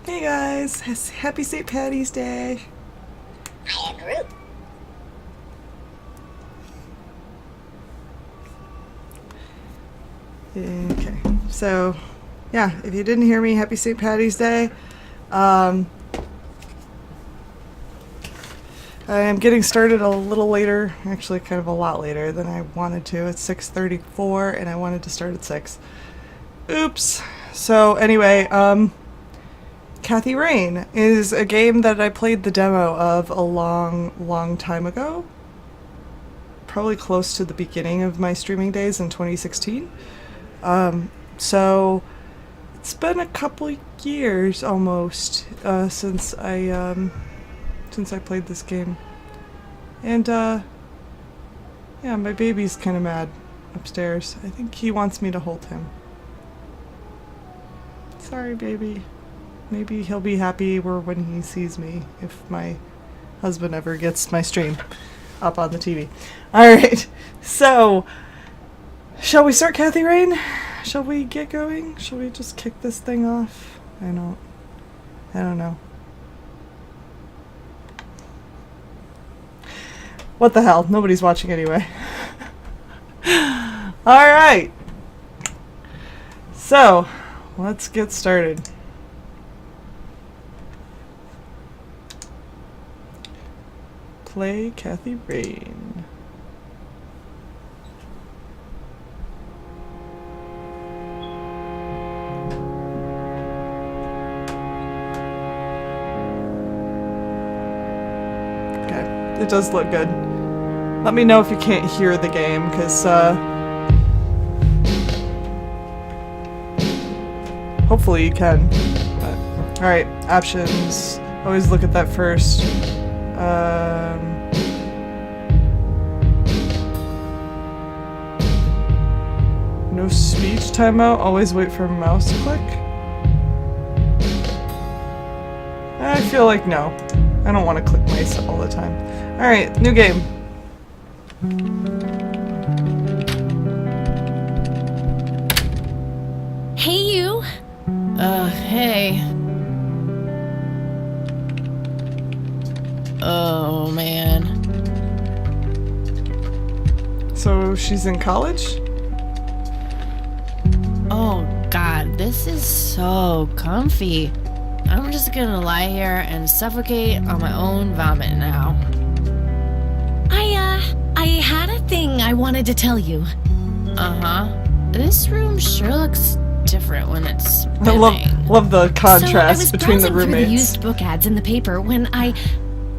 Hey guys, happy St. Patty's Day. I am Groot. Okay, so yeah, if you didn't hear me, happy St. Patty's Day. I am getting started a little later, actually kind of a lot later than I wanted to. It's 6:34 and I wanted to start at 6. Oops. So anyway, Kathy Rain is a game that I played the demo of a long time ago. Probably close to the beginning of my streaming days in 2016. So it's been a couple years almost since I played this game. And yeah, my baby's kind of mad upstairs. I think he wants me to hold him. Sorry, baby. Maybe he'll be happy when he sees me, if my husband ever gets my stream up on the TV. Alright, so, shall we start Kathy Rain? Shall we get going? Shall we just kick this thing off? I don't know. What the hell? Nobody's watching anyway. Alright. So, let's get started. Play Kathy Rain. Okay, it does look good. Let me know if you can't hear the game, because hopefully you can. Alright, options. Always look at that first. No speech timeout. Always wait for mouse click. I feel like no. I don't want to click mice all the time. Alright, new game. Hey, you. Hey. Oh, man. So she's in college? Oh, God, this is so comfy. I'm just gonna lie here and suffocate on my own vomit now. I had a thing I wanted to tell you. Uh-huh. This room sure looks different when it's I spinning. love the contrast so I was between the browsing through the roommates. used book ads in the paper when I...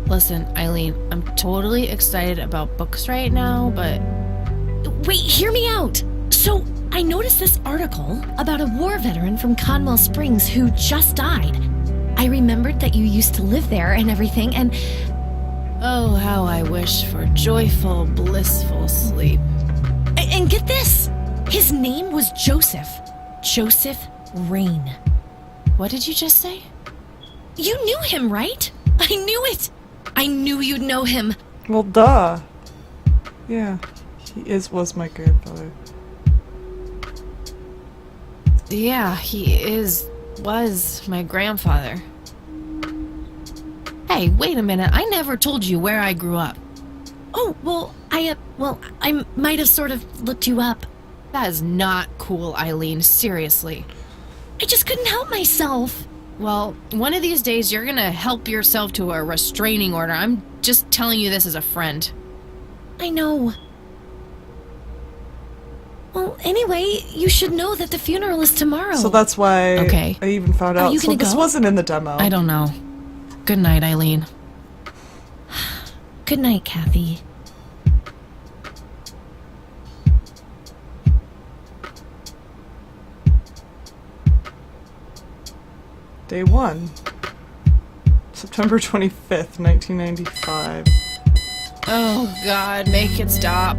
Listen, Eileen, I'm totally excited about books right now, but... Wait, hear me out. So, I noticed this article about a war veteran from Conwell Springs who just died. I remembered that you used to live there and everything, and... Oh, how I wish for joyful, blissful sleep. And get this! His name was Joseph. Joseph Rain. What did you just say? You knew him, right? I knew it! I knew you'd know him. Well, duh. Yeah, was my grandfather. Yeah, was my grandfather. Hey, wait a minute. I never told you where I grew up. Oh, well, I might have sort of looked you up. That is not cool, Eileen. Seriously. I just couldn't help myself. Well, one of these days you're gonna help yourself to a restraining order. I'm just telling you this as a friend. I know. Well, anyway, you should know that the funeral is tomorrow. So that's why Okay. I even found out. you So gonna this go? wasn't in the demo. I don't know. Good night, Eileen. Good night, Kathy. Day 1. September 25th, 1995. Oh, God, make it stop.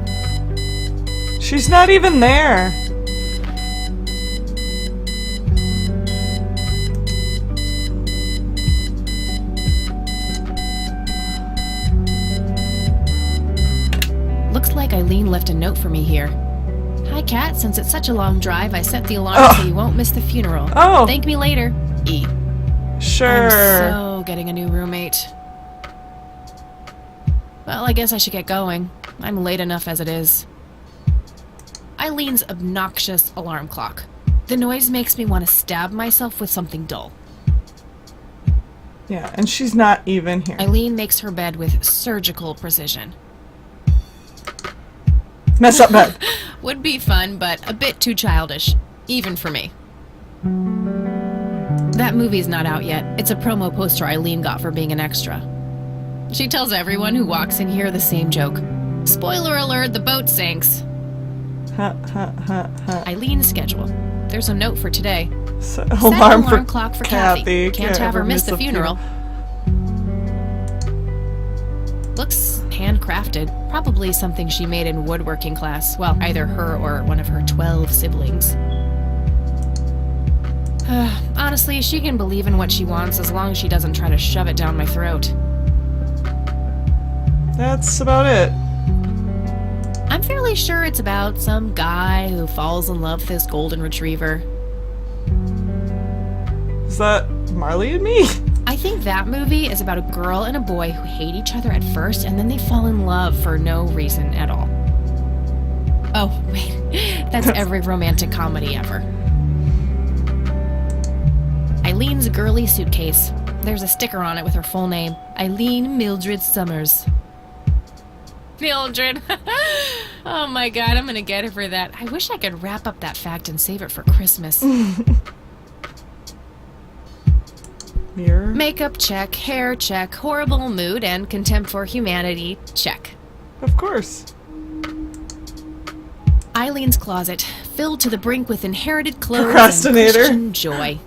She's not even there. Looks like Eileen left a note for me here. Hi, Kat. Since it's such a long drive, I set the alarm so you won't miss the funeral. Oh. Thank me later. E. Sure. I'm so getting a new roommate. Well, I guess I should get going. I'm late enough as it is. Eileen's obnoxious alarm clock. The noise makes me want to stab myself with something dull. Yeah, and she's not even here. Eileen makes her bed with surgical precision. Mess up bed. Would be fun, but a bit too childish, even for me. That movie's not out yet. It's a promo poster Eileen got for being an extra. She tells everyone who walks in here the same joke. Spoiler alert, the boat sinks. Eileen's schedule. There's a note for today. Set Alarm for clock for Kathy. Can't have her miss the funeral. Looks handcrafted. Probably something she made in woodworking class. Well, either her or one of her 12 siblings. Honestly, she can believe in what she wants as long as she doesn't try to shove it down my throat. That's about it. I'm fairly sure it's about some guy who falls in love with his golden retriever. Is that Marley and Me? I think that movie is about a girl and a boy who hate each other at first and then they fall in love for no reason at all. Oh, wait. That's every romantic comedy ever. Eileen's girly suitcase. There's a sticker on it with her full name. Eileen Mildred Summers. Mildred. Oh my god, I'm gonna get her for that. I wish I could wrap up that fact and save it for Christmas. Mirror. Makeup check, hair check, horrible mood and contempt for humanity check. Of course. Eileen's closet, filled to the brink with inherited clothes Procrastinator. and Christian joy.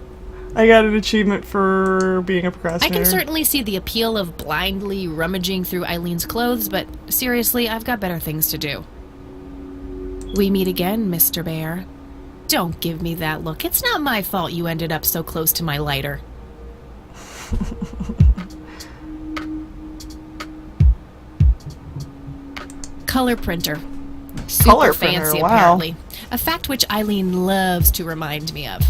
I got an achievement for being a I procrastinator. can certainly see the appeal of blindly rummaging through Eileen's clothes, but seriously, I've got better things to do. We meet again, Mr. Bear. Don't give me that look. It's not my fault you ended up so close to my lighter. Color printer. Super Color printer, fancy, wow. apparently. A fact which Eileen loves to remind me of.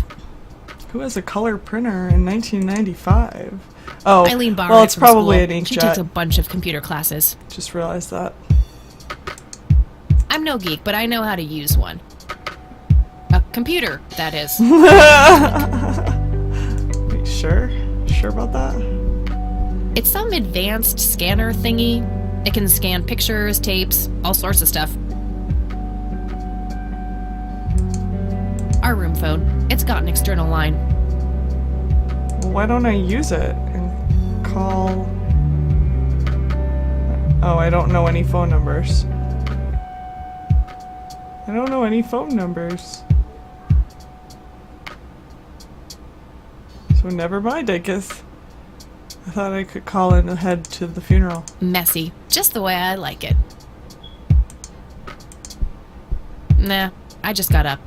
Who has a color printer in 1995? Oh, Eileen borrowed well, it it's from probably school. an She takes a inkjet. bunch of computer classes. Just realized that. I'm no geek, but I know how to use one. A computer, that is. Wait, sure? Sure about that? It's some advanced scanner thingy. It can scan pictures, tapes, all sorts of stuff. Our room phone. It's got an external line. Well, why don't I use it and call... Oh, I don't know any phone numbers. I don't know any phone numbers. So never mind, I guess. I thought I could call in ahead to the funeral. Messy. Just the way I like it. Nah, I just got up.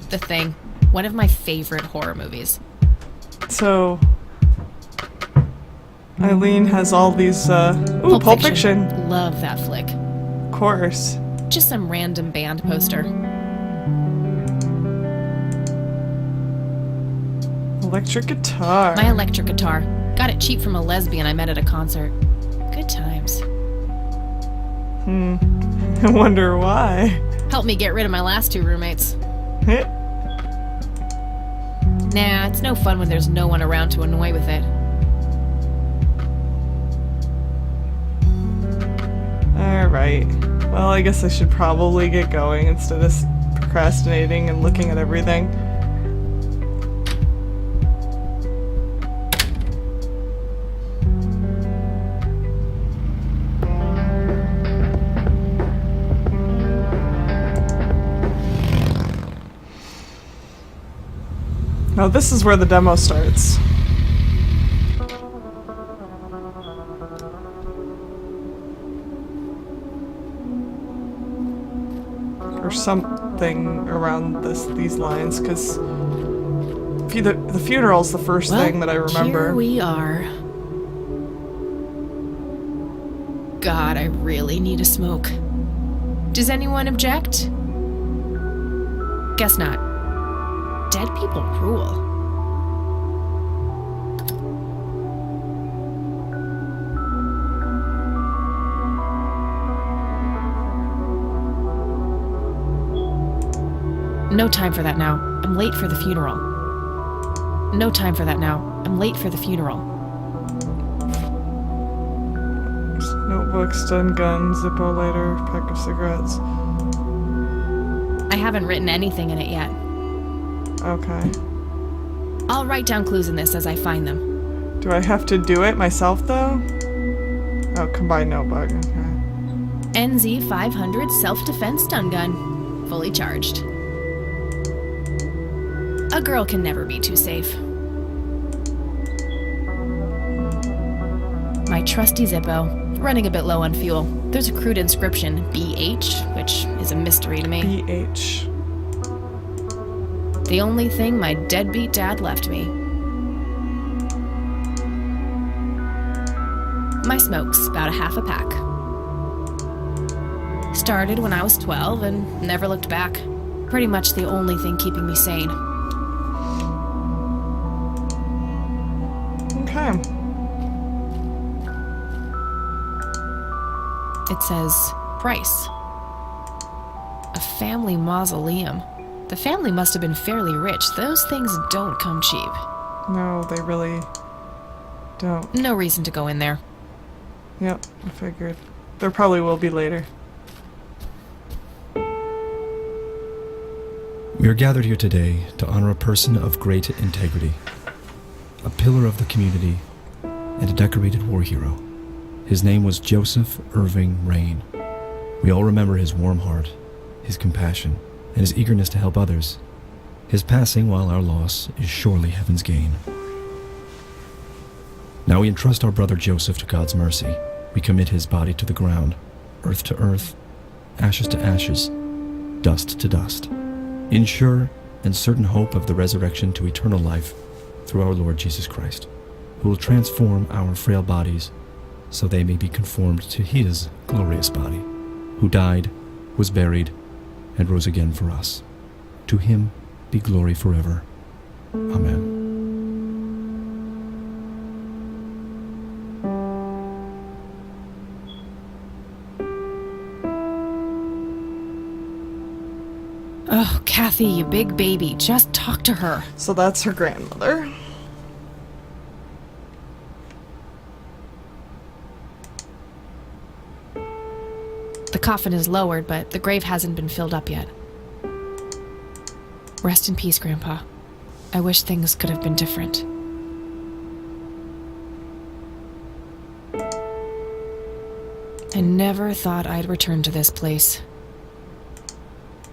The Thing. One of my favorite horror movies. So... Eileen has all these, Ooh, Pulp Fiction. Love that flick. Of course. Just some random band poster. Electric guitar. My electric guitar. Got it cheap from a lesbian I met at a concert. Good times. I wonder why. Helped me get rid of my last two roommates. Nah, it's no fun when there's no one around to annoy with it. Alright. Well, I guess I should probably get going instead of procrastinating and looking at everything. Now this is where the demo starts. Or something around these lines, because the funeral's the first thing that I remember. Here we are. God, I really need a smoke. Does anyone object? Guess not. Dead people rule. No time for that now. I'm late for the funeral. No time for that now. I'm late for the funeral. Notebook, stun gun, Zippo lighter, pack of cigarettes. I haven't written anything in it yet. Okay. I'll write down clues in this as I find them. Do I have to do it myself, though? Oh, combined notebook, okay. NZ 500 self-defense stun gun. Fully charged. A girl can never be too safe. My trusty Zippo, running a bit low on fuel. There's a crude inscription, BH, which is a mystery to me. BH. The only thing my deadbeat dad left me. My smoke's about a half a pack. Started when I was 12 and never looked back. Pretty much the only thing keeping me sane. Okay. It says, Price. A family mausoleum. The family must have been fairly rich. Those things don't come cheap. No, they really don't. No reason to go in there. Yep, I figured. There probably will be later. We are gathered here today to honor a person of great integrity, a pillar of the community, and a decorated war hero. His name was Joseph Irving Rain. We all remember his warm heart, his compassion, and his eagerness to help others. His passing, while our loss, is surely heaven's gain. Now we entrust our brother Joseph to God's mercy. We commit his body to the ground, earth to earth, ashes to ashes, dust to dust, in sure and certain hope of the resurrection to eternal life through our Lord Jesus Christ, who will transform our frail bodies so they may be conformed to his glorious body, who died, was buried, and rose again for us. To him be glory forever. Amen. Oh, Kathy, you big baby. Just talk to her. So that's her grandmother. The coffin is lowered, but the grave hasn't been filled up yet. Rest in peace, Grandpa. I wish things could have been different. I never thought I'd return to this place.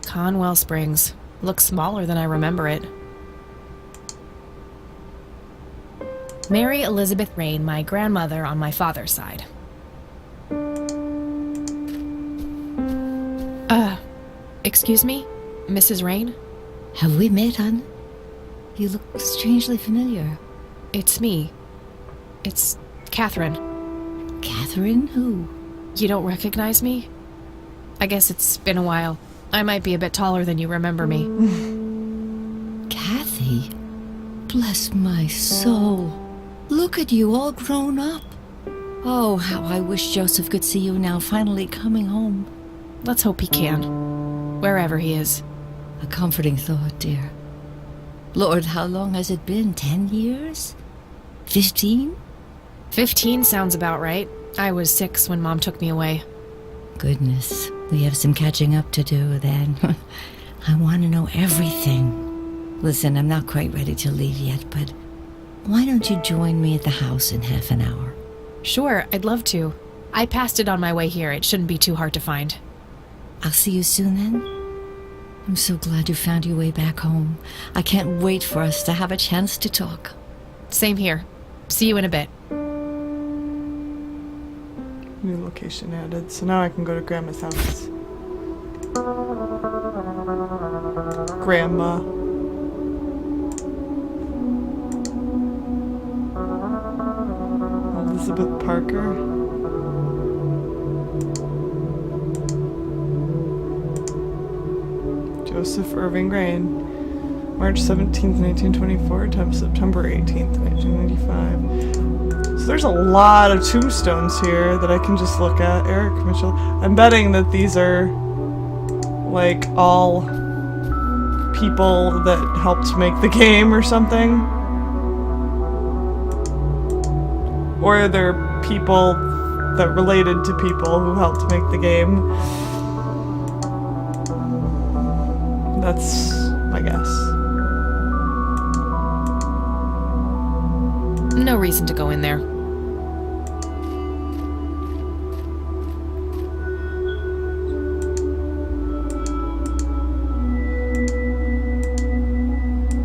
Conwell Springs. Looks smaller than I remember it. Mary Elizabeth Rain, my grandmother on my father's side. Excuse me? Mrs. Rain? Have we met, hon? You look strangely familiar. It's me. It's Catherine. Catherine? Who? You don't recognize me? I guess it's been a while. I might be a bit taller than you remember me. Kathy? Bless my soul. Look at you, all grown up. Oh, how I wish Joseph could see you now, finally coming home. Let's hope he can. Wherever he is. A comforting thought, dear. Lord, how long has it been? 10 years? 15? 15 sounds about right. I was 6 when Mom took me away. Goodness, we have some catching up to do then. I want to know everything. Listen, I'm not quite ready to leave yet, but why don't you join me at the house in half an hour? Sure, I'd love to. I passed it on my way here. It shouldn't be too hard to find. I'll see you soon then. I'm so glad you found your way back home. I can't wait for us to have a chance to talk. Same here. See you in a bit. New location added. So now I can go to Grandma's house. Grandma. Elizabeth Parker. Joseph Irving Rain. March 17th, 1924 to September 18th, 1995. So there's a lot of tombstones here that I can just look at. Eric Mitchell. I'm betting that these are like all people that helped make the game or something? Or are there people that related to people who helped make the game? That's my guess. No reason to go in there.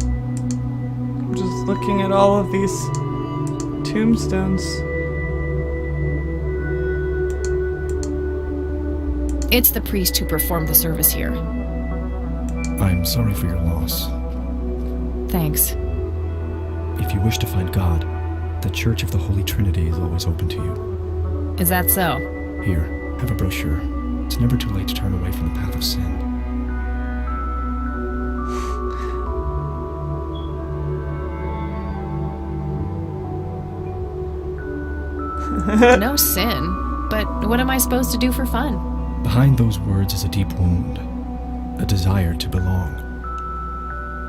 I'm just looking at all of these tombstones. It's the priest who performed the service here. I'm sorry for your loss. Thanks. If you wish to find God, the Church of the Holy Trinity is always open to you. Is that so? Here, have a brochure. It's never too late to turn away from the path of sin. No sin. But what am I supposed to do for fun? Behind those words is a deep wound, a desire to belong.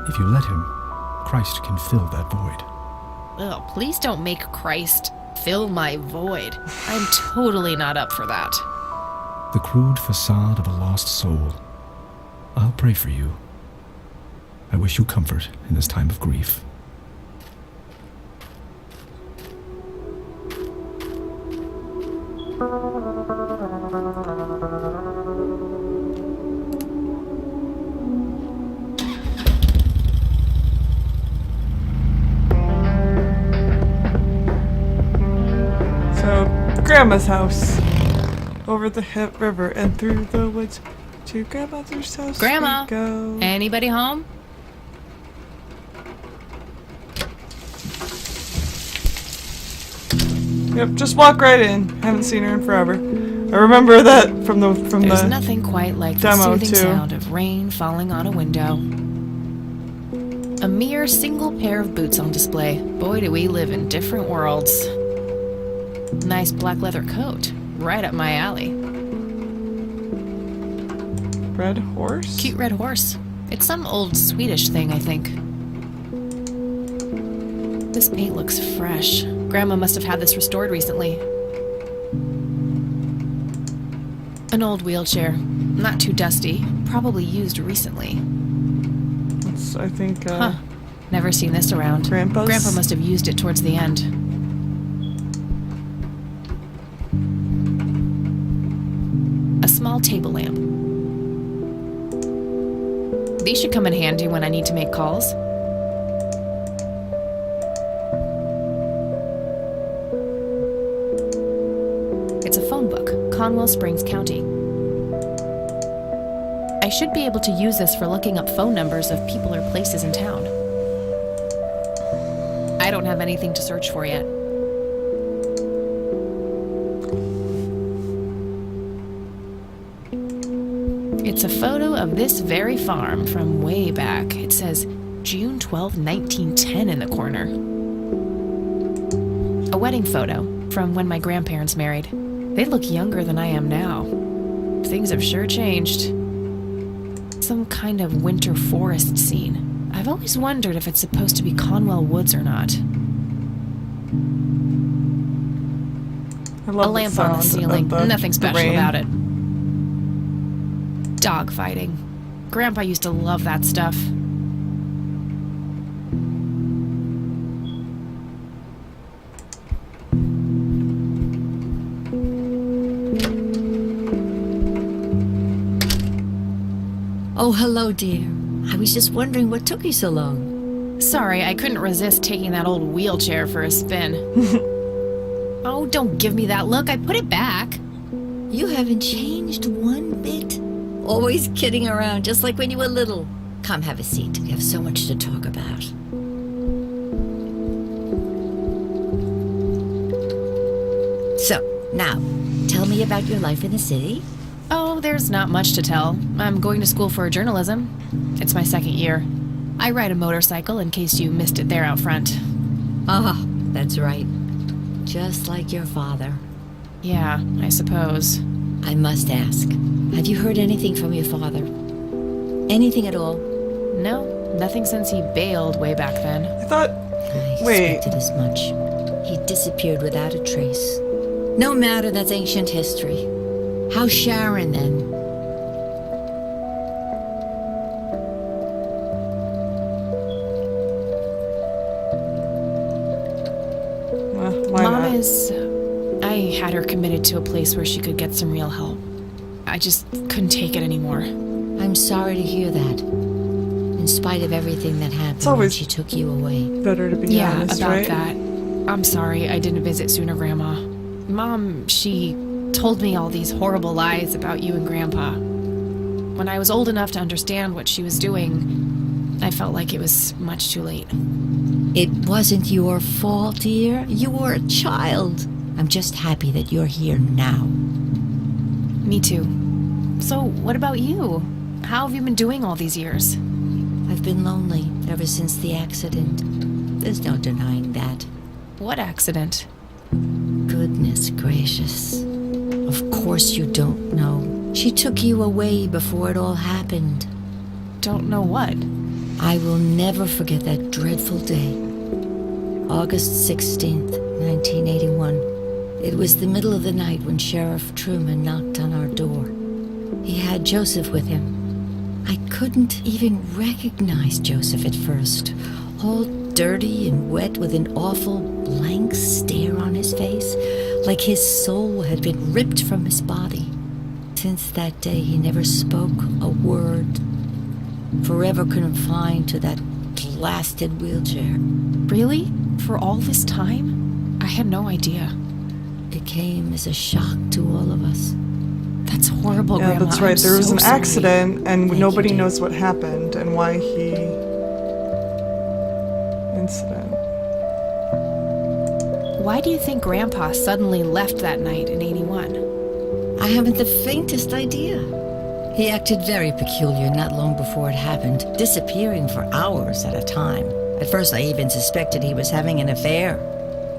If you let him, Christ can fill that void. Ugh, please don't make Christ fill my void. I'm totally not up for that. The crude facade of a lost soul. I'll pray for you. I wish you comfort in this time of grief. Grandma's house. Over the river and through the woods to Grandmother's house. Grandma! We go. Anybody home? Yep, just walk right in. Haven't seen her in forever. I remember that from There's the nothing quite like the demo, soothing too. sound of rain falling on a window. A mere single pair of boots on display. Boy, do we live in different worlds. Nice black leather coat. Right up my alley. red horse. Cute red horse. It's some old Swedish thing, I think. This paint looks fresh. Grandma must have had this restored recently. An old wheelchair. Not too dusty. Probably used recently. It's, I think. Huh. Never seen this around. Grandpa's? Grandpa must have used it towards the end. A small table lamp. These should come in handy when I need to make calls. It's a phone book, Conwell Springs County. I should be able to use this for looking up phone numbers of people or places in town. I don't have anything to search for yet. It's a photo of this very farm from way back. It says June 12, 1910 in the corner. A wedding photo from when my grandparents married. They look younger than I am now. Things have sure changed. Some kind of winter forest scene. I've always wondered if it's supposed to be Conwell Woods or not. I love A lamp on the sound ceiling. of Nothing the special rain. about it. Dog fighting. Grandpa used to love that stuff. Oh, hello, dear. I was just wondering what took you so long. Sorry, I couldn't resist taking that old wheelchair for a spin. Oh, don't give me that look. I put it back. You haven't changed one bit. Always kidding around, just like when you were little. Come have a seat. We have so much to talk about. So, now, tell me about your life in the city. Oh, there's not much to tell. I'm going to school for journalism. It's my second year. I ride a motorcycle in case you missed it there out front. Ah, that's right. Just like your father. Yeah, I suppose. I must ask, have you heard anything from your father? Anything at all? No, nothing since he bailed way back then. I thought. I Wait. expected as much. He disappeared without a trace. No matter, that's ancient history. How's Sharon then? Why Mom not? is. I had her committed to a place where she could get some real help. I just couldn't take it anymore. I'm sorry to hear that. In spite of everything that happened, always- she took you away. Better to be Yeah, honest, about right? that. I'm sorry I didn't visit sooner, Grandma. Mom, she told me all these horrible lies about you and Grandpa. When I was old enough to understand what she was doing, I felt like it was much too late. It wasn't your fault, dear. You were a child. I'm just happy that you're here now. Me too. So, what about you? How have you been doing all these years? I've been lonely ever since the accident. There's no denying that. What accident? Goodness gracious. Of course you don't know. She took you away before it all happened. Don't know what. I will never forget that dreadful day. August 16th, 1981. It was the middle of the night when Sheriff Truman knocked on our door. He had Joseph with him. I couldn't even recognize Joseph at first. All dirty and wet with an awful blank stare on his face, like his soul had been ripped from his body. Since that day, he never spoke a word. Forever confined to that blasted wheelchair. Really? For all this time? I had no idea. It came as a shock to all of us. That's horrible, Yeah, Grandma. that's right. I'm There was so an sorry. accident, and Thank nobody you, dear. knows what happened and why he. Incident. Why do you think Grandpa suddenly left that night in 81? I haven't the faintest idea. He acted very peculiar not long before it happened, disappearing for hours at a time. At first, I even suspected he was having an affair.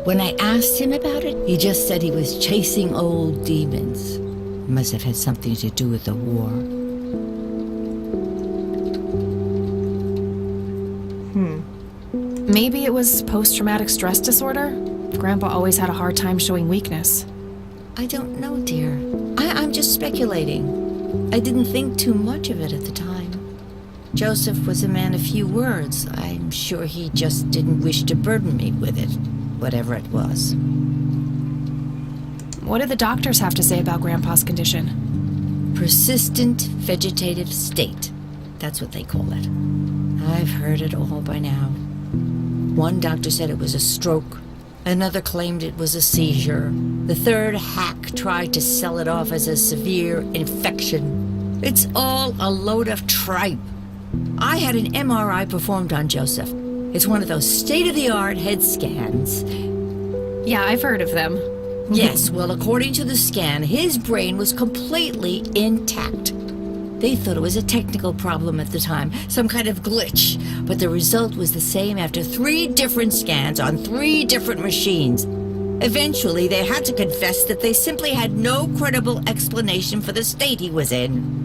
When I asked him about it, he just said he was chasing old demons. It must have had something to do with the war. Maybe it was post-traumatic stress disorder? Grandpa always had a hard time showing weakness. I don't know, dear. I'm just speculating. I didn't think too much of it at the time. Joseph was a man of few words. I'm sure he just didn't wish to burden me with it, whatever it was. What did the doctors have to say about Grandpa's condition? Persistent vegetative state. That's what they call it. I've heard it all by now. One doctor said it was a stroke. Another claimed it was a seizure. The third hack tried to sell it off as a severe infection. It's all a load of tripe. I had an MRI performed on Joseph. It's one of those state-of-the-art head scans. Yeah, I've heard of them. Yes, well, according to the scan, his brain was completely intact. They thought it was a technical problem at the time, some kind of glitch, but the result was the same after 3 different scans on 3 different machines. Eventually, they had to confess that they simply had no credible explanation for the state he was in.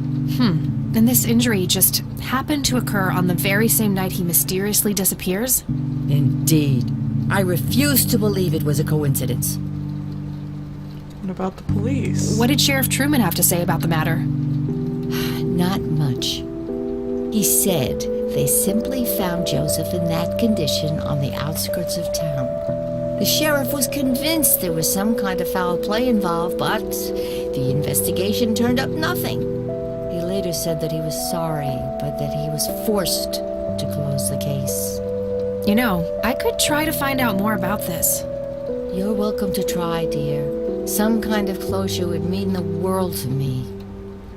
And this injury just happened to occur on the very same night he mysteriously disappears? Indeed. I refuse to believe it was a coincidence. What about the police? What did Sheriff Truman have to say about the matter? Not much. He said they simply found Joseph in that condition on the outskirts of town. The sheriff was convinced there was some kind of foul play involved, but the investigation turned up nothing. He later said that he was sorry, but that he was forced to close the case. You know, I could try to find out more about this. You're welcome to try, dear. Some kind of closure would mean the world to me.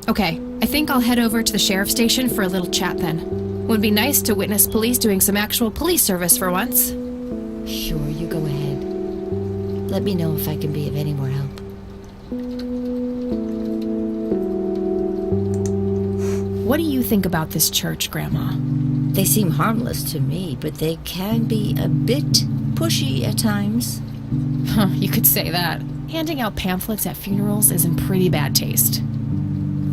Okay, I think I'll head over to the sheriff's station for a little chat then. Would be nice to witness police doing some actual police service for once. Sure, you go ahead. Let me know if I can be of any more help. What do you think about this church, Grandma? They seem harmless to me, but they can be a bit pushy at times. Huh, you could say that. Handing out pamphlets at funerals is in pretty bad taste.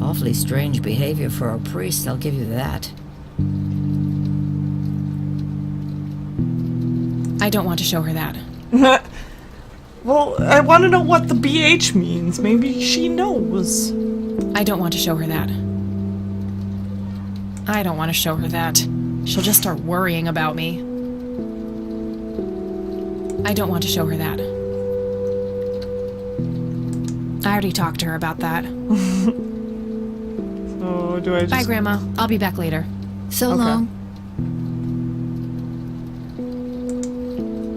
Awfully strange behavior for a priest, I'll give you that. I don't want to show her that. Well, I want to know what the BH means. Maybe she knows. I don't want to show her that. I don't want to show her that. She'll just start worrying about me. I don't want to show her that. I already talked to her about that. So do I just... Bye, Grandma. I'll be back later. So Okay. long.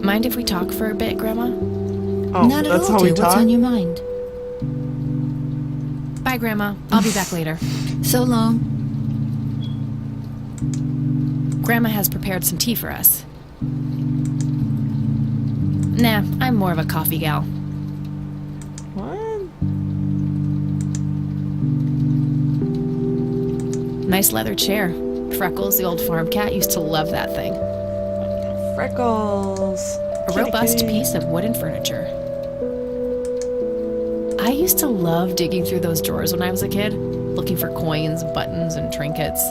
Mind if we talk for a bit, Grandma? Oh, Not at that's all, how we dear. talk? What's on your mind? Bye, Grandma. I'll be back later. So long. Grandma has prepared some tea for us. Nah, I'm more of a coffee gal. What? Nice leather chair. Freckles, the old farm cat, used to love that thing. Freckles. A robust piece of wooden furniture. I used to love digging through those drawers when I was a kid, looking for coins, buttons, and trinkets.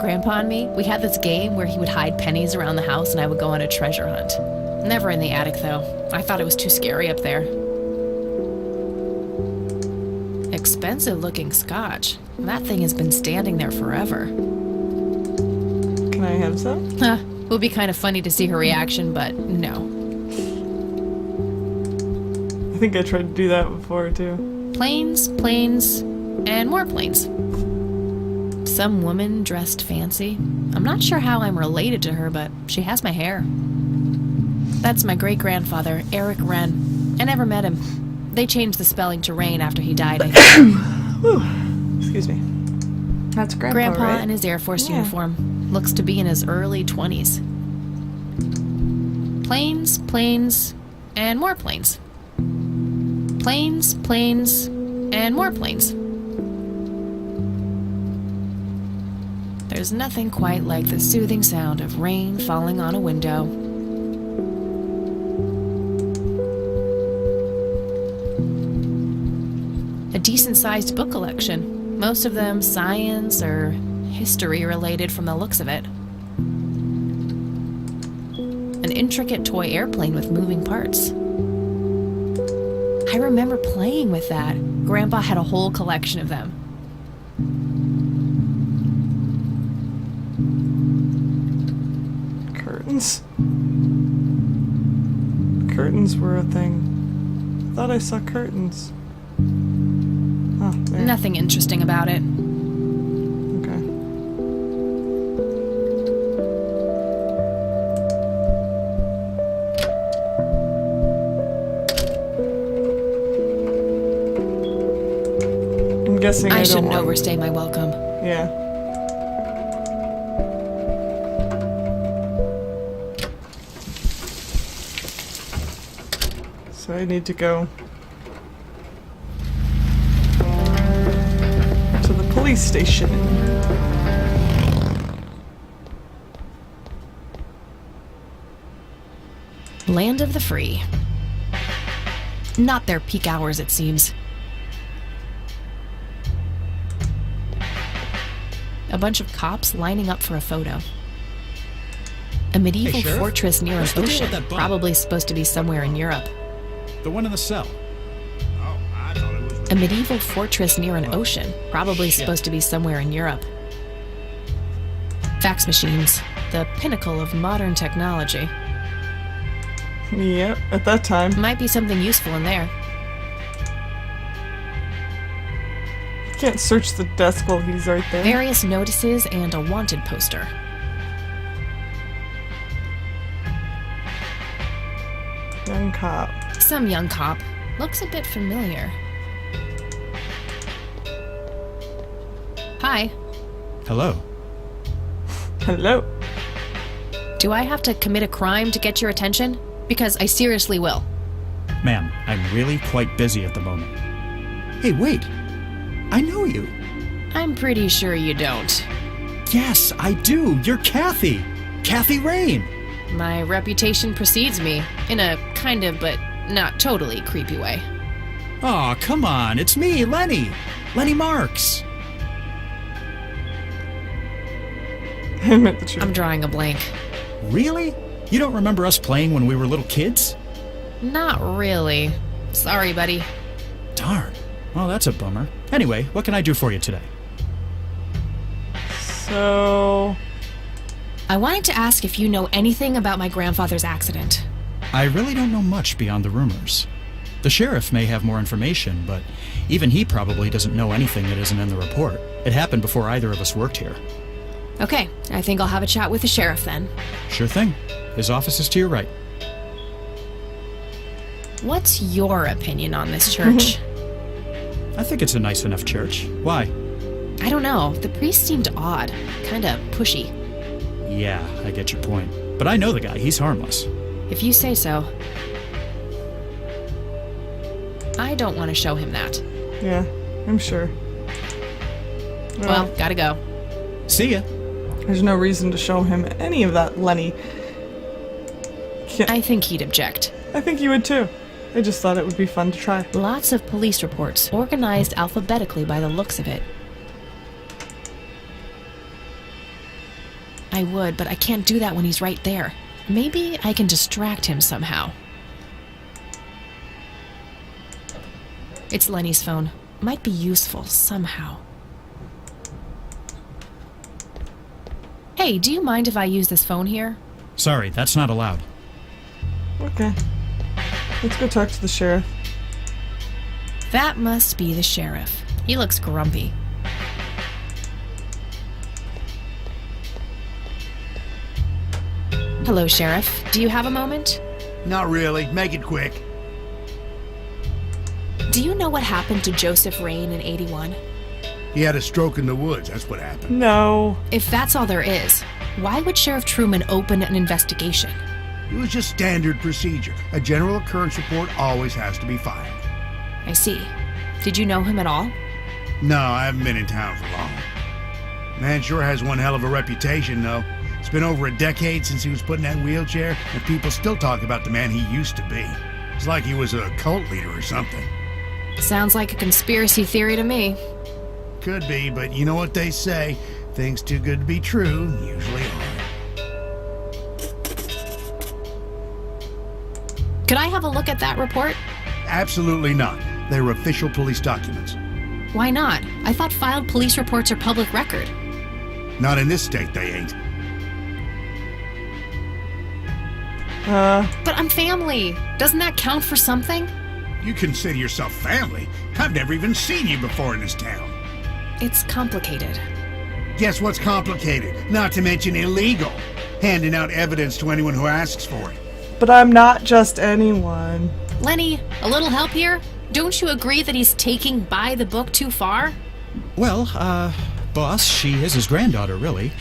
Grandpa and me, we had this game where he would hide pennies around the house and I would go on a treasure hunt. Never in the attic, though. I thought it was too scary up there. Expensive-looking scotch. That thing has been standing there forever. Can I have some? Huh. It would be kind of funny to see her reaction, but no. I think I tried to do that before, too. Planes, planes, and more planes. Some woman dressed fancy. I'm not sure how I'm related to her, but she has my hair. That's my great-grandfather, Eric Wren. I never met him. They changed the spelling to Rain after he died, I think. Excuse me. That's Grandpa, Grandpa right? in his Air Force Yeah. uniform. Looks to be in his early 20s. Planes, planes, and more planes. Planes, planes, and more planes. There's nothing quite like the soothing sound of rain falling on a window. A decent-sized book collection, most of them science or history related from the looks of it. An intricate toy airplane with moving parts. I remember playing with that. Grandpa had a whole collection of them. Curtains. Curtains were a thing. I thought I saw curtains. Oh, there. Nothing interesting about it. Okay. I'm guessing I I don't shouldn't want... overstay my welcome. Yeah. So I need to go to the police station. Land of the free. Not their peak hours, it seems. A bunch of cops lining up for a photo. A medieval Hey, Sheriff. fortress near an What's the deal with ocean, that bum? probably supposed to be somewhere in Europe. The one in the cell. A medieval fortress near an ocean, probably Shit. supposed to be somewhere in Europe. Fax machines, the pinnacle of modern technology. Yep, at that time. Might be something useful in there. You can't search the desk while he's right there. Various notices and a wanted poster. Young cop. Some young cop. Looks a bit familiar. Hi. Hello. Hello. Do I have to commit a crime to get your attention? Because I seriously will. Ma'am, I'm really quite busy at the moment. Hey, wait. I know you. I'm pretty sure you don't. Yes, I do. You're Kathy. Kathy Rain. My reputation precedes me, in a kind of but not totally creepy way. Aw, come on. It's me, Lenny. Lenny Marks. I meant the truth. I'm drawing a blank. Really? You don't remember us playing when we were little kids? Not really. Sorry, buddy. Darn. Well, that's a bummer. Anyway, what can I do for you today? So, I wanted to ask if you know anything about my grandfather's accident. I really don't know much beyond the rumors. The sheriff may have more information, but even he probably doesn't know anything that isn't in the report. It happened before either of us worked here. Okay, I think I'll have a chat with the sheriff then. Sure thing. His office is to your right. What's your opinion on this church? I think it's a nice enough church. Why? I don't know. The priest seemed odd. Kinda pushy. Yeah, I get your point. But I know the guy. He's harmless. If you say so. I don't want to show him that. yeah, I'm sure. Well, gotta go. See ya. There's no reason to show him any of that, Lenny. I think he'd object. I think you would too. I just thought it would be fun to try. Lots of police reports, organized alphabetically by the looks of it. I would, but I can't do that when he's right there. Maybe I can distract him somehow. It's Lenny's phone. Might be useful somehow. Hey, do you mind if I use this phone here? Sorry, that's not allowed. Okay. Let's go talk to the sheriff. That must be the sheriff. He looks grumpy. Hello, Sheriff. Do you have a moment? Not really. Make it quick. Do you know what happened to Joseph Rain in 81? He had a stroke in the woods. That's what happened. No. If that's all there is, why would Sheriff Truman open an investigation? It was just standard procedure. A general occurrence report always has to be filed. I see. Did you know him at all? No, I haven't been in town for long. Man sure has one hell of a reputation, though. It's been over a decade since he was put in that wheelchair, and people still talk about the man he used to be. It's like he was a cult leader or something. Sounds like a conspiracy theory to me. Could be, but you know what they say. Things too good to be true usually are. Could I have a look at that report? Absolutely not. They're official police documents. Why not? I thought filed police reports are public record. Not in this state, they ain't. But I'm family. Doesn't that count for something? You consider yourself family? I've never even seen you before in this town. It's complicated. Guess what's complicated? Not to mention illegal. Handing out evidence to anyone who asks for it. But I'm not just anyone. Lenny, a little help here? Don't you agree that he's taking by the book too far? Well, boss, she is his granddaughter, really.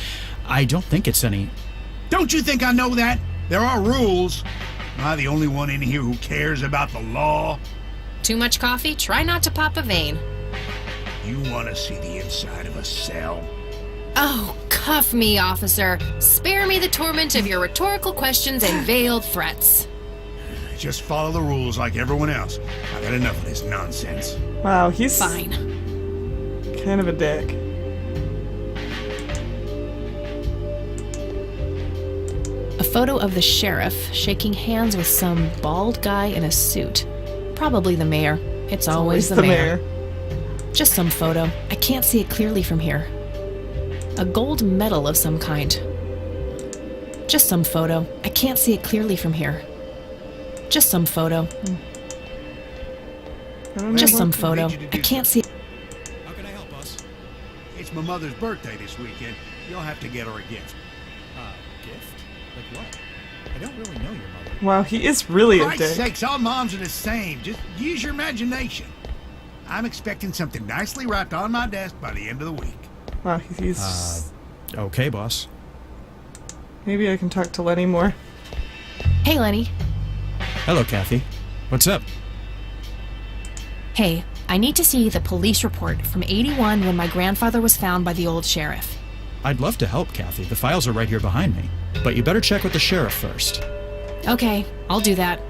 I don't think it's any... Don't you think I know that? There are rules. Am I the only one in here who cares about the law? Too much coffee? Try not to pop a vein. You want to see the inside of a cell? Oh, cuff me, officer. Spare me the torment of your rhetorical questions and veiled threats. Just follow the rules like everyone else. I've had enough of this nonsense. Wow, he's Fine. kind of a dick. A photo of the sheriff shaking hands with some bald guy in a suit. Probably the mayor. It's always the mayor. Just some photo. I can't see it clearly from here. A gold medal of some kind. Just some photo. I can't see it clearly from here. Just some photo. Just some photo. I can't see. How can I help us? It's my mother's birthday this weekend. You'll have to get her a gift. Gift? Like what? I don't really know your mother. Wow, he is really a Christ's dick. sakes, all moms are the same. Just use your imagination. I'm expecting something nicely wrapped on my desk by the end of the week. Wow, he's... Okay, boss. Maybe I can talk to Lenny more. Hey, Lenny. Hello, Kathy. What's up? Hey, I need to see the police report from 81 when my grandfather was found by the old sheriff. I'd love to help, Kathy. The files are right here behind me. But you better check with the sheriff first. Okay, I'll do that.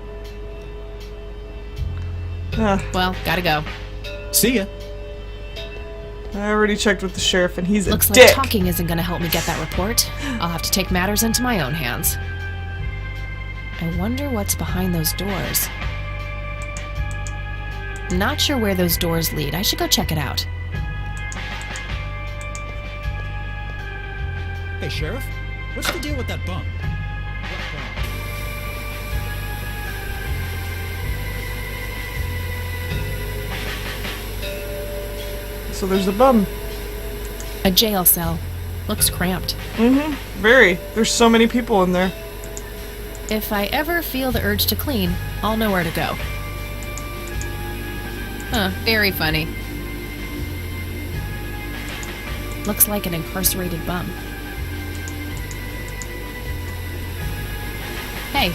Well, gotta go. See ya. I already checked with the sheriff and he's a Looks dick. like talking isn't gonna help me get that report. I'll have to take matters into my own hands. I wonder what's behind those doors. Not sure where those doors lead. I should go check it out. Hey, Sheriff, what's the deal with that bum? So there's a bum. A jail cell. Looks cramped. Very. There's so many people in there. If I ever feel the urge to clean, I'll know where to go. Huh, very funny. Looks like an incarcerated bum. Hey,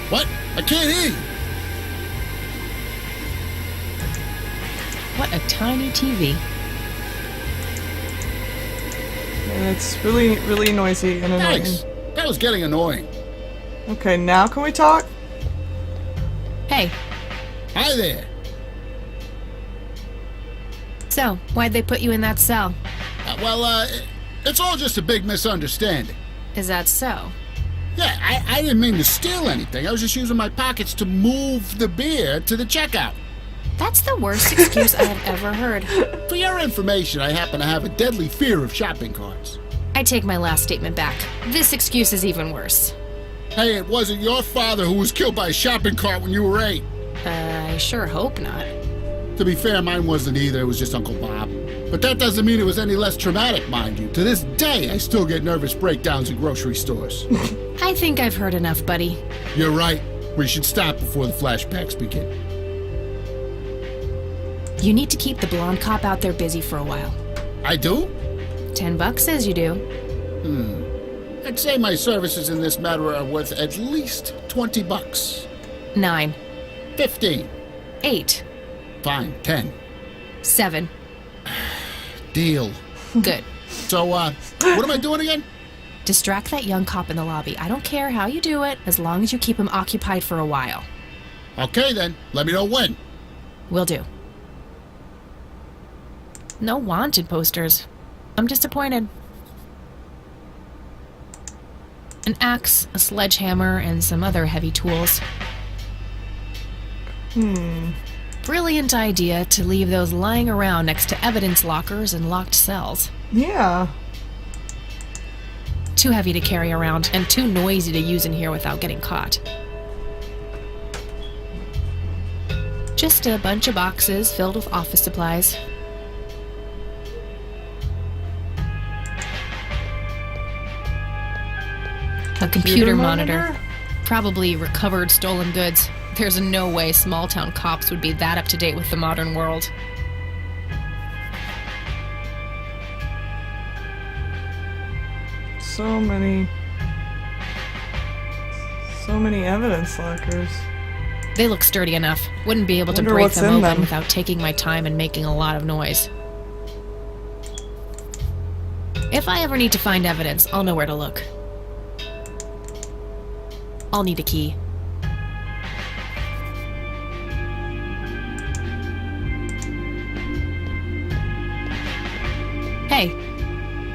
What? I can't hear you. what a tiny TV. And it's really, really noisy and annoying. Thanks. That was getting annoying. Okay, now can we talk? Hey, Hi there. so, why'd they put you in that cell? It's all just a big misunderstanding. Is that so? Yeah, I didn't mean to steal anything. I was just using my pockets to move the beer to the checkout. That's the worst excuse I have ever heard. For your information, I happen to have a deadly fear of shopping carts. I take my last statement back. This excuse is even worse. Hey, it wasn't your father who was killed by a shopping cart when you were 8. I sure hope not. To be fair, mine wasn't either. It was just Uncle Bob. But that doesn't mean it was any less traumatic, mind you. To this day, I still get nervous breakdowns in grocery stores. I think I've heard enough, buddy. You're right. We should stop before the flashbacks begin. You need to keep the blonde cop out there busy for a while. I do? $10 says you do. I'd say my services in this matter are worth at least $20. 9, 15. 8, Fine, 10. 7. Deal. Good. So, what am I doing again? Distract that young cop in the lobby. I don't care how you do it, as long as you keep him occupied for a while. Okay then, let me know when. Will do. No wanted posters. I'm disappointed. An axe, a sledgehammer, and some other heavy tools. Brilliant idea to leave those lying around next to evidence lockers and locked cells. Yeah. Too heavy to carry around and too noisy to use in here without getting caught. Just a bunch of boxes filled with office supplies. A computer monitor. Probably recovered stolen goods. There's no way small-town cops would be that up-to-date with the modern world. So many evidence lockers. They look sturdy enough. Wouldn't be able to Wonder break what's them in open them. without taking my time and making a lot of noise. If I ever need to find evidence, I'll know where to look. I'll need a key. Hey,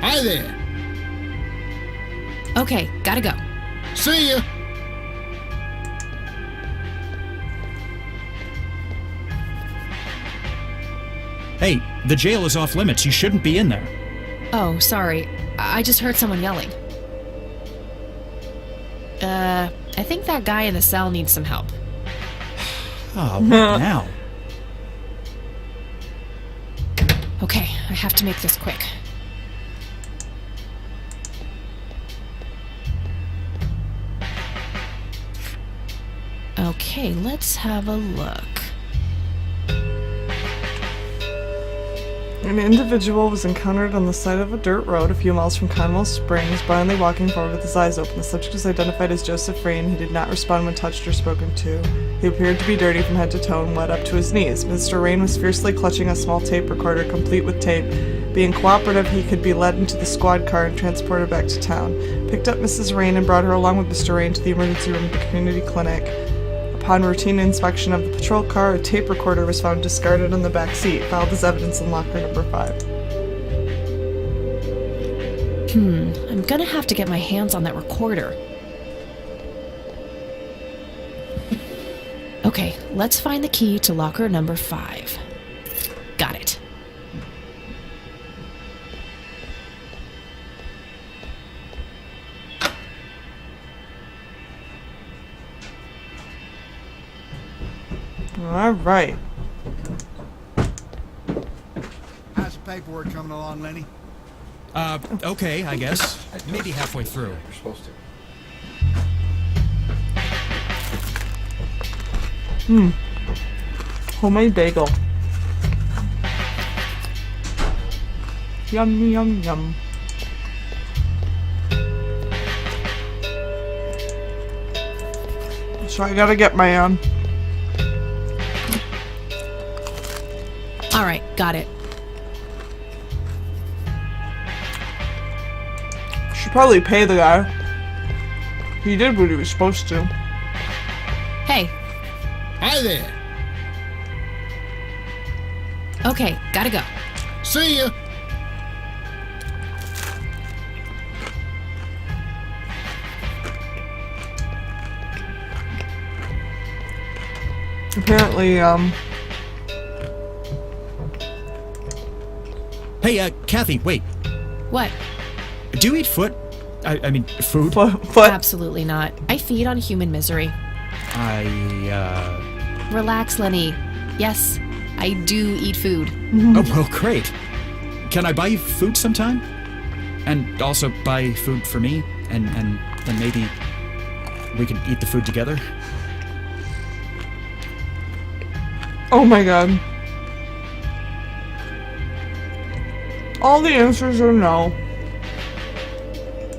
Hi there. okay, gotta go. See ya. Hey, the jail is off limits. You shouldn't be in there. Oh, sorry. I just heard someone yelling. I think that guy in the cell needs some help. Oh, what now? Okay, I have to make this quick. Okay, let's have a look. An individual was encountered on the side of a dirt road a few miles from Conwell Springs, blindly walking forward with his eyes open. The subject is identified as Joseph Rain. He did not respond when touched or spoken to. He appeared to be dirty from head to toe and wet up to his knees. Mr. Rain was fiercely clutching a small tape recorder, complete with tape. Being cooperative, he could be led into the squad car and transported back to town. Picked up Mrs. Rain and brought her along with Mr. Rain to the emergency room of the community clinic. Upon routine inspection of the patrol car, a tape recorder was found discarded in the back seat, filed as evidence in locker number 5. I'm gonna have to get my hands on that recorder. Okay, let's find the key to locker number 5. Got it. All right. How's the paperwork coming along, Lenny? Okay, I guess. Maybe halfway through. You're supposed to. Homemade bagel. Yum, yum, yum. So I gotta get my All right, got it. should probably pay the guy. He did what he was supposed to. Hey, Hi there. okay, gotta go. See ya. Apparently, Hey, Kathy, wait. What? Do you eat foot? I mean, food? but Absolutely not. I feed on human misery. Relax, Lenny. Yes, I do eat food. Oh, well, great. Can I buy you food sometime? And also buy food for me? And then maybe we can eat the food together? oh my god. All the answers are no.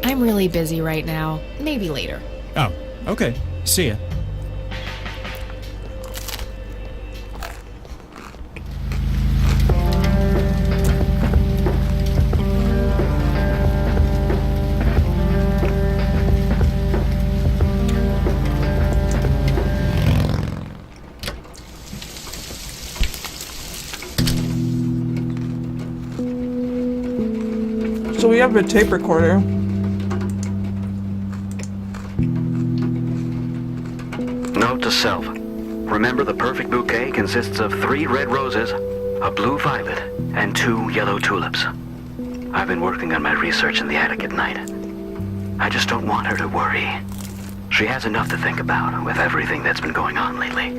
I'm really busy right now. Maybe later. Oh, okay. See ya. So we have a tape recorder. Note to self. Remember, the perfect bouquet consists of 3 red roses, a blue violet, and 2 yellow tulips. I've been working on my research in the attic at night. I just don't want her to worry. She has enough to think about with everything that's been going on lately.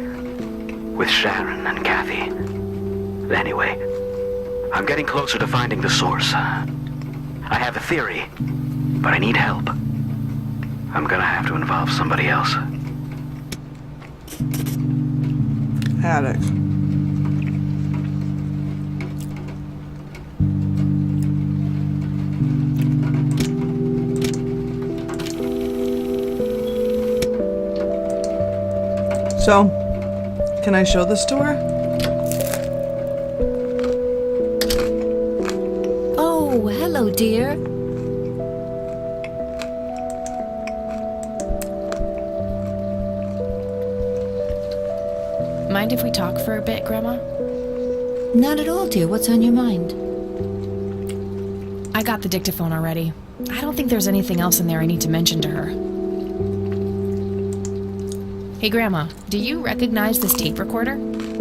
With Sharon and Kathy. Anyway, I'm getting closer to finding the source. I have a theory, but I need help. I'm gonna have to involve somebody else. Attic. So, can I show this to her? Oh, hello, dear. Mind if we talk for a bit, Grandma? Not at all, dear. What's on your mind? I got the dictaphone already. I don't think there's anything else in there I need to mention to her. Hey, Grandma, do you recognize this tape recorder?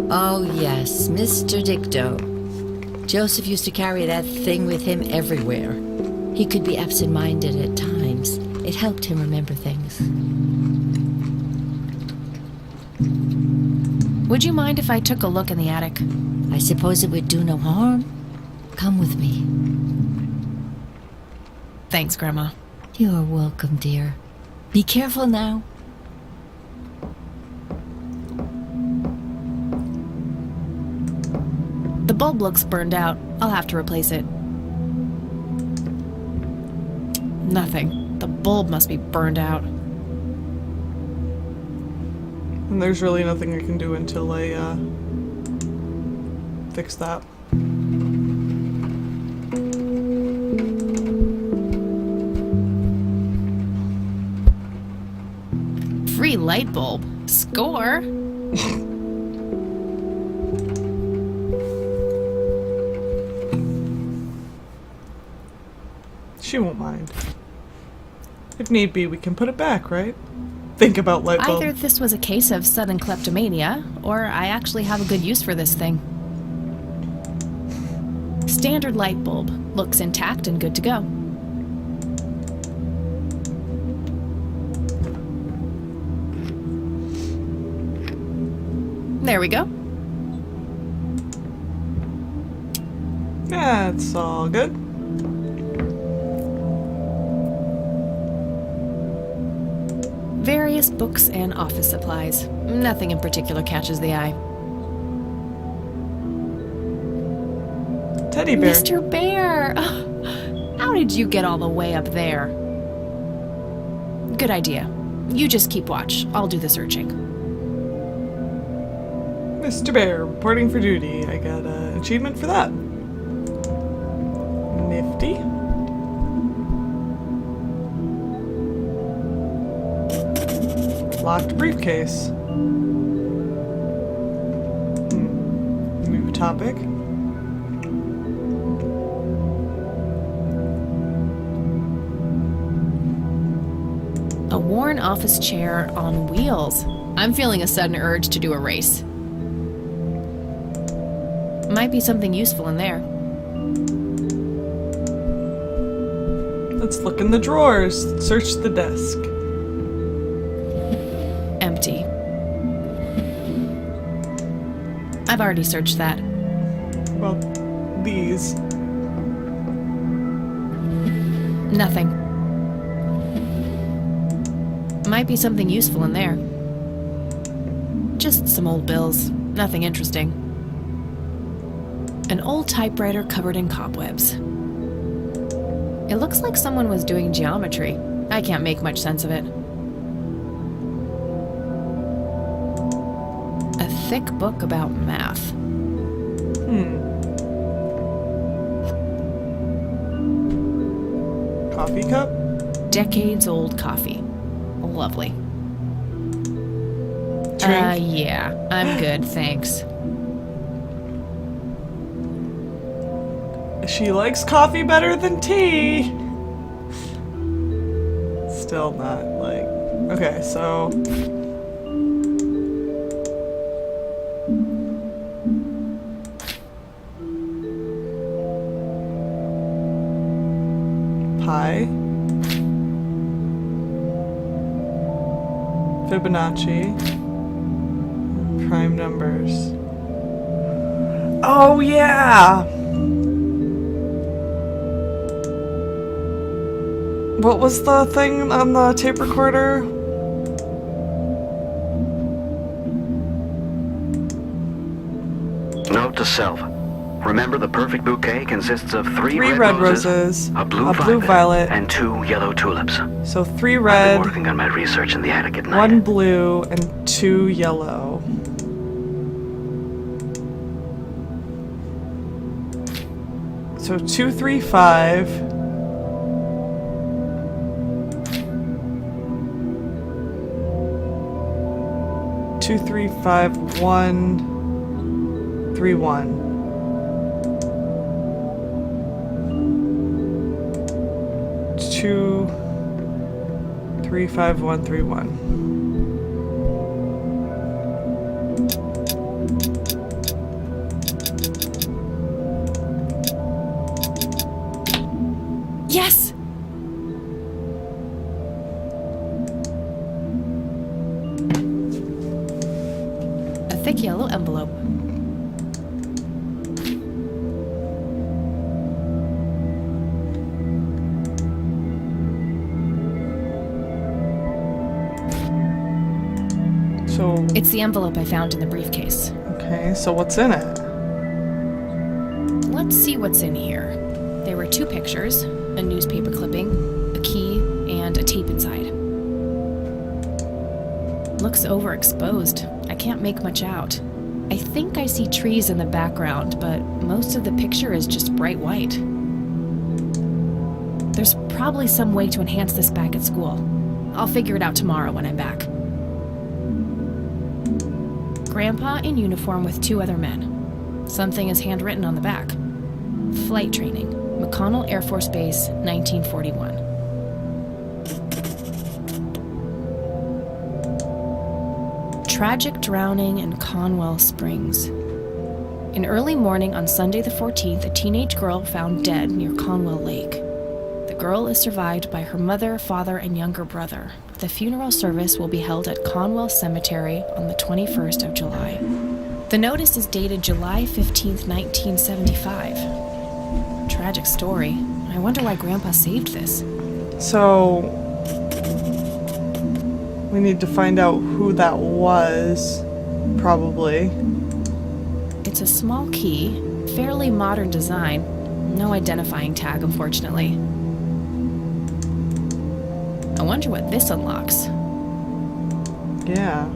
Oh, yes, Mr. Dicto. Joseph used to carry that thing with him everywhere. He could be absent-minded at times. It helped him remember things. Would you mind if I took a look in the attic? I suppose it would do no harm. Come with me. Thanks, Grandma. You're welcome, dear. Be careful now. The bulb looks burned out. I'll have to replace it. Nothing. The bulb must be burned out. And there's really nothing I can do until I fix that. Free light bulb. Score. She won't mind. If need be, we can put it back, right? think about light bulb. Either this was a case of sudden kleptomania, or I actually have a good use for this thing. Standard light bulb. Looks intact and good to go. There we go. That's all good. Various books and office supplies. Nothing in particular catches the eye. Teddy bear. Mr. Bear! How did you get all the way up there? Good idea. You just keep watch. I'll do the searching. Mr. Bear, reporting for duty. I got an achievement for that. Nifty. Locked briefcase. Move topic. A worn office chair on wheels. I'm feeling a sudden urge to do a race. Might be something useful in there. Let's look in the drawers. Search the desk. Empty. I've already searched that. Well, these. Nothing. Might be something useful in there. Just some old bills. Nothing interesting. An old typewriter covered in cobwebs. It looks like someone was doing geometry. I can't make much sense of it. A thick book about math. Coffee cup? Decades old coffee. Lovely. Drink? Yeah, I'm good, thanks. She likes coffee better than tea. Still not like. Okay, so. Pi. Fibonacci. Prime numbers. Oh, yeah! What was the thing on the tape recorder? Note to self. Remember, the perfect bouquet consists of three Red roses, a blue violet, and 2 yellow tulips. So 3 I've red, been working on my research in the attic at night. 1 blue, and 2 yellow. So 2, 3, 5. Two, 3, 5, 1, 3, 1. 2, 3, 5, 1, 3, 1. Yes! A thick yellow envelope. So, It's the envelope I found in the briefcase. okay, so what's in it? Let's see what's in here. There were 2 pictures, a newspaper clipping, a key, and a tape inside. Looks overexposed. I can't make much out. I think I see trees in the background, but most of the picture is just bright white. There's probably some way to enhance this back at school. I'll figure it out tomorrow when I'm back. Grandpa in uniform with 2 other men. Something is handwritten on the back. Flight training, McConnell Air Force Base, 1941. Tragic drowning in Conwell Springs. In early morning on Sunday the 14th, a teenage girl found dead near Conwell Lake. The girl is survived by her mother, father, and younger brother. The funeral service will be held at Conwell Cemetery on the 21st of July. The notice is dated July 15th, 1975. Tragic story. I wonder why Grandpa saved this. So we need to find out who that was, probably. It's a small key, fairly modern design. No identifying tag, unfortunately. I wonder what this unlocks. Yeah.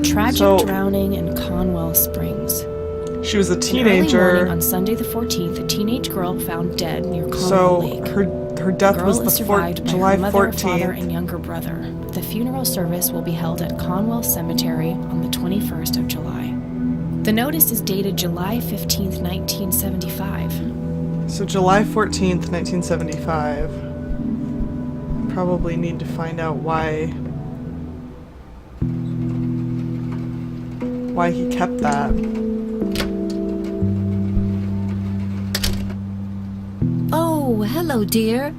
Tragic drowning in Conwell Springs. She was a In early teenager. morning on Sunday the 14th, a teenage girl found dead near Conwell So Lake. her death The was girl the is survived by July her mother, father, 14th. and younger brother. The funeral service will be held at Conwell Cemetery on the 21st of July. The notice is dated July 15th, 1975. So July 14th, 1975. Probably need to find out why he kept that. Oh, hello, dear.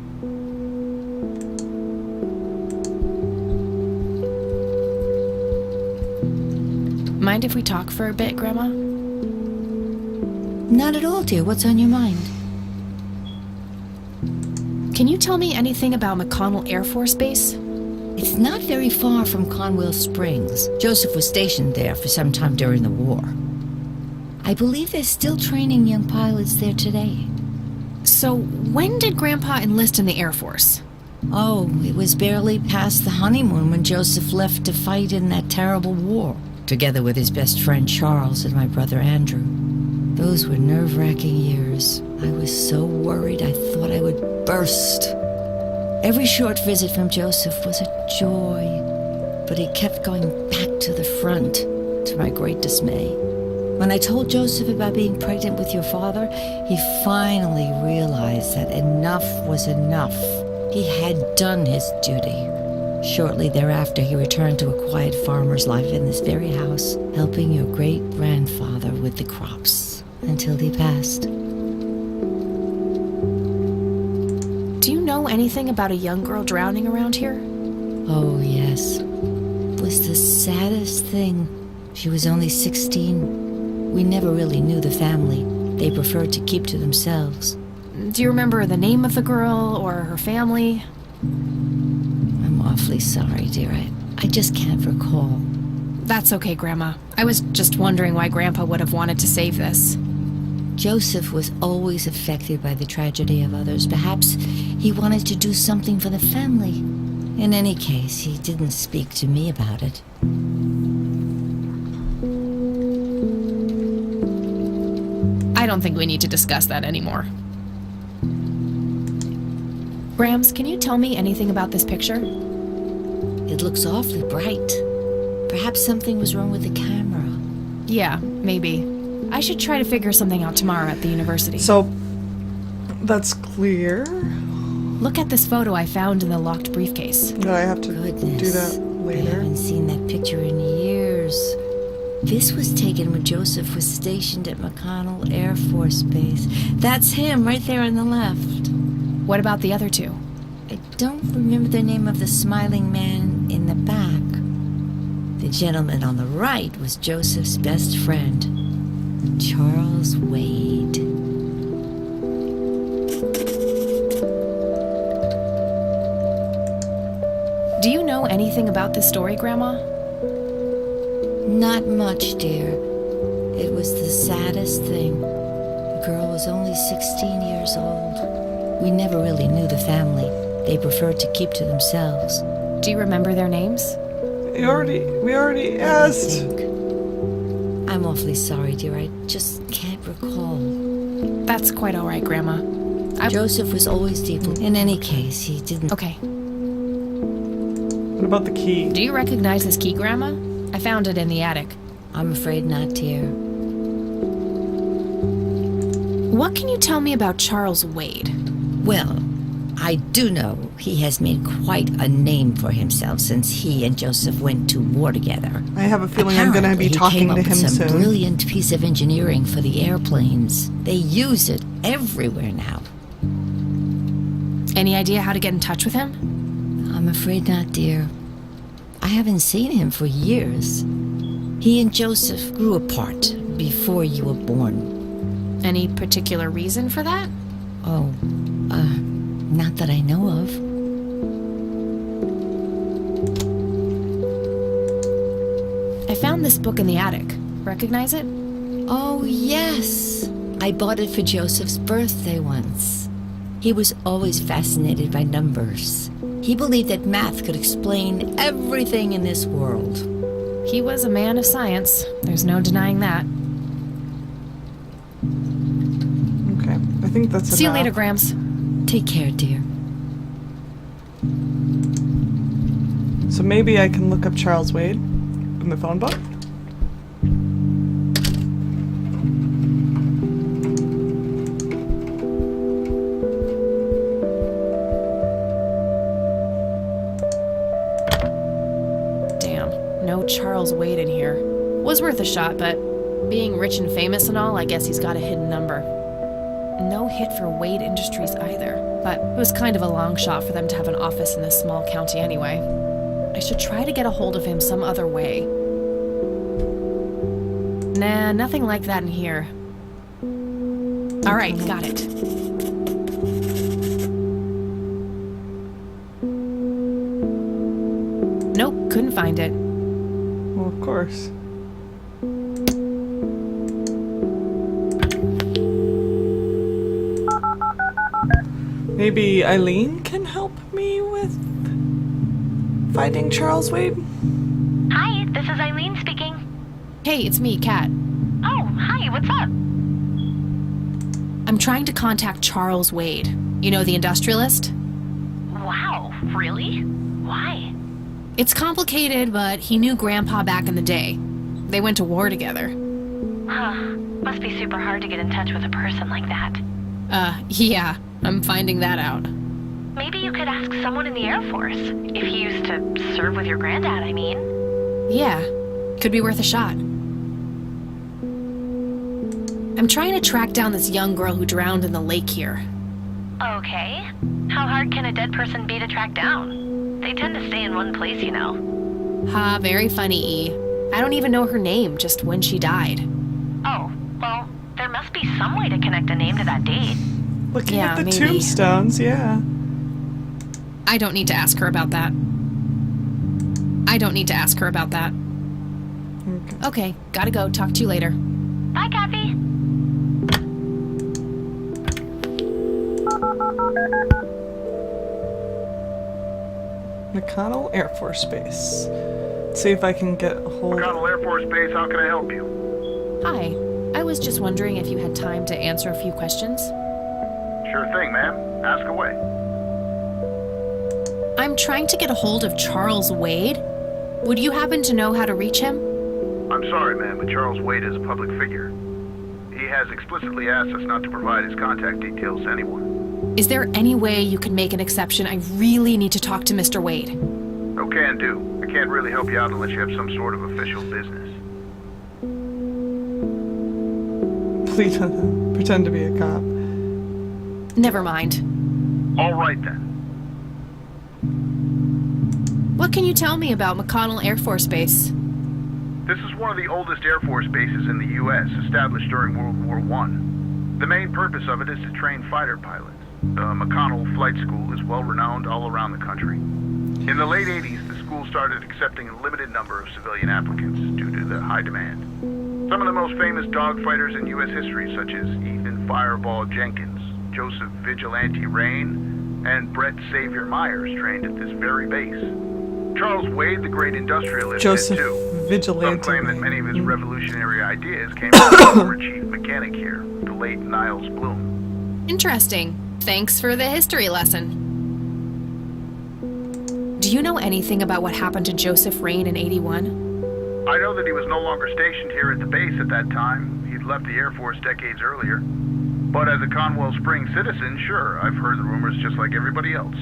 Mind if we talk for a bit, Grandma? Not at all, dear. What's on your mind? Can you tell me anything about McConnell Air Force Base? It's not very far from Conwell Springs. Joseph was stationed there for some time during the war. I believe they're still training young pilots there today. So, when did Grandpa enlist in the Air Force? Oh, it was barely past the honeymoon when Joseph left to fight in that terrible war, together with his best friend Charles and my brother Andrew. Those were nerve-wracking years. I was so worried I thought I would burst. Every short visit from Joseph was a joy, but he kept going back to the front, to my great dismay. When I told Joseph about being pregnant with your father, he finally realized that enough was enough. He had done his duty. Shortly thereafter, he returned to a quiet farmer's life in this very house, helping your great-grandfather with the crops, until he passed. Do you know anything about a young girl drowning around here? Oh, yes. It was the saddest thing. She was only 16. We never really knew the family. They preferred to keep to themselves. Do you remember the name of the girl or her family? I'm awfully sorry, dear. I just can't recall. That's okay, Grandma. I was just wondering why Grandpa would have wanted to save this. Joseph was always affected by the tragedy of others. Perhaps he wanted to do something for the family. In any case, he didn't speak to me about it. I don't think we need to discuss that anymore. Grams, can you tell me anything about this picture? It looks awfully bright. Perhaps something was wrong with the camera. Yeah, maybe. I should try to figure something out tomorrow at the university. So that's clear. Look at this photo I found in the locked briefcase. No, I have to Goodness. do that I later. haven't seen that picture in years. This was taken when Joseph was stationed at McConnell Air Force Base. That's him right there on the left. What about the other two? I don't remember the name of the smiling man in the back. The gentleman on the right was Joseph's best friend, Charles Wade. Do you know anything about this story, Grandma? Not much, dear. It was the saddest thing. The girl was only 16 years old. We never really knew the family. They preferred to keep to themselves. Do you remember their names? We already I asked. think. I'm awfully sorry, dear. I just can't recall. That's quite all right, Grandma. Joseph was always deeply... In any case, he didn't... Okay. What about the key? Do you recognize this key, Grandma? I found it in the attic. I'm afraid not, dear. What can you tell me about Charles Wade? Well, I do know he has made quite a name for himself since he and Joseph went to war together. I have a feeling I'm going to be Apparently, talking he came to up him with some soon. brilliant piece of engineering for the airplanes. They use it everywhere now. Any idea how to get in touch with him? I'm afraid not, dear. I haven't seen him for years. He and Joseph grew apart before you were born. Any particular reason for that? Oh, not that I know of. I found this book in the attic. Recognize it? Oh, yes. I bought it for Joseph's birthday once. He was always fascinated by numbers. He believed that math could explain everything in this world. He was a man of science. There's no denying that. Okay, I think that's enough. See you later, Grams. Take care, dear. So maybe I can look up Charles Wade in the phone book? No Charles Wade in here. Was worth a shot, but being rich and famous and all, I guess he's got a hidden number. No hit for Wade Industries either, but it was kind of a long shot for them to have an office in this small county anyway. I should try to get a hold of him some other way. Nah, nothing like that in here. Alright, got it. Nope, couldn't find it. Well, of course. Maybe Eileen can help me with finding Charles Wade? Hi, this is Eileen speaking. Hey, it's me, Kat. Oh, hi, what's up? I'm trying to contact Charles Wade. You know, the industrialist? Wow, really? Why? It's complicated, but he knew Grandpa back in the day. They went to war together. Huh, must be super hard to get in touch with a person like that. Yeah, I'm finding that out. Maybe you could ask someone in the Air Force. If he used to serve with your granddad, I mean. Yeah, could be worth a shot. I'm trying to track down this young girl who drowned in the lake here. Okay. How hard can a dead person be to track down? They tend to stay in one place, you know. Ha, very funny, E. I don't even know her name, just when she died. Oh, well, there must be some way to connect a name to that date. Looking Yeah, at the maybe. tombstones, yeah. I don't need to ask her about that. Okay. Okay, gotta go. Talk to you later. Bye, Kathy. McConnell Air Force Base. Let's see if I can get a hold McConnell Air Force Base, how can I help you? Hi. I was just wondering if you had time to answer a few questions. Sure thing, ma'am. Ask away. I'm trying to get a hold of Charles Wade. Would you happen to know how to reach him? I'm sorry, ma'am, but Charles Wade is a public figure. He has explicitly asked us not to provide his contact details to anyone. Is there any way you can make an exception? I really need to talk to Mr. Wade. No can do. I can't really help you out unless you have some sort of official business. Please pretend to be a cop. Never mind. All right, then. What can you tell me about McConnell Air Force Base? This is one of the oldest Air Force bases in the U.S., established during World War I. The main purpose of it is to train fighter pilots. The McConnell Flight School is well-renowned all around the country. In the late 80s, the school started accepting a limited number of civilian applicants due to the high demand. Some of the most famous dogfighters in U.S. history, such as Ethan Fireball Jenkins, Joseph Vigilante Rain, and Brett Savior Myers trained at this very base. Charles Wade, the great industrialist, Joseph did too. Vigilante Some claim that Rain. many of his revolutionary ideas came from the former chief mechanic here, the late Niles Bloom. Interesting. Thanks for the history lesson. Do you know anything about what happened to Joseph Rain in 81? I know that he was no longer stationed here at the base at that time. He'd left the Air Force decades earlier. But as a Conwell Springs citizen, sure, I've heard the rumors just like everybody else.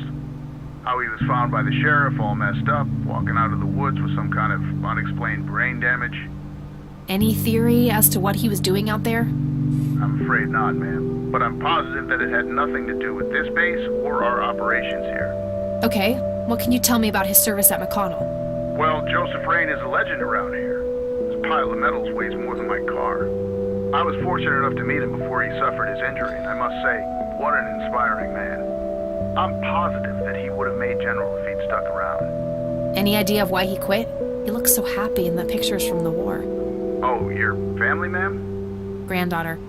How he was found by the sheriff all messed up, walking out of the woods with some kind of unexplained brain damage. Any theory as to what he was doing out there? I'm afraid not, ma'am. But I'm positive that it had nothing to do with this base or our operations here. Okay, what can you tell me about his service at McConnell? Well, Joseph Rain is a legend around here. This pile of metals weighs more than my car. I was fortunate enough to meet him before he suffered his injury, and I must say, what an inspiring man. I'm positive that he would have made General if he'd stuck around. Any idea of why he quit? He looks so happy in the pictures from the war. Oh, your family, ma'am? Granddaughter.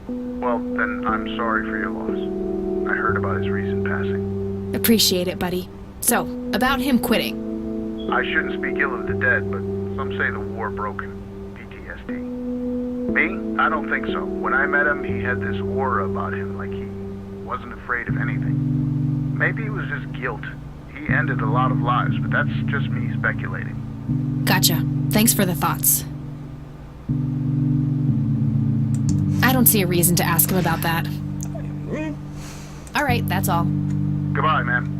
Well, then I'm sorry for your loss. I heard about his recent passing. Appreciate it, buddy. So, about him quitting. I shouldn't speak ill of the dead, but some say the war broke him. PTSD. Me? I don't think so. When I met him, he had this aura about him, like he wasn't afraid of anything. Maybe it was just guilt. He ended a lot of lives, but that's just me speculating. Gotcha. Thanks for the thoughts. I don't see a reason to ask him about that. Alright, that's all. Goodbye, ma'am.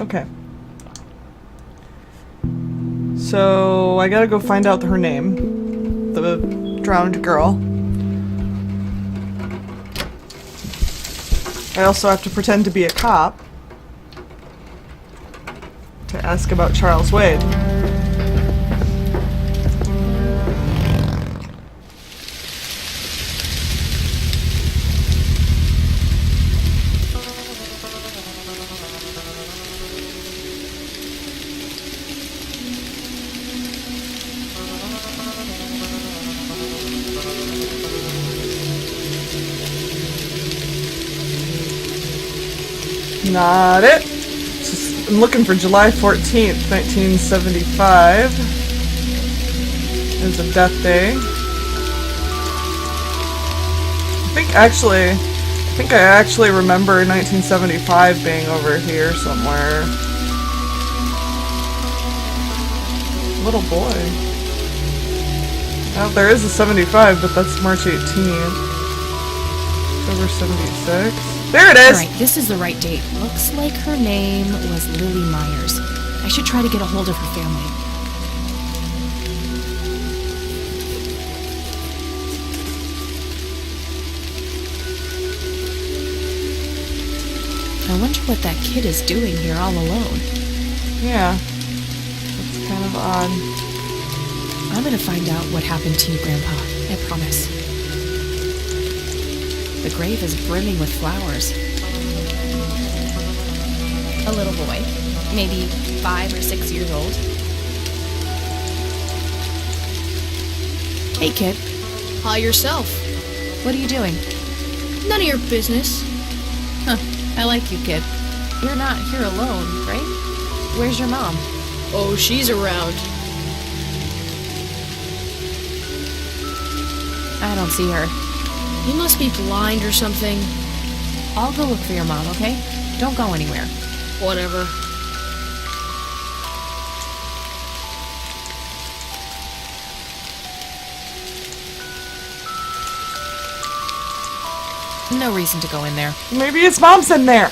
Okay. So, I gotta go find out her name. The drowned girl. I also have to pretend to be a cop. To ask about Charles Wade. Not it. Just, I'm looking for July 14th, 1975 as a death day. I think I actually remember 1975 being over here somewhere. Little boy. Oh, there is a 75, but that's March 18th. October 76. There it is! Alright, this is the right date. Looks like her name was Lily Myers. I should try to get a hold of her family. I wonder what that kid is doing here all alone. Yeah. That's kind of odd. I'm gonna find out what happened to you, Grandpa. I promise. The grave is brimming with flowers. A little boy, maybe 5 or 6 years old. Hey, kid. Hi yourself. What are you doing? None of your business. Huh. I like you, kid. You're not here alone, right? Where's your mom? Oh, she's around. I don't see her. You must be blind or something. I'll go look for your mom, okay? Don't go anywhere. Whatever. No reason to go in there. Maybe his mom's in there.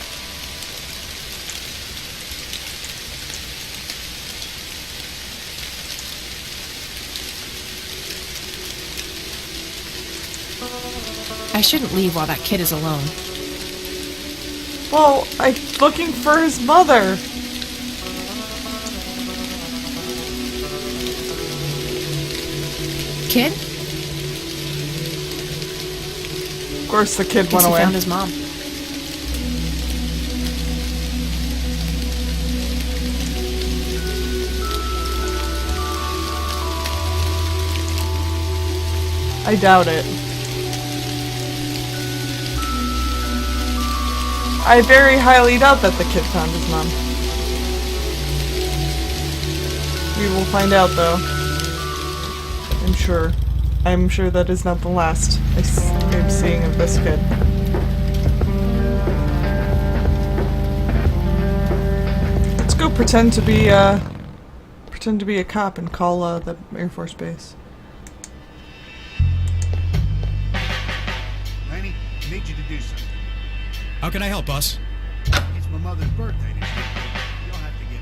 I shouldn't leave while that kid is alone. Well, I'm looking for his mother. Kid? Of course, the kid Guess went he away. found his mom. I doubt it. I very highly doubt that the kid found his mom. We will find out, though. I'm sure. I'm sure that is not the last I'm seeing of this kid. Let's go pretend to be a cop and call the Air Force Base. need you to do something. How can I help, boss? It's my mother's birthday this week. You'll have to get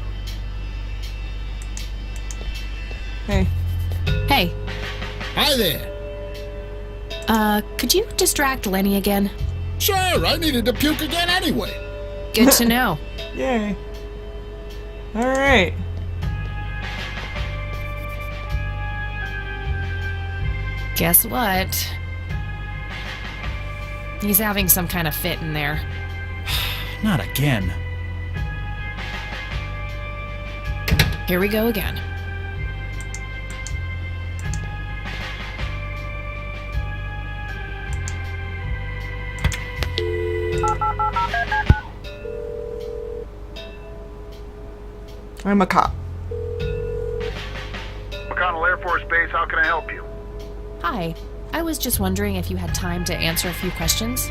her. Hey. Hey, Hi there. could you distract Lenny again? Sure, I needed to puke again anyway. Good to know. Yay. Alright. Guess what? He's having some kind of fit in there. Not again. Here we go again. I'm a cop. McConnell Air Force Base, how can I help you? Hi. I was just wondering if you had time to answer a few questions.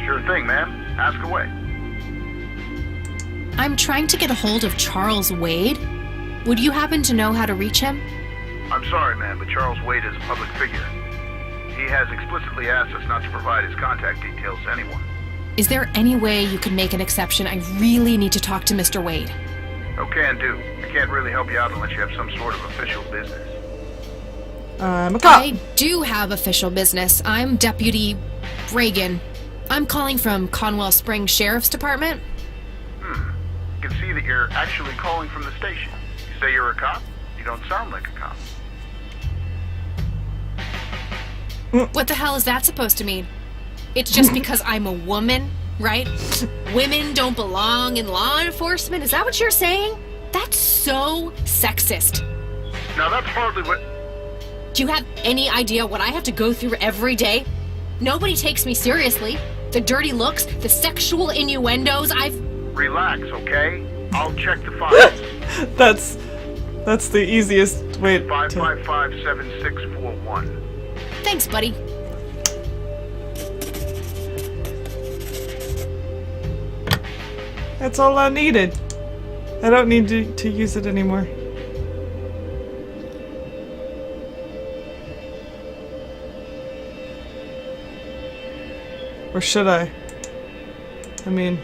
Sure thing, ma'am. Ask away. I'm trying to get a hold of Charles Wade. Would you happen to know how to reach him? I'm sorry, ma'am, but Charles Wade is a public figure. He has explicitly asked us not to provide his contact details to anyone. Is there any way you could make an exception? I really need to talk to Mr. Wade. No can do. I can't really help you out unless you have some sort of official business. I'm a cop. I do have official business. I'm Deputy Reagan. I'm calling from Conwell Springs Sheriff's Department. I can see that you're actually calling from the station. You say you're a cop? You don't sound like a cop. What the hell is that supposed to mean? It's just because I'm a woman, right? Women don't belong in law enforcement? Is that what you're saying? That's so sexist. Now that's hardly what... Do you have any idea what I have to go through every day? Nobody takes me seriously. The dirty looks, the sexual innuendos, Relax, okay? I'll check the files. That's the easiest way to... 555-7641. Thanks, buddy. That's all I needed. I don't need to use it anymore. Or should I? I mean...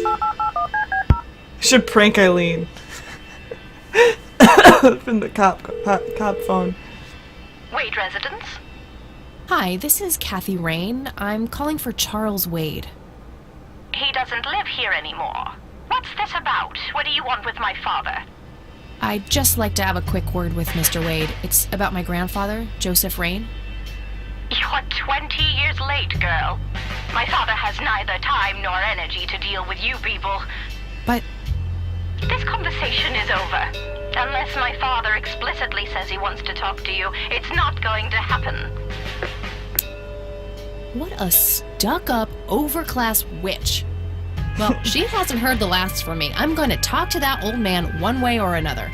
I should prank Eileen. From the cop phone. Wade residence? Hi, this is Kathy Rain. I'm calling for Charles Wade. He doesn't live here anymore. What's this about? What do you want with my father? I'd just like to have a quick word with Mr. Wade. It's about my grandfather, Joseph Rain. You're 20 years late, girl. My father has neither time nor energy to deal with you people. But... This conversation is over. Unless my father explicitly says he wants to talk to you, it's not going to happen. What a stuck-up, overclass witch. Well, she hasn't heard the last from me. I'm going to talk to that old man one way or another.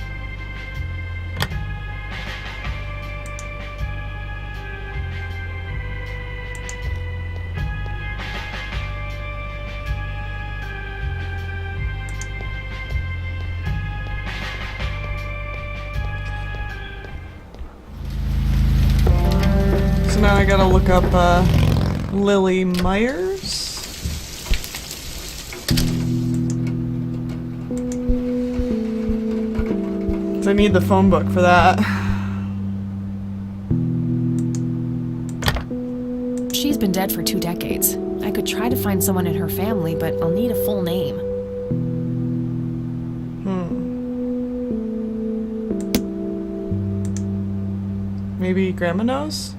So now I gotta look up, Lily Myers? I need the phone book for that. She's been dead for 2 decades. I could try to find someone in her family, but I'll need a full name. Maybe Grandma knows?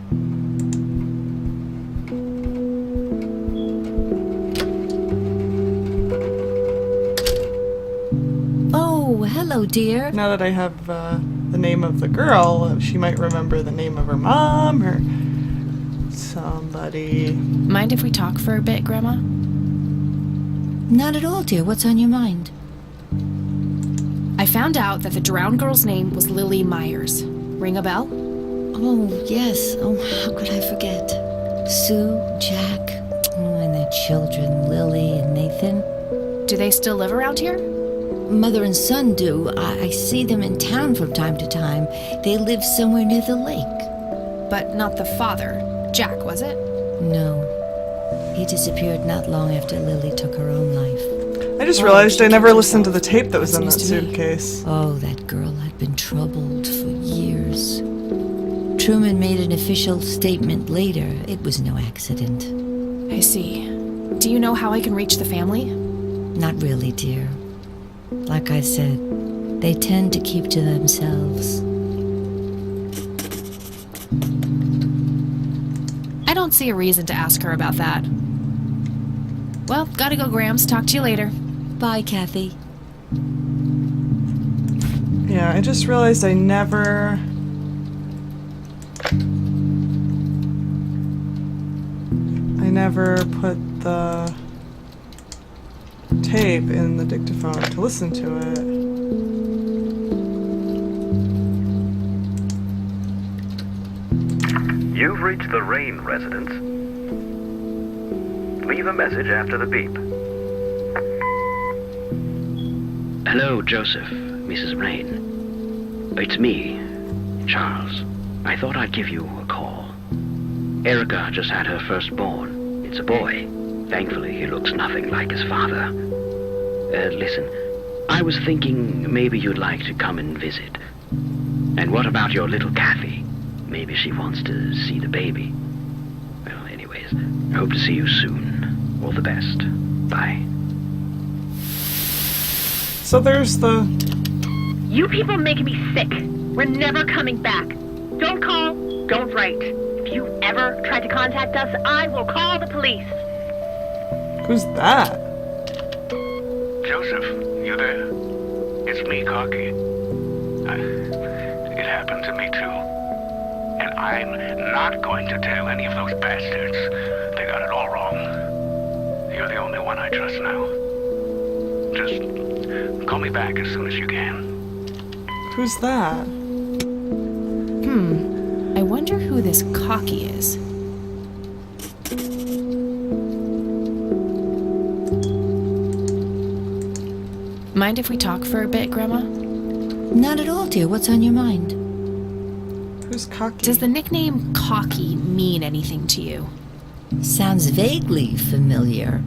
Oh, hello, dear. Now that I have the name of the girl, she might remember the name of her mom or somebody. Mind if we talk for a bit, Grandma? Not at all, dear. What's on your mind? I found out that the drowned girl's name was Lily Myers. Ring a bell? Oh, yes. Oh, how could I forget? Sue, Jack, and their children, Lily and Nathan. Do they still live around here? Mother and son do. I see them in town from time to time. They live somewhere near the lake. but not the father. Jack, was it? No. He disappeared not long after Lily took her own life. I just realized I never listened to the tape that was in that suitcase. Oh, that girl had been troubled for years. Truman made an official statement later. It was no accident. I see. Do you know how I can reach the family? Not really, dear. Like I said, they tend to keep to themselves. I don't see a reason to ask her about that. Well, gotta go, Grams. Talk to you later. Bye, Kathy. Yeah, I just realized I never... put the tape in the dictaphone to listen to it. You've reached the Rain residence. Leave a message after the beep. Hello, Joseph, Mrs. Rain. It's me, Charles. I thought I'd give you a call. Erica just had her firstborn. It's a boy. Thankfully, he looks nothing like his father. Listen, I was thinking maybe you'd like to come and visit. And what about your little Kathy? Maybe she wants to see the baby. Well, anyways, I hope to see you soon. All the best. Bye. So there's the... You people make me sick. We're never coming back. Don't call, don't write. If you ever try to contact us, I will call the police. Who's that? Joseph, you there? It's me, Cocky. It happened to me too. And I'm not going to tell any of those bastards. They got it all wrong. You're the only one I trust now. Just call me back as soon as you can. Who's that? I wonder who this Cocky is. Mind if we talk for a bit, Grandma? Not at all, dear. What's on your mind? Who's Cocky? Does the nickname Cocky mean anything to you? Sounds vaguely familiar.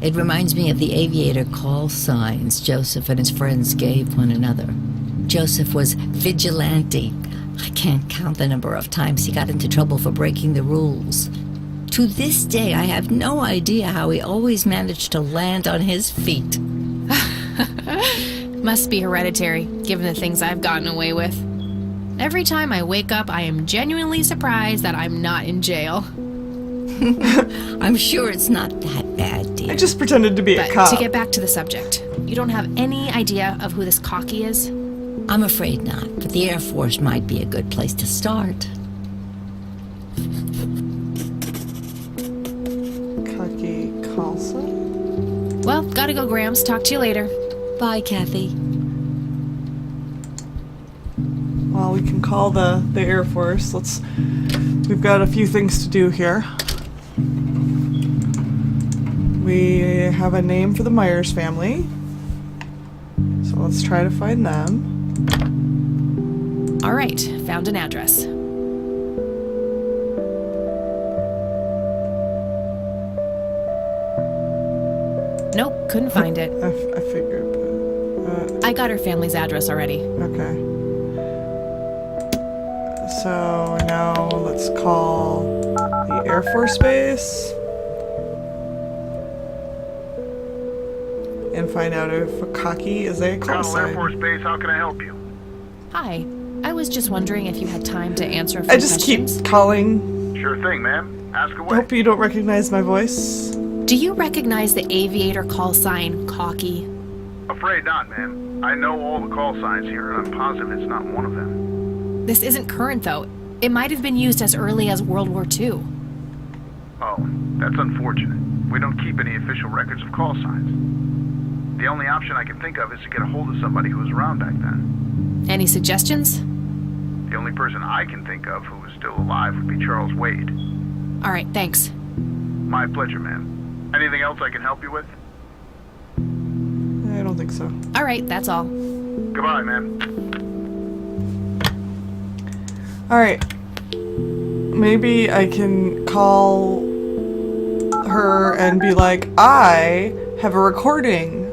It reminds me of the aviator call signs Joseph and his friends gave one another. Joseph was vigilante. I can't count the number of times he got into trouble for breaking the rules. To this day, I have no idea how he always managed to land on his feet. Must be hereditary, given the things I've gotten away with. Every time I wake up, I am genuinely surprised that I'm not in jail. I'm sure it's not that bad, dear. I just pretended to be a cop. To get back to the subject, you don't have any idea of who this Cocky is? I'm afraid not, but the Air Force might be a good place to start. Cocky Carlson? Well, gotta go, Grams. Talk to you later. Bye, Kathy. Well, we can call the Air Force. We've got a few things to do here. We have a name for the Myers family. So let's try to find them. All right, found an address. Nope, couldn't find it. I figured, but... I got her family's address already. Okay. So now let's call the Air Force Base and find out if a Cocky is a call Colonel Air sign. Force Base, how can I help you? Hi. I was just wondering if you had time to answer a few I just questions. keep calling. Sure thing, ma'am. Ask away. Hope you don't recognize my voice. Do you recognize the aviator call sign Cocky? Afraid not, ma'am. I know all the call signs here, and I'm positive it's not one of them. This isn't current, though. It might have been used as early as World War II. Oh, that's unfortunate. We don't keep any official records of call signs. The only option I can think of is to get a hold of somebody who was around back then. Any suggestions? The only person I can think of who is still alive would be Charles Wade. All right, thanks. My pleasure, ma'am. Anything else I can help you with? I don't think so. All right, that's all. Goodbye, ma'am. Alright. maybe I can call her and be like, I have a recording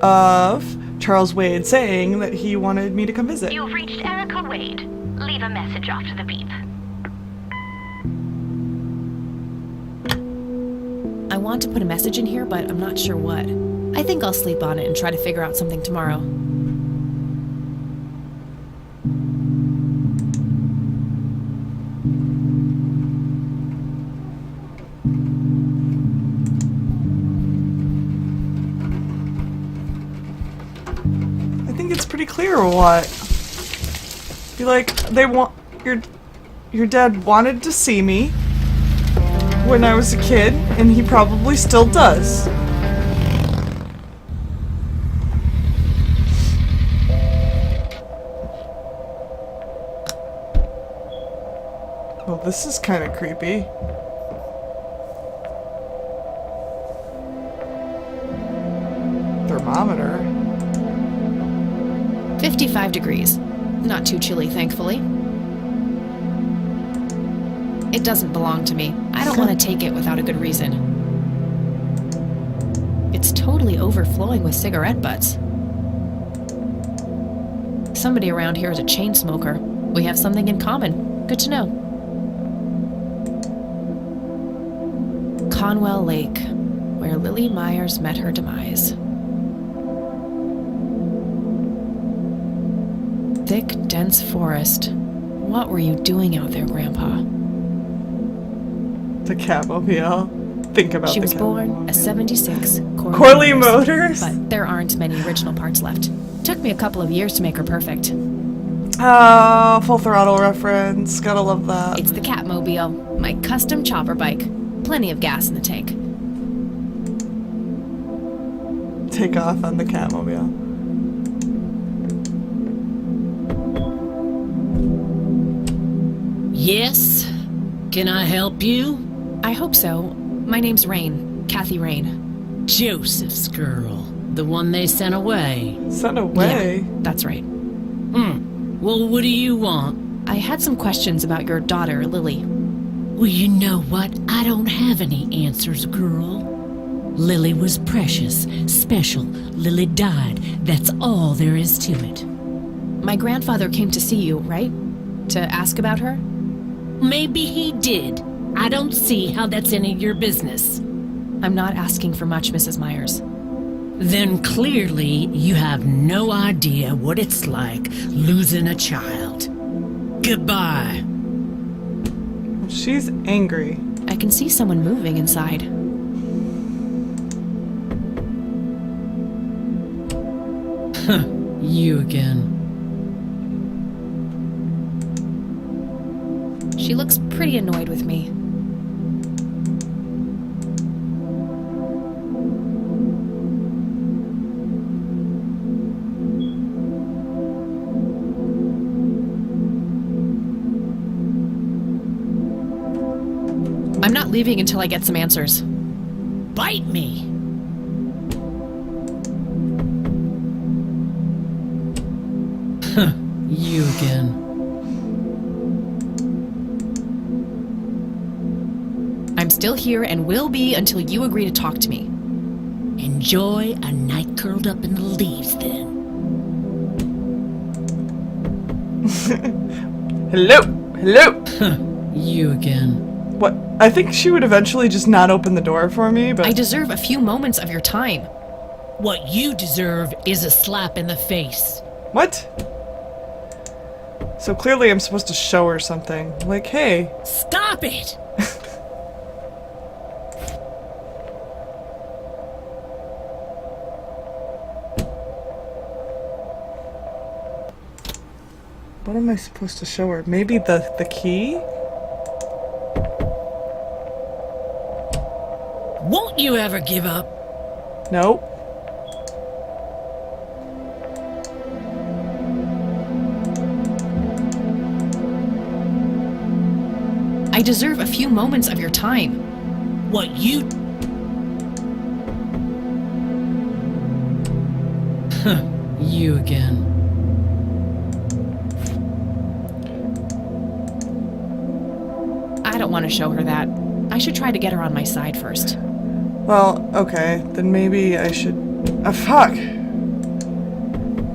of Charles Wade saying that he wanted me to come visit. You've reached Erica Wade. Leave a message after the beep. I want to put a message in here, but I'm not sure what. I think I'll sleep on it and try to figure out something tomorrow. I think it's pretty clear what. Be like, they want your dad wanted to see me when I was a kid, and he probably still does. Well, this is kind of creepy. Thermometer. 55 degrees. Not too chilly, thankfully. It doesn't belong to me. I don't want to take it without a good reason. It's totally overflowing with cigarette butts. Somebody around here is a chain smoker. We have something in common. Good to know. Conwell Lake, where Lily Myers met her demise. Thick, dense forest. What were you doing out there, Grandpa? The Catmobile. Think about She the was born Catmobile. a 76 Corley Motors? But there aren't many original parts left. Took me a couple of years to make her perfect. Oh, Full Throttle reference. Gotta love that. It's the Catmobile, my custom chopper bike. Plenty of gas in the tank. Take off on the Catmobile. Yes? Can I help you? I hope so. My name's Rain. Kathy Rain. Joseph's girl. The one they sent away. Sent away? Yeah, that's right. Well, what do you want? I had some questions about your daughter, Lily. Well, you know what? I don't have any answers, girl. Lily was precious, special. Lily died. That's all there is to it. My grandfather came to see you, right? To ask about her? Maybe he did. I don't see how that's any of your business. I'm not asking for much, Mrs. Myers. Then clearly you have no idea what it's like losing a child. Goodbye. She's angry. I can see someone moving inside. You again. She looks pretty annoyed with me. I'm not leaving until I get some answers. Bite me! You again. I'm still here and will be until you agree to talk to me. Enjoy a night curled up in the leaves, then. Hello? Hello? You again. What? I think she would eventually just not open the door for me, but... I deserve a few moments of your time. What you deserve is a slap in the face. What? So clearly I'm supposed to show her something. Like, hey. Stop it! What am I supposed to show her? Maybe the key? Won't you ever give up? Nope. I deserve a few moments of your time. What you... You again. don't want to show her that. I should try to get her on my side first. Well, okay, then maybe I should... fuck!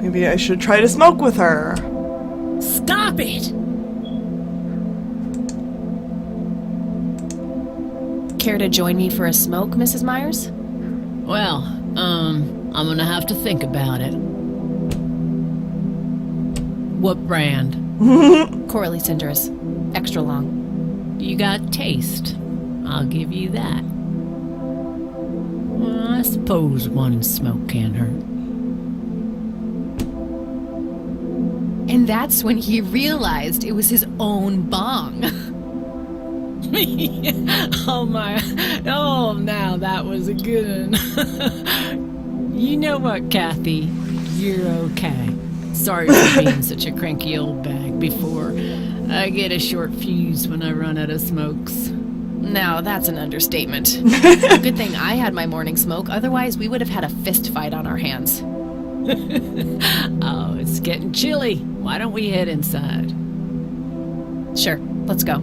Maybe I should try to smoke with her. Stop it! Care to join me for a smoke, Mrs. Myers? Well, I'm gonna have to think about it. What brand? Corley Cinders. Extra long. You got taste. I'll give you that. Well, I suppose one smoke can't hurt. And that's when he realized it was his own bong. Oh my, oh now that was a good one. You know what, Kathy? You're okay. Sorry for being such a cranky old bag before. I get a short fuse when I run out of smokes. Now, that's an understatement. Good thing I had my morning smoke, otherwise we would have had a fist fight on our hands. Oh, it's getting chilly. Why don't we head inside? Sure, let's go.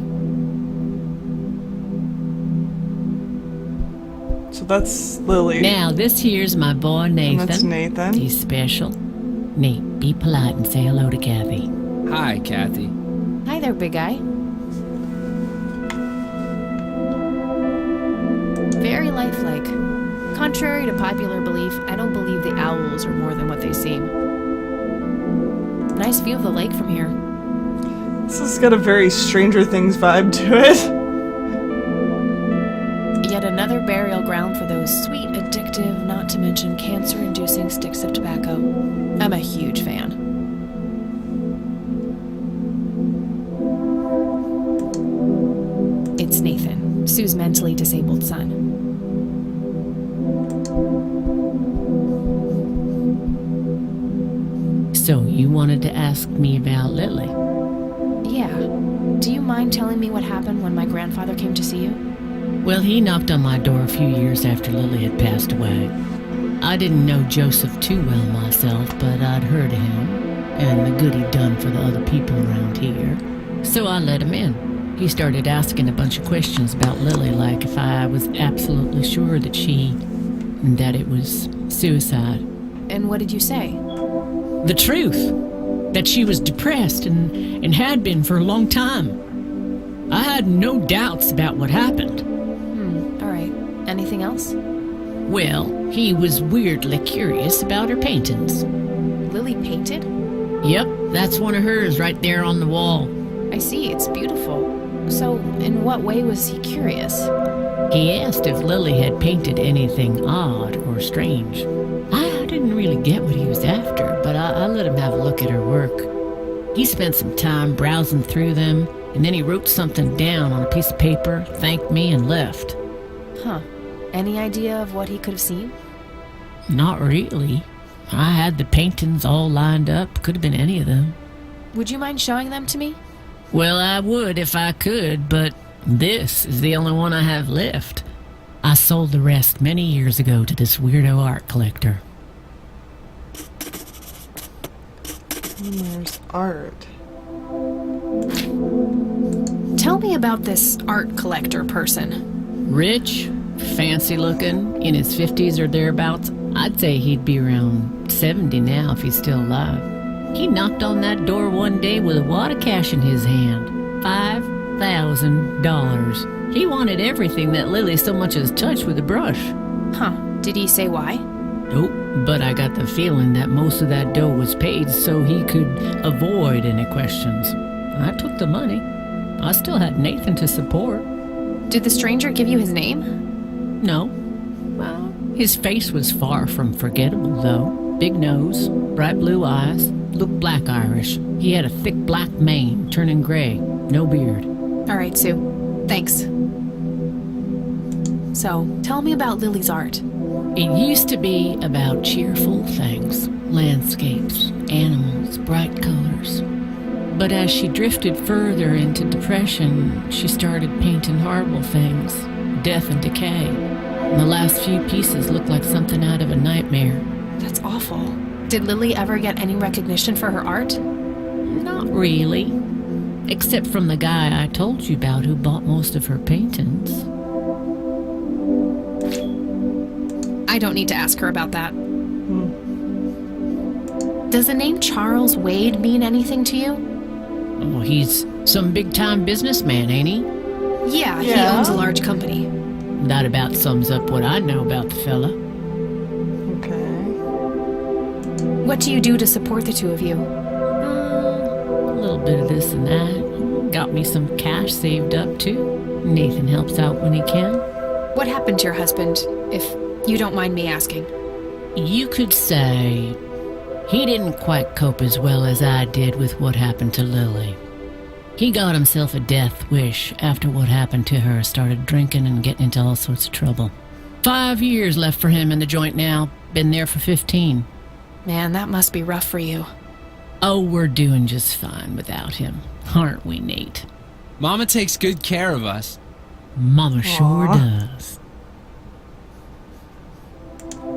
So that's Lily. Now, this here's my boy Nathan. And that's Nathan. He's special. Nate, be polite and say hello to Kathy. Hi, Kathy. Hi there, big guy. Very lifelike. Contrary to popular belief, I don't believe the owls are more than what they seem. Nice view of the lake from here. This has got a very Stranger Things vibe to it. Yet another burial ground for those sweet, addictive, not to mention cancer-inducing sticks of tobacco. I'm a huge fan. It's Nathan, Sue's mentally disabled son. So, you wanted to ask me about Lily? Yeah. Do you mind telling me what happened when my grandfather came to see you? Well, he knocked on my door a few years after Lily had passed away. I didn't know Joseph too well myself, but I'd heard of him and the good he'd done for the other people around here. So I let him in. He started asking a bunch of questions about Lily, like if I was absolutely sure that it was suicide. And what did you say? The truth. That she was depressed and had been for a long time. I had no doubts about what happened. All right. Anything else? Well, he was weirdly curious about her paintings. Lily painted? Yep, that's one of hers right there on the wall. I see, it's beautiful. So, in what way was he curious? He asked if Lily had painted anything odd or strange. I didn't really get what he was after, but I let him have a look at her work. He spent some time browsing through them, and then he wrote something down on a piece of paper, thanked me, and left. Huh. Any idea of what he could have seen? Not really. I had the paintings all lined up. Could have been any of them. Would you mind showing them to me? Well, I would if I could, but this is the only one I have left. I sold the rest many years ago to this weirdo art collector. There's art. Tell me about this art collector person. Rich, fancy looking, in his 50s or thereabouts. I'd say he'd be around 70 now if he's still alive. He knocked on that door one day with a wad of cash in his hand. $5,000. He wanted everything that Lily so much as touched with a brush. Huh. Did he say why? Nope, but I got the feeling that most of that dough was paid so he could avoid any questions. I took the money. I still had Nathan to support. Did the stranger give you his name? No. Well, his face was far from forgettable, though. Big nose, bright blue eyes, looked black Irish. He had a thick black mane, turning gray, no beard. All right, Sue. Thanks. So, tell me about Lily's art. It used to be about cheerful things, landscapes, animals, bright colors. But as she drifted further into depression, she started painting horrible things, death and decay. And the last few pieces looked like something out of a nightmare. That's awful. Did Lily ever get any recognition for her art? Not really. Except from the guy I told you about who bought most of her paintings. I don't need to ask her about that. Does the name Charles Wade mean anything to you? Oh, he's some big-time businessman, ain't he? Yeah, he owns a large company. That about sums up what I know about the fella. Okay. What do you do to support the two of you? A little bit of this and that. Got me some cash saved up, too. Nathan helps out when he can. What happened to your husband, if you don't mind me asking? You could say he didn't quite cope as well as I did with what happened to Lily. He got himself a death wish after what happened to her, started drinking and getting into all sorts of trouble. 5 years left for him in the joint now. Been there for 15. Man, that must be rough for you. Oh, we're doing just fine without him. Aren't we, Nate? Mama takes good care of us. Mama sure does.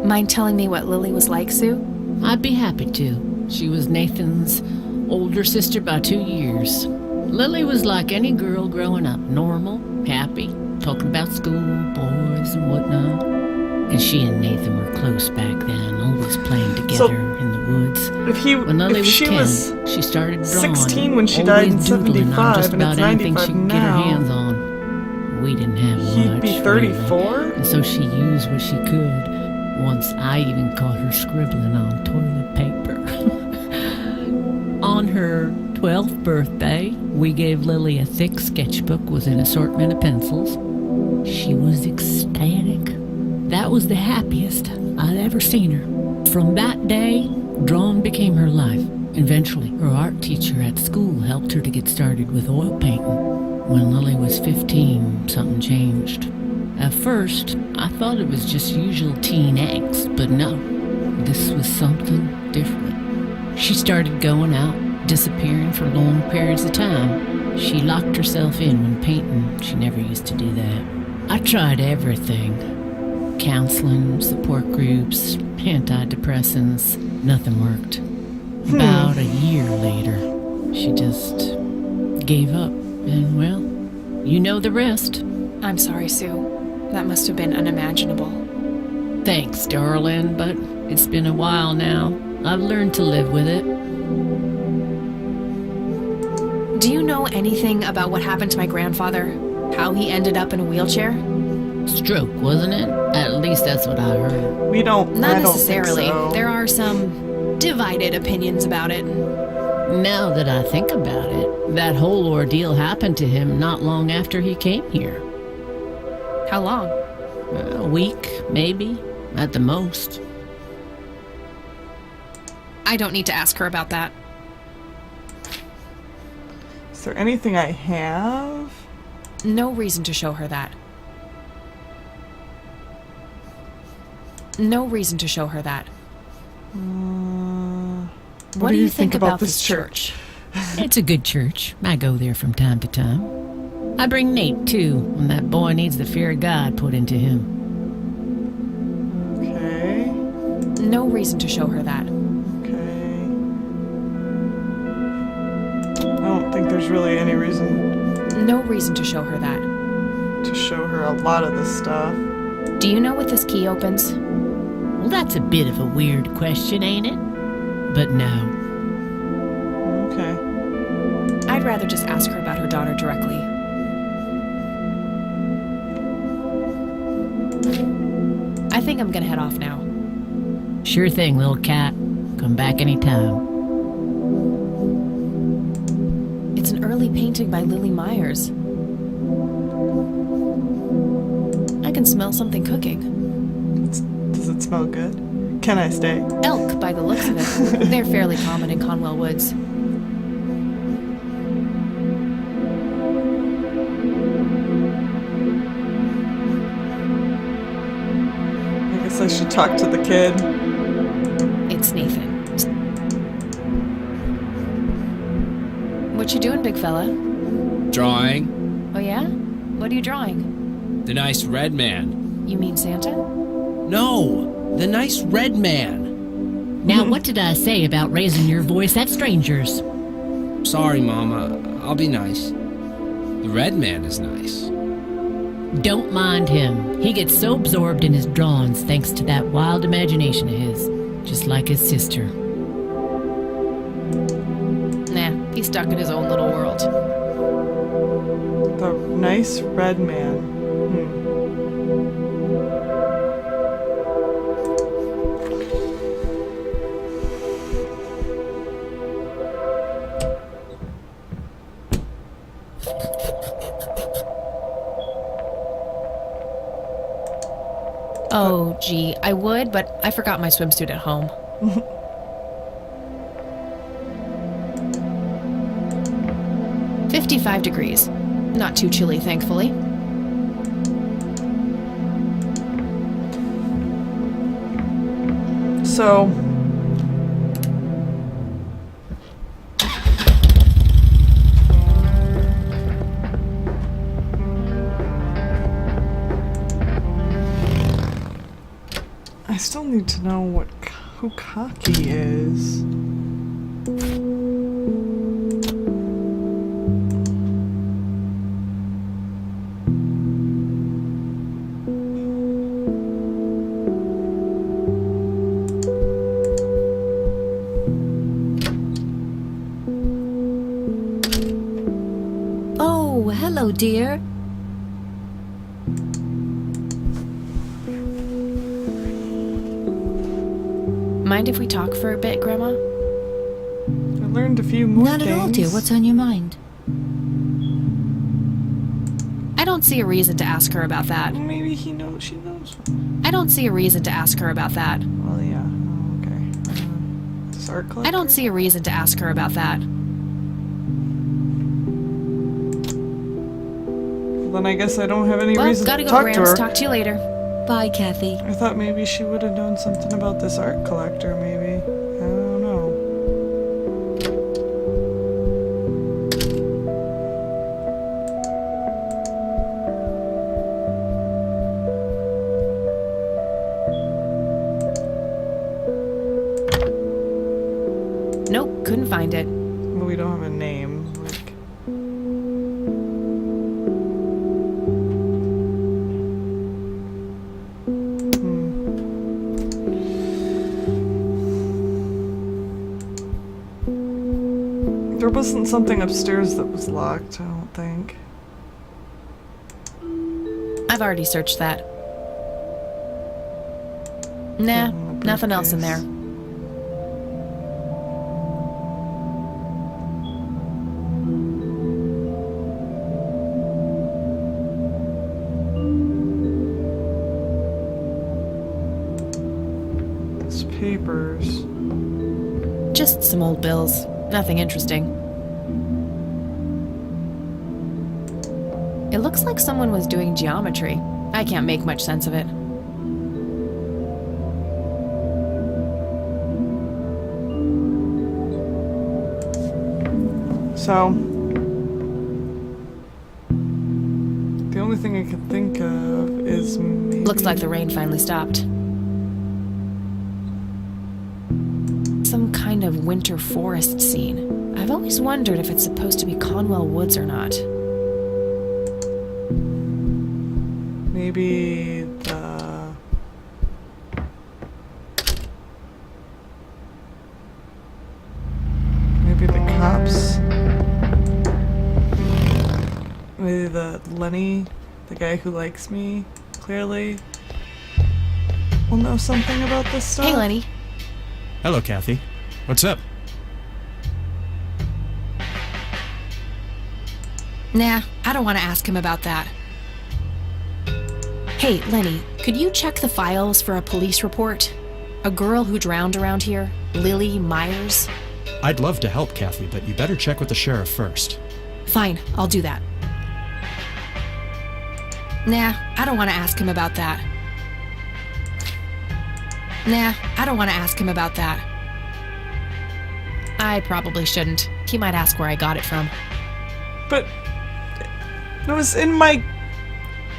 Mind telling me what Lily was like, Sue? I'd be happy to. She was Nathan's older sister by 2 years. Lily was like any girl growing up, normal, happy, talking about school, boys, and whatnot. And she and Nathan were close back then, always playing together in the woods. When Lily was 10, she started drawing, 16 when she died in doodling on 75, just and it's about anything 95 she could get her now. hands on. We didn't have much. He'd be 34? Really, and so she used what she could. Once I even caught her scribbling on toilet paper. On her 12th birthday, we gave Lily a thick sketchbook with an assortment of pencils. She was ecstatic. That was the happiest I'd ever seen her. From that day, drawing became her life. Eventually, her art teacher at school helped her to get started with oil painting. When Lily was 15, something changed. At first, I thought it was just usual teen angst, but no, this was something different. She started going out, disappearing for long periods of time. She locked herself in when painting. She never used to do that. I tried everything. Counseling, support groups, antidepressants. Nothing worked. About a year later, she just gave up. And, well, you know the rest. I'm sorry, Sue. That must have been unimaginable. Thanks, darling, but it's been a while now. I've learned to live with it. Do you know anything about what happened to my grandfather? How he ended up in a wheelchair? Stroke, wasn't it? At least that's what I heard. We don't. Not I don't necessarily. Think so. There are some divided opinions about it. Now that I think about it, that whole ordeal happened to him not long after he came here. How long? A week, maybe, at the most. I don't need to ask her about that. Is there anything I have? No reason to show her that. No reason to show her that. What do you think about this church? It's a good church. I go there from time to time. I bring Nate, too, when that boy needs the fear of God put into him. Okay. No reason to show her that. Okay. I don't think there's really any reason No reason to show her that. to show her a lot of this stuff. Do you know what this key opens? Well, that's a bit of a weird question, ain't it? But no. Okay. I'd rather just ask her about her daughter directly. I think I'm gonna head off now. Sure thing, little cat. Come back anytime. It's an early painting by Lily Myers. I can smell something cooking. Does it smell good? Can I stay? Elk, by the looks of it. They're fairly common in Conwell Woods. I guess I should talk to the kid. It's Nathan. What you doing, big fella? Drawing. Oh yeah? What are you drawing? The nice red man. You mean Santa? No, the nice red man. Now, what did I say about raising your voice at strangers? Sorry, Mama. I'll be nice. The red man is nice. Don't mind him. He gets so absorbed in his drawings thanks to that wild imagination of his, just like his sister. Nah, he's stuck in his own little world. The nice red man. Oh, gee, I would, but I forgot my swimsuit at home. 55 degrees. Not too chilly, thankfully. So... I still need to know who Kaki is. Oh, hello, dear. Mind if we talk for a bit, Grandma? I learned a few more Not at all, dear. What's on your mind? I don't see a reason to ask her about that. Maybe she knows. I don't see a reason to ask her about that. Well, yeah. Oh, okay. This art collector? I don't see a reason to ask her about that. Well, then I guess I don't have any Well, reason gotta to go, talk Gramps. to her. Talk to you later. Bye, Kathy. I thought maybe she would have known something about this art collector, maybe. I don't know. Nope, couldn't find it. We don't have a name. Like... There wasn't something upstairs that was locked, I don't think. I've already searched that. Nah, nothing else in there. It's papers. Just some old bills. Nothing interesting. It looks like someone was doing geometry. I can't make much sense of it. So, the only thing I can think of is maybe... Looks like the rain finally stopped. Some kind of winter forest scene. I've always wondered if it's supposed to be Conwell Woods or not. Maybe the... Maybe the cops... Maybe the Lenny, the guy who likes me, clearly, will know something about this stuff. Hey, Lenny. Hello, Kathy. What's up? Nah, I don't want to ask him about that. Hey, Lenny, could you check the files for a police report? A girl who drowned around here, Lily Myers? I'd love to help, Kathy, but you better check with the sheriff first. Fine, I'll do that. Nah, I don't want to ask him about that. Nah, I don't want to ask him about that. I probably shouldn't. He might ask where I got it from. But it was in my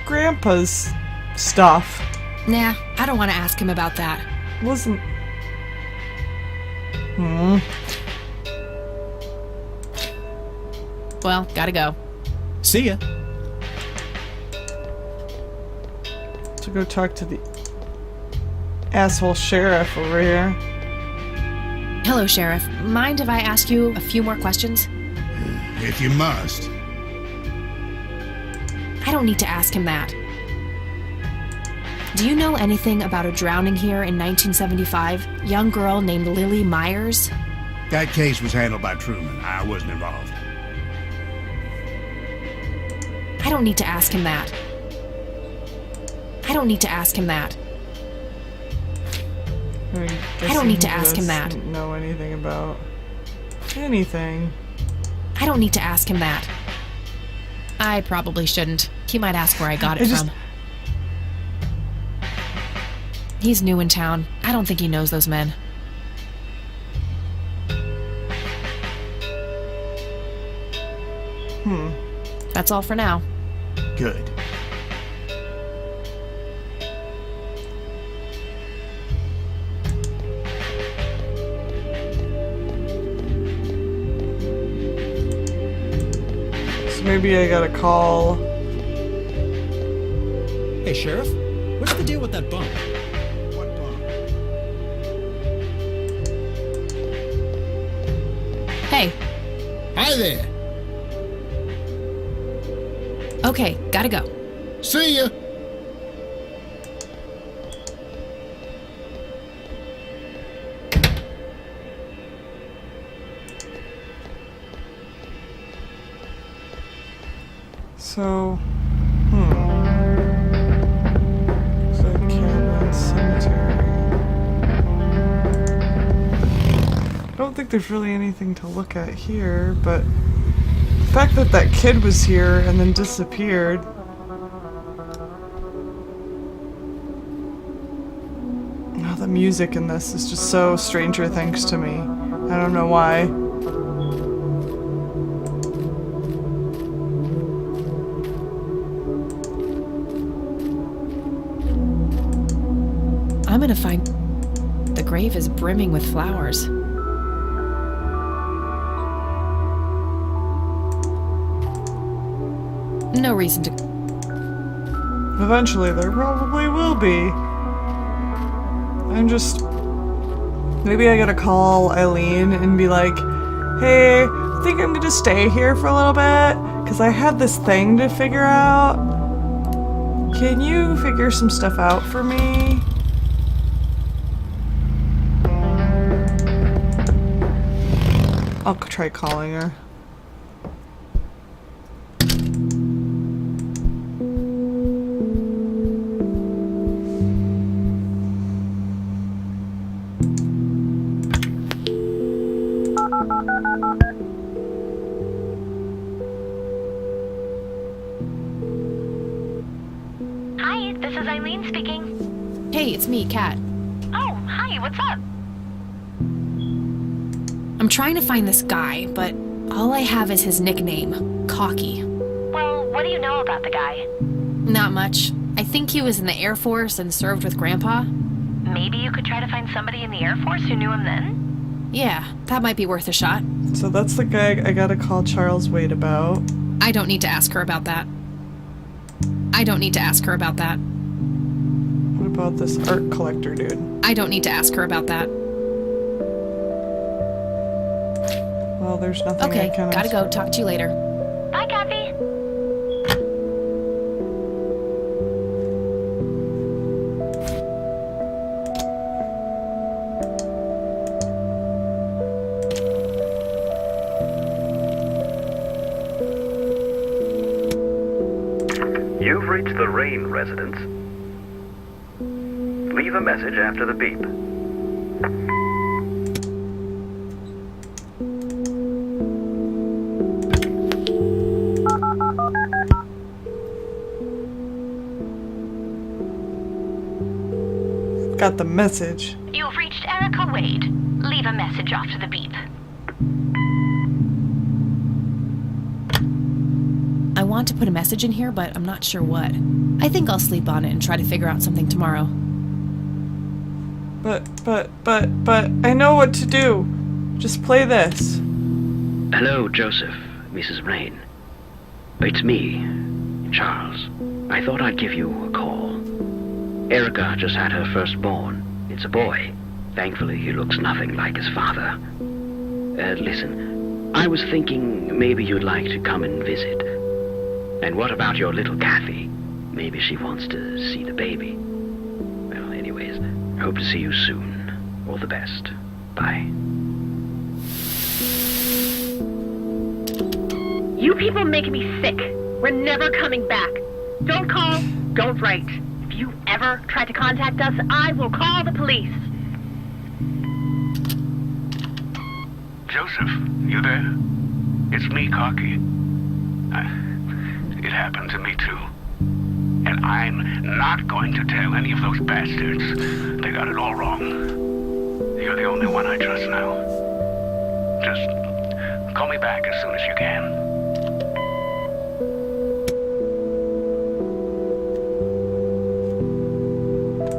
grandpa's stuff. Nah, I don't want to ask him about that. Wasn't... Well, gotta go. See ya. To go talk to the asshole sheriff over here. Hello, Sheriff. Mind if I ask you a few more questions? If you must. I don't need to ask him that. Do you know anything about a drowning here in 1975? Young girl named Lily Myers? That case was handled by Truman. I wasn't involved. I don't need to ask him that. I don't need to ask him that. I don't need to ask him that. Doesn't know anything about anything. I don't need to ask him that. I probably shouldn't. He might ask where I got it from. He's new in town. I don't think he knows those men. That's all for now. Good. So maybe I gotta call. Hey, Sheriff. What's the deal with that bump? What bump? Hey. Hi there. Okay, gotta go. See ya. So, so Caravan Cemetery. I don't think there's really anything to look at here, but the fact that that kid was here and then disappeared. Oh, the music in this is just so Stranger Things to me. I don't know why. I'm gonna find... The grave is brimming with flowers. No reason to... Eventually there probably will be. I'm just... Maybe I gotta call Eileen and be like, hey, I think I'm gonna stay here for a little bit, because I had this thing to figure out. Can you figure some stuff out for me? I'll try calling her. Hi, this is Eileen speaking. Hey, it's me, Kat. Oh, hi, what's up? I'm trying to find this guy, but all I have is his nickname, Cocky. Well, what do you know about the guy? Not much. I think he was in the Air Force and served with Grandpa. Maybe you could try to find somebody in the Air Force who knew him then? Yeah, that might be worth a shot. So that's the guy I gotta call Charles Wade about. I don't need to ask her about that. I don't need to ask her about that. What about this art collector dude? I don't need to ask her about that. Well, there's nothing Okay, I can gotta ask go. her. Talk to you later. Bye, Kathy. You've reached the Rain residence. Leave a message after the beep. Got the message. You've reached Erica Wade. Leave a message after the beep. I want to put a message in here, but I'm not sure what. I think I'll sleep on it and try to figure out something tomorrow. But, I know what to do. Just play this. Hello, Joseph. Mrs. Rain. It's me, Charles. I thought I'd give you a call. Erica just had her firstborn. It's a boy. Thankfully, he looks nothing like his father. Listen, I was thinking maybe you'd like to come and visit. And what about your little Kathy? Maybe she wants to see the baby. Well, anyways, hope to see you soon. All the best. Bye. You people make me sick. We're never coming back. Don't call, don't write. If you ever try to contact us, I will call the police. Joseph, you there? It's me, Cocky. It happened to me too. And I'm not going to tell any of those bastards. They got it all wrong. You're the only one I trust now. Just call me back as soon as you can.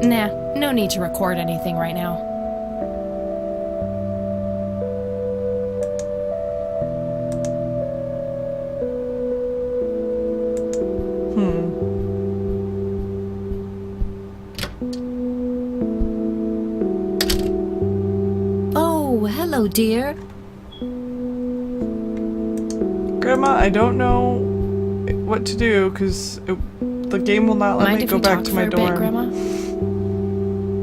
Nah, no need to record anything right now. Oh, hello, dear. Grandma, I don't know what to do because the game will not let Mind me if go we back talk to for my a bit, dorm. Grandma?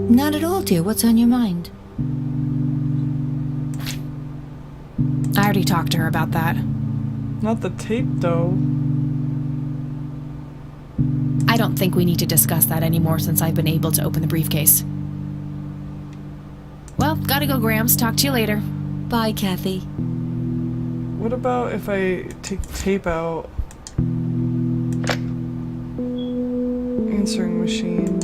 Not at all, dear. What's on your mind? I already talked to her about that. Not the tape, though. I don't think we need to discuss that anymore since I've been able to open the briefcase. Well, gotta go, Grams. Talk to you later. Bye, Kathy. What about if I take the tape out? Answering machine.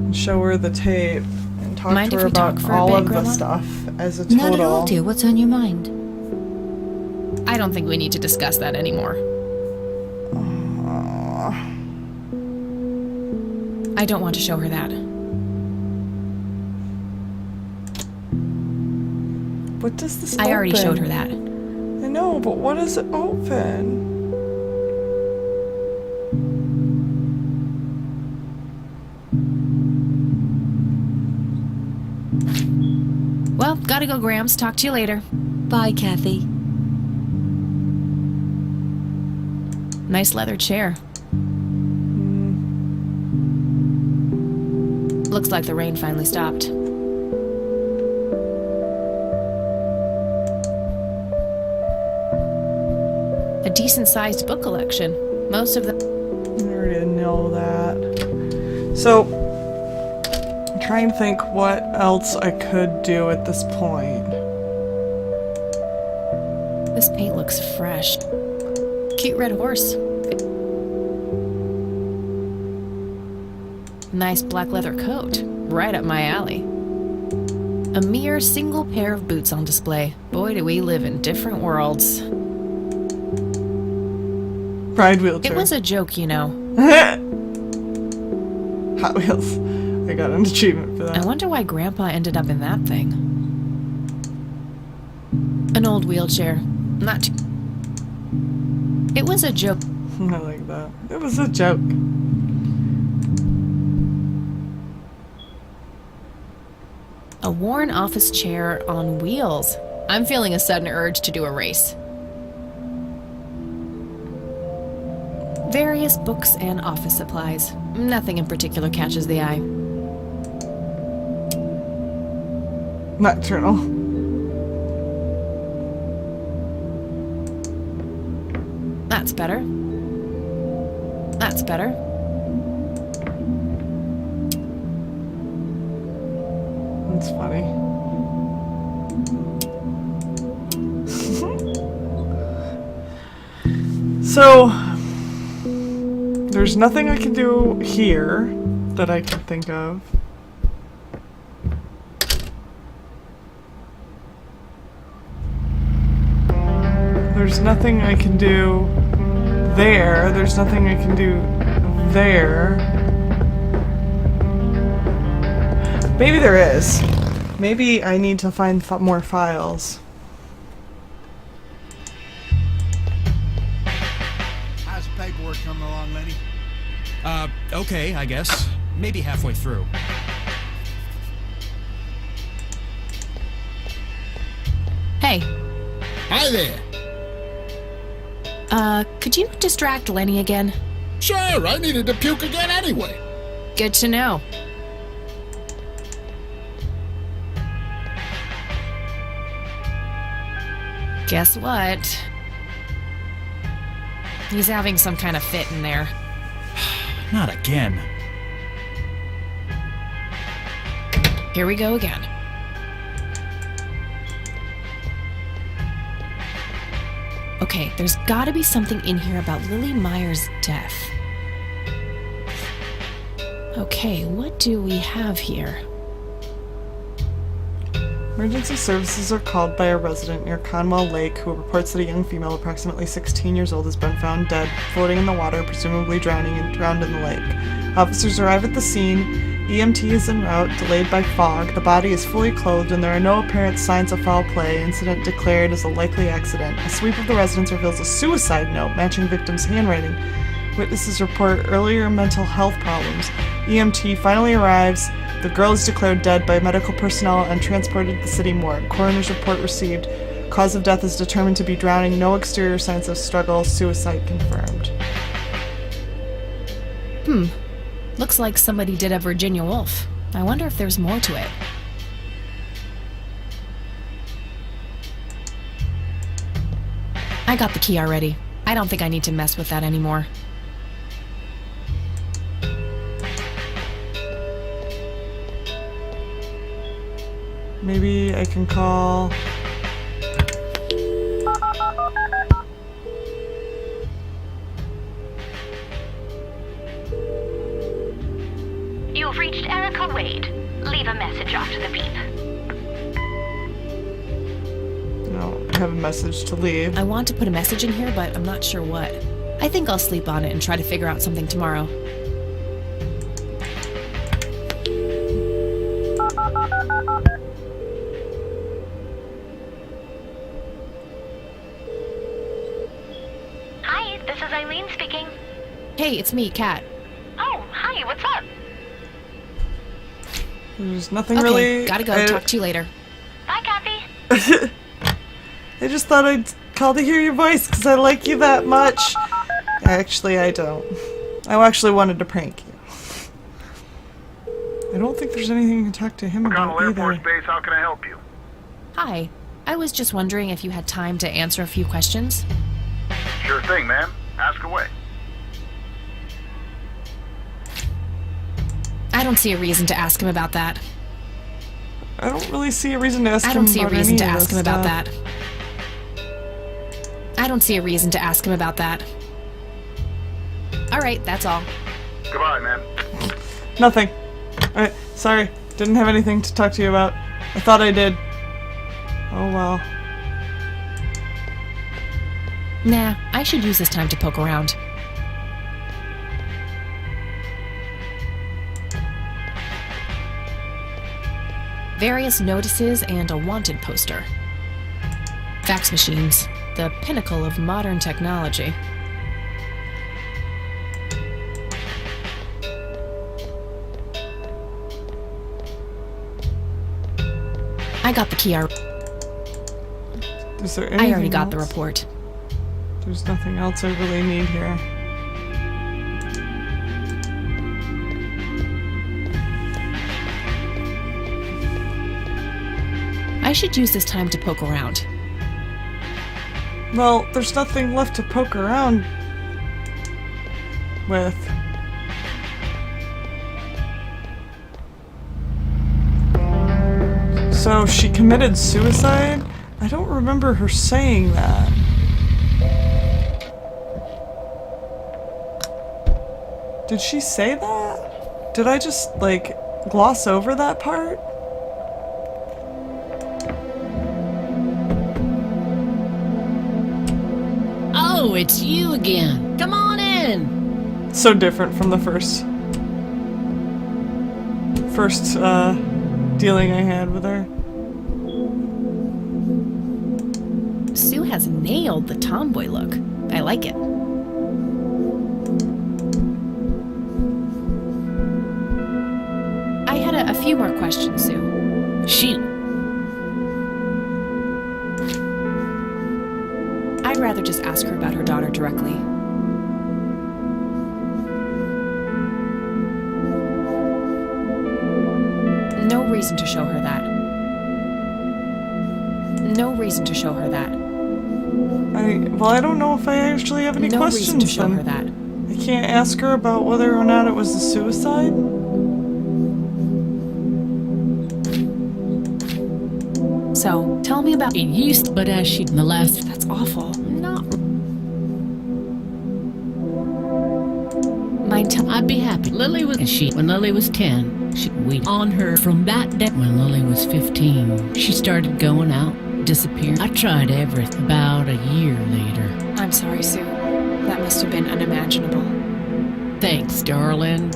And show her the tape and talk Mind to if her we talk about for a all bit, of the Grandma? stuff as a total. Not at all, dear. What's on your mind? I don't think we need to discuss that anymore. I don't want to show her that. What does this I already open? showed her that. I know, but what does it open? Well, gotta go, Grams. Talk to you later. Bye, Kathy. Nice leather chair. Looks like the rain finally stopped. A decent-sized book collection. Most of them... I already know that. So, I'm trying to think what else I could do at this point. This paint looks fresh. Cute red horse. Nice black leather coat. Right up my alley. A mere single pair of boots on display. Boy, do we live in different worlds. Ride wheelchair. It was a joke, you know. Hot Wheels. I got an achievement for that. I wonder why Grandpa ended up in that thing. An old wheelchair. Not too... It was a joke. I like that. It was a joke. A worn office chair on wheels. I'm feeling a sudden urge to do a race. Various books and office supplies. Nothing in particular catches the eye. Nocturnal. That's better. That's better. That's funny. So, there's nothing I can do here that I can think of. There's nothing I can do there. There's nothing I can do there. Maybe there is. Maybe I need to find more files. coming along, Lenny? Okay, I guess. Maybe halfway through. Hey. Hi there. Could you distract Lenny again? Sure, I needed to puke again anyway. Good to know. Guess what? He's having some kind of fit in there. Not again. Here we go again. Okay, there's gotta be something in here about Lily Meyer's death. Okay, what do we have here? Emergency services are called by a resident near Conwell Lake who reports that a young female approximately 16 years old has been found dead, floating in the water, presumably drowning and drowned in the lake. Officers arrive at the scene. EMT is en route, delayed by fog. The body is fully clothed and there are no apparent signs of foul play. Incident declared as a likely accident. A sweep of the residence reveals a suicide note matching victim's handwriting. Witnesses report earlier mental health problems. EMT finally arrives. The girl is declared dead by medical personnel and transported to the city morgue. Coroner's report received. Cause of death is determined to be drowning. No exterior signs of struggle. Suicide confirmed. Looks like somebody did a Virginia Woolf. I wonder if there's more to it. I got the key already. I don't think I need to mess with that anymore. Maybe I can call... You've reached Erica Wade. Leave a message after the beep. No, I have a message to leave. I want to put a message in here, but I'm not sure what. I think I'll sleep on it and try to figure out something tomorrow. Hi, this is Eileen speaking. Hey, it's me, Kat. Oh, hi, what's up? There's nothing Okay, really... gotta go. Talk to you later. Bye, Kathy. I just thought I'd call to hear your voice because I like you that much. Actually, I don't. I actually wanted to prank you. I don't think there's anything you can talk to him about McConnell Air either. Force Base, how can I help you? Hi. I was just wondering if you had time to answer a few questions. Sure thing, ma'am. Ask away. I don't see a reason to ask him about that. I don't really see a reason to ask him I don't see a about reason to any of ask this him about stuff. that. I don't see a reason to ask him about that. Alright, that's all. Goodbye, ma'am. Nothing. Alright, sorry. Didn't have anything to talk to you about. I thought I did. Oh well. Nah, I should use this time to poke around. Various notices and a wanted poster. Fax machines, the pinnacle of modern technology. I got the key. Is there I anything already got the else? report. There's nothing else I really need here. I should use this time to poke around. Well, there's nothing left to poke around with. So she committed suicide? I don't remember her saying that. Did she say that? Did I just, like, gloss over that part? Oh, it's you again. Come on in. So different from the first dealing I had with her. Sue has nailed the tomboy look. I like it. a few more questions, Sue. I'd rather just ask her about her daughter directly. No reason to show her that. No reason to show her that. I don't know if I actually have any No questions. reason to show then. her that. I can't ask her about whether or not it was a suicide? So, tell me about... It used, but as she in the last... That's awful. Not... I'd be happy. Lily was... When Lily was 10, she waited on her from that day. When Lily was 15, she started going out, disappearing. I tried everything. About a year later. I'm sorry, Sue. That must have been unimaginable. Thanks, darling.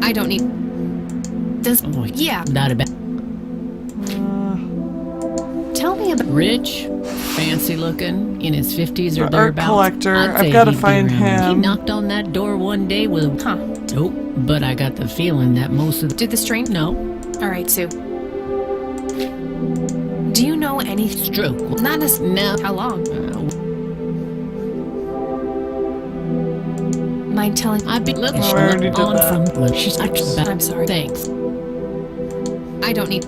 I don't need... This... Oh, yeah. Not about... Tell me about... Rich, fancy looking, in his 50s or Art thereabouts. collector. I'd I've say gotta he'd be find around. He him. knocked on that door one day with a... Huh. Nope, but I got the feeling that most of the... Did the string? No. Alright, Sue. Do you know any... Stroke. Not as... No. How long? Mind telling... I'd be looking I already did on that. from... Well, she's... I'm sorry. Thanks. I don't need...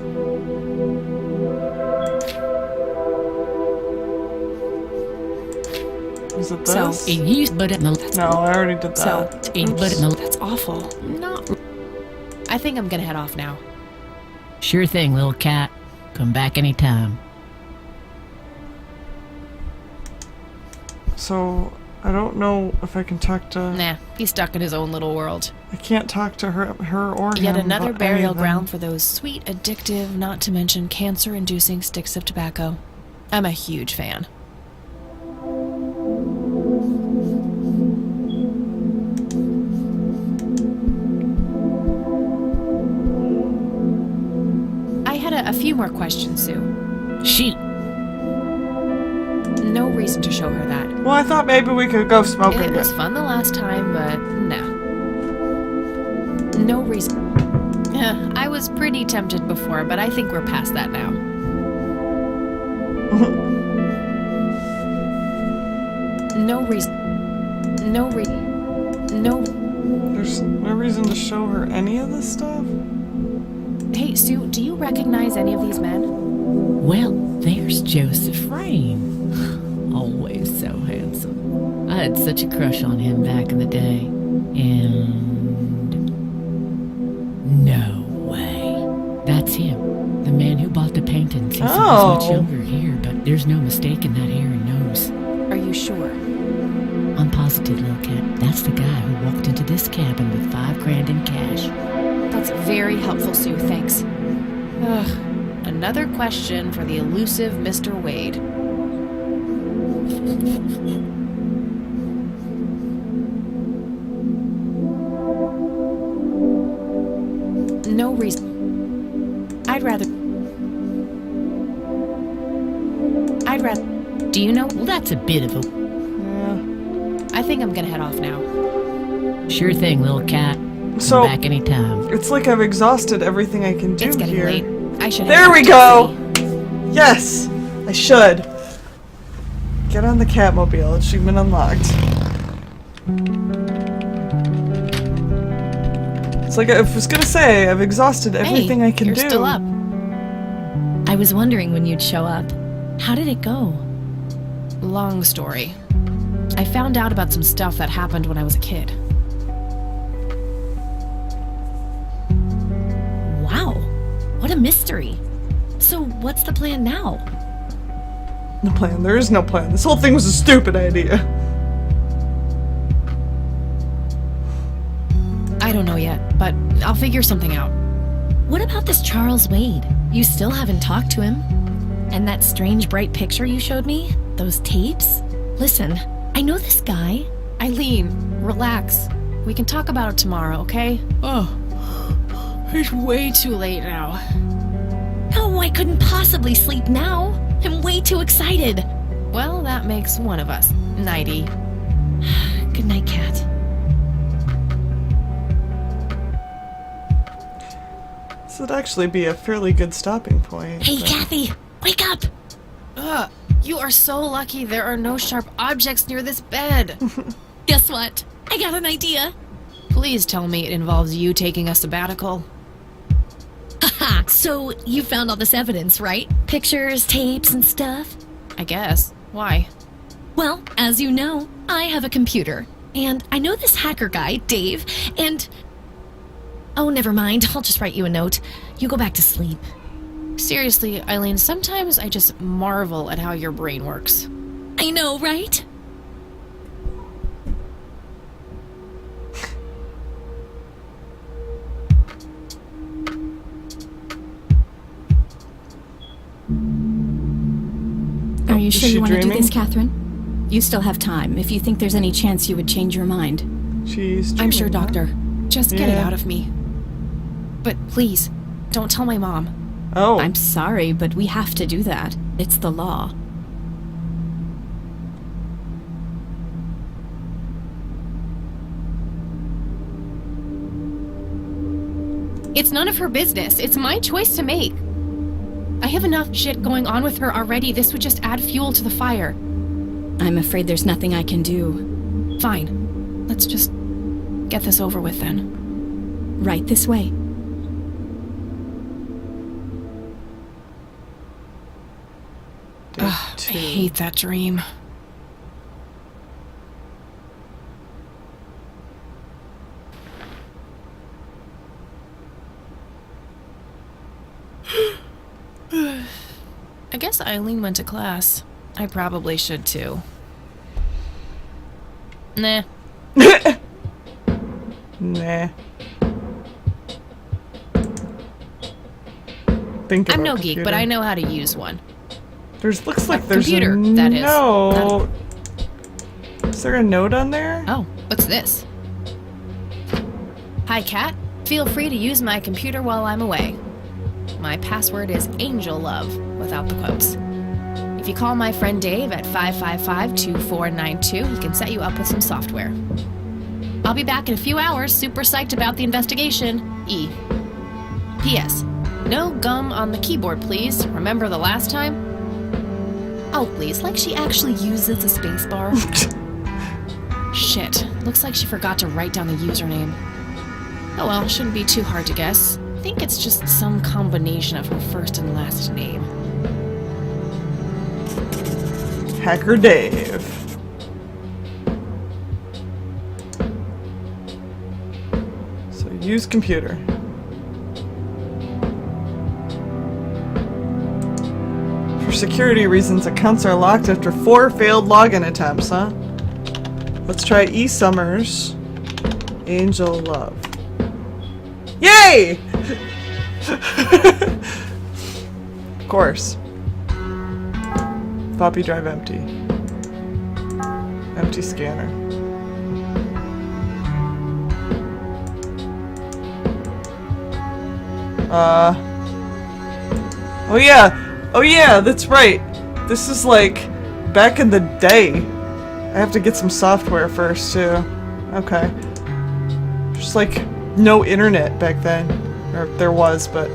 Is it So, this? It used, but... No, I already did that. So, but... That's awful. Not... I think I'm gonna head off now. Sure thing, little cat. Come back anytime. So, I don't know if I can talk to... Nah, he's stuck in his own little world. I can't talk to her or him. Yet another about any burial of them. ground for those sweet, addictive, not to mention cancer-inducing sticks of tobacco. I'm a huge fan. I had a few more questions, Sue. No reason to show her that. Well, I thought maybe we could go smoking. It was fun the last time, but no. No reason. I was pretty tempted before, but I think we're past that now. No reason. There's no reason to show her any of this stuff? Hey, Sue, do you recognize any of these men? Well, there's Joseph Rain. Always so handsome. I had such a crush on him back in the day. And... no way. That's him. The man who bought the paintings. He seems much younger here, but there's no mistaking that hair and nose. Are you sure? I'm positive, little cat. That's the guy who walked into this cabin with $5,000 in cash. That's very helpful, Sue. Thanks. Ugh. Another question for the elusive Mr. Wade. No reason. I'd rather... Do you know? Well, that's a bit of a... I think I'm gonna head off now. Sure thing, little cat. So, Come back anytime. It's like I've exhausted everything I can do It's getting here. late. I should There head we back to go! Yes! I should. Get on the Catmobile. It's been unlocked. It's like I was gonna say, I've exhausted everything I can you're do. still up. I was wondering when you'd show up. How did it go? Long story. I found out about some stuff that happened when I was a kid. Wow, what a mystery. So what's the plan now? No plan. There is no plan. This whole thing was a stupid idea. I don't know yet, but I'll figure something out. What about this Charles Wade? You still haven't talked to him? And that strange bright picture you showed me? Those tapes? Listen, I know this guy. Eileen, relax. We can talk about it tomorrow, okay? Oh, it's way too late now. No, I couldn't possibly sleep now. I'm way too excited. Well, that makes one of us. Nighty. Good night, Cat. would actually be a fairly good stopping point. Hey, but- Kathy, wake up! Ugh, you are so lucky there are no sharp objects near this bed. Guess what? I got an idea. Please tell me it involves you taking a sabbatical. Haha, so you found all this evidence, right? Pictures, tapes, and stuff? I guess. Why? Well, as you know, I have a computer. And I know this hacker guy, Dave, and... Oh, never mind. I'll just write you a note. You go back to sleep. Seriously, Eileen, sometimes I just marvel at how your brain works. I know, right? Are you Is sure she you want to do dreaming? this, Catherine? You still have time if you think there's any chance you would change your mind. She's I'm sure, dreaming, huh? Doctor. Just get it Yeah. out of me. But please, don't tell my mom. Oh. I'm sorry, but we have to do that. It's the law. It's none of her business. It's my choice to make. I have enough shit going on with her already. This would just add fuel to the fire. I'm afraid there's nothing I can do. Fine. Let's just get this over with then. Right this way. Ugh, I hate that dream. I guess Eileen went to class. I probably should too. Nah. Nah. Think I'm about no geek, computer. but I know how to use one. Looks like there's computer, a that is. note. Is there a note on there? Oh, what's this? Hi, Kat. Feel free to use my computer while I'm away. My password is Angel Love, without the quotes. If you call my friend Dave at 555-2492, he can set you up with some software. I'll be back in a few hours, super psyched about the investigation. E. P.S. No gum on the keyboard, please. Remember the last time? Oh, please, like she actually uses a spacebar. Shit, looks like she forgot to write down the username. Oh well, shouldn't be too hard to guess. I think it's just some combination of her first and last name. Hacker Dave. So use computer. For security reasons, accounts are locked after 4 failed login attempts, huh? Let's try E. Summers. Angel Love. Yay! Of course. Floppy drive empty. Empty scanner. Oh yeah! Oh yeah, that's right! This is like back in the day. I have to get some software first too. Okay. Just like no internet back then. Or there was, but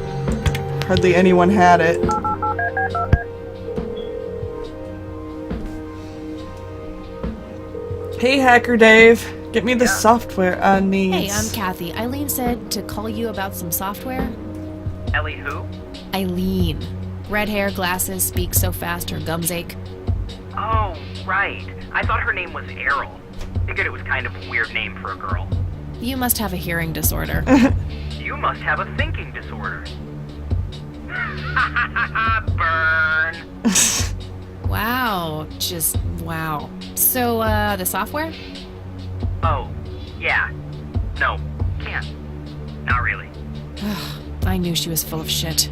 hardly anyone had it. Hey, Hacker Dave. Get me the software I need. Hey, I'm Kathy. Eileen said to call you about some software. Ellie who? Eileen. Red hair, glasses, speaks so fast her gums ache. Oh, right. I thought her name was Errol. Figured it was kind of a weird name for a girl. You must have a hearing disorder. You must have a thinking disorder. Burn. Wow. Just wow. So, the software? Oh, yeah. No, can't. Not really. I knew she was full of shit.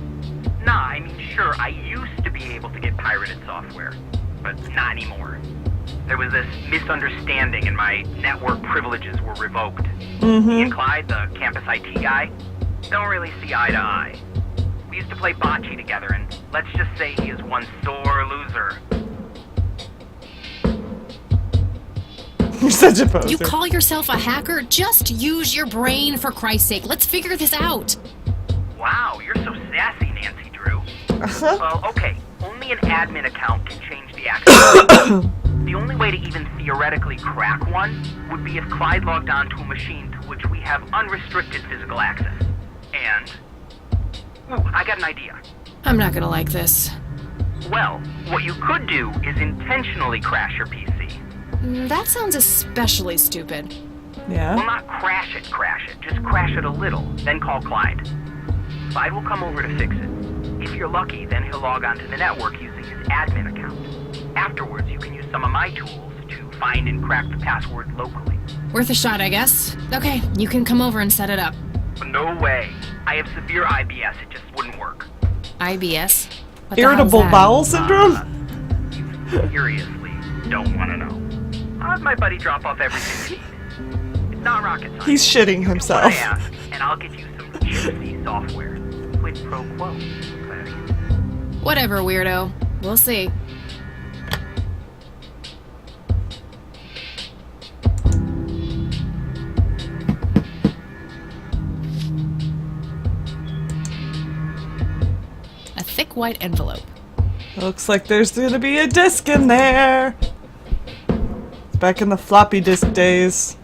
Nah, I mean, sure, I used to be able to get pirated software, but not anymore. There was this misunderstanding and my network privileges were revoked. Me and Clyde, the campus IT guy, don't really see eye to eye. We used to play bocce together, and let's just say he is one sore loser. You're such a poser. You call yourself a hacker? Just use your brain, for Christ's sake. Let's figure this out. Wow, you're so sassy, Nancy Drew. Well, okay, only an admin account can change the access. The only way to even theoretically crack one would be if Clyde logged on to a machine to which we have unrestricted physical access. And... ooh, I got an idea. I'm not gonna like this. Well, what you could do is intentionally crash your PC. That sounds especially stupid. Yeah? Well, not crash it, just crash it a little, then call Clyde. Clyde will come over to fix it. If you're lucky, then he'll log onto the network using his admin account. Afterwards, you can use some of my tools to find and crack the password locally. Worth a shot, I guess. Okay, you can come over and set it up. No way. I have severe IBS, it just wouldn't work. IBS? What the hell's Irritable that? bowel syndrome? You seriously don't want to know. I'll have my buddy drop off everything you need. It's not rocket science. He's shitting Do what himself. I ask, and I'll get you some juicy software. Quid pro quo, Clarice. Whatever, weirdo. We'll see. A thick white envelope. Looks like there's gonna be a disc in there. Back in the floppy disk days.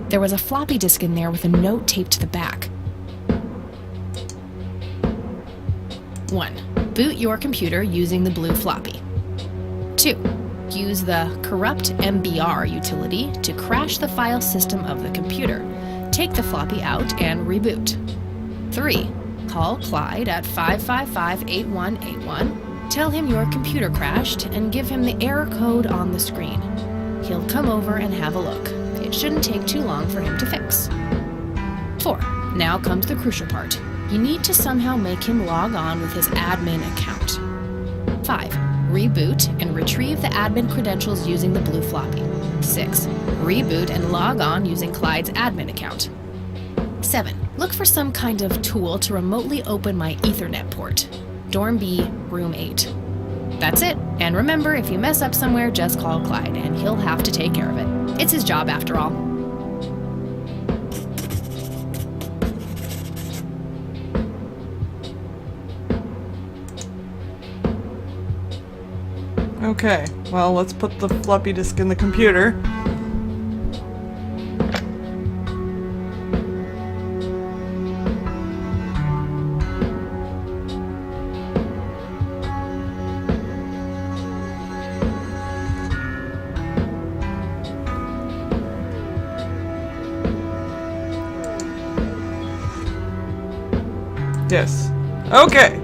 There was a floppy disk in there with a note taped to the back. 1. Boot your computer using the blue floppy. 2. Use the corrupt MBR utility to crash the file system of the computer. Take the floppy out and reboot. 3. Call Clyde at 555-8181. Tell him your computer crashed and give him the error code on the screen. He'll come over and have a look. It shouldn't take too long for him to fix. 4. Now comes the crucial part. You need to somehow make him log on with his admin account. 5. Reboot and retrieve the admin credentials using the blue floppy. 6. Reboot and log on using Clyde's admin account. 7. Look for some kind of tool to remotely open my Ethernet port. Dorm B, room 8. That's it. And remember, if you mess up somewhere, just call Clyde, and he'll have to take care of it. It's his job after all. Okay, well, let's put the floppy disk in the computer. Yes. Okay.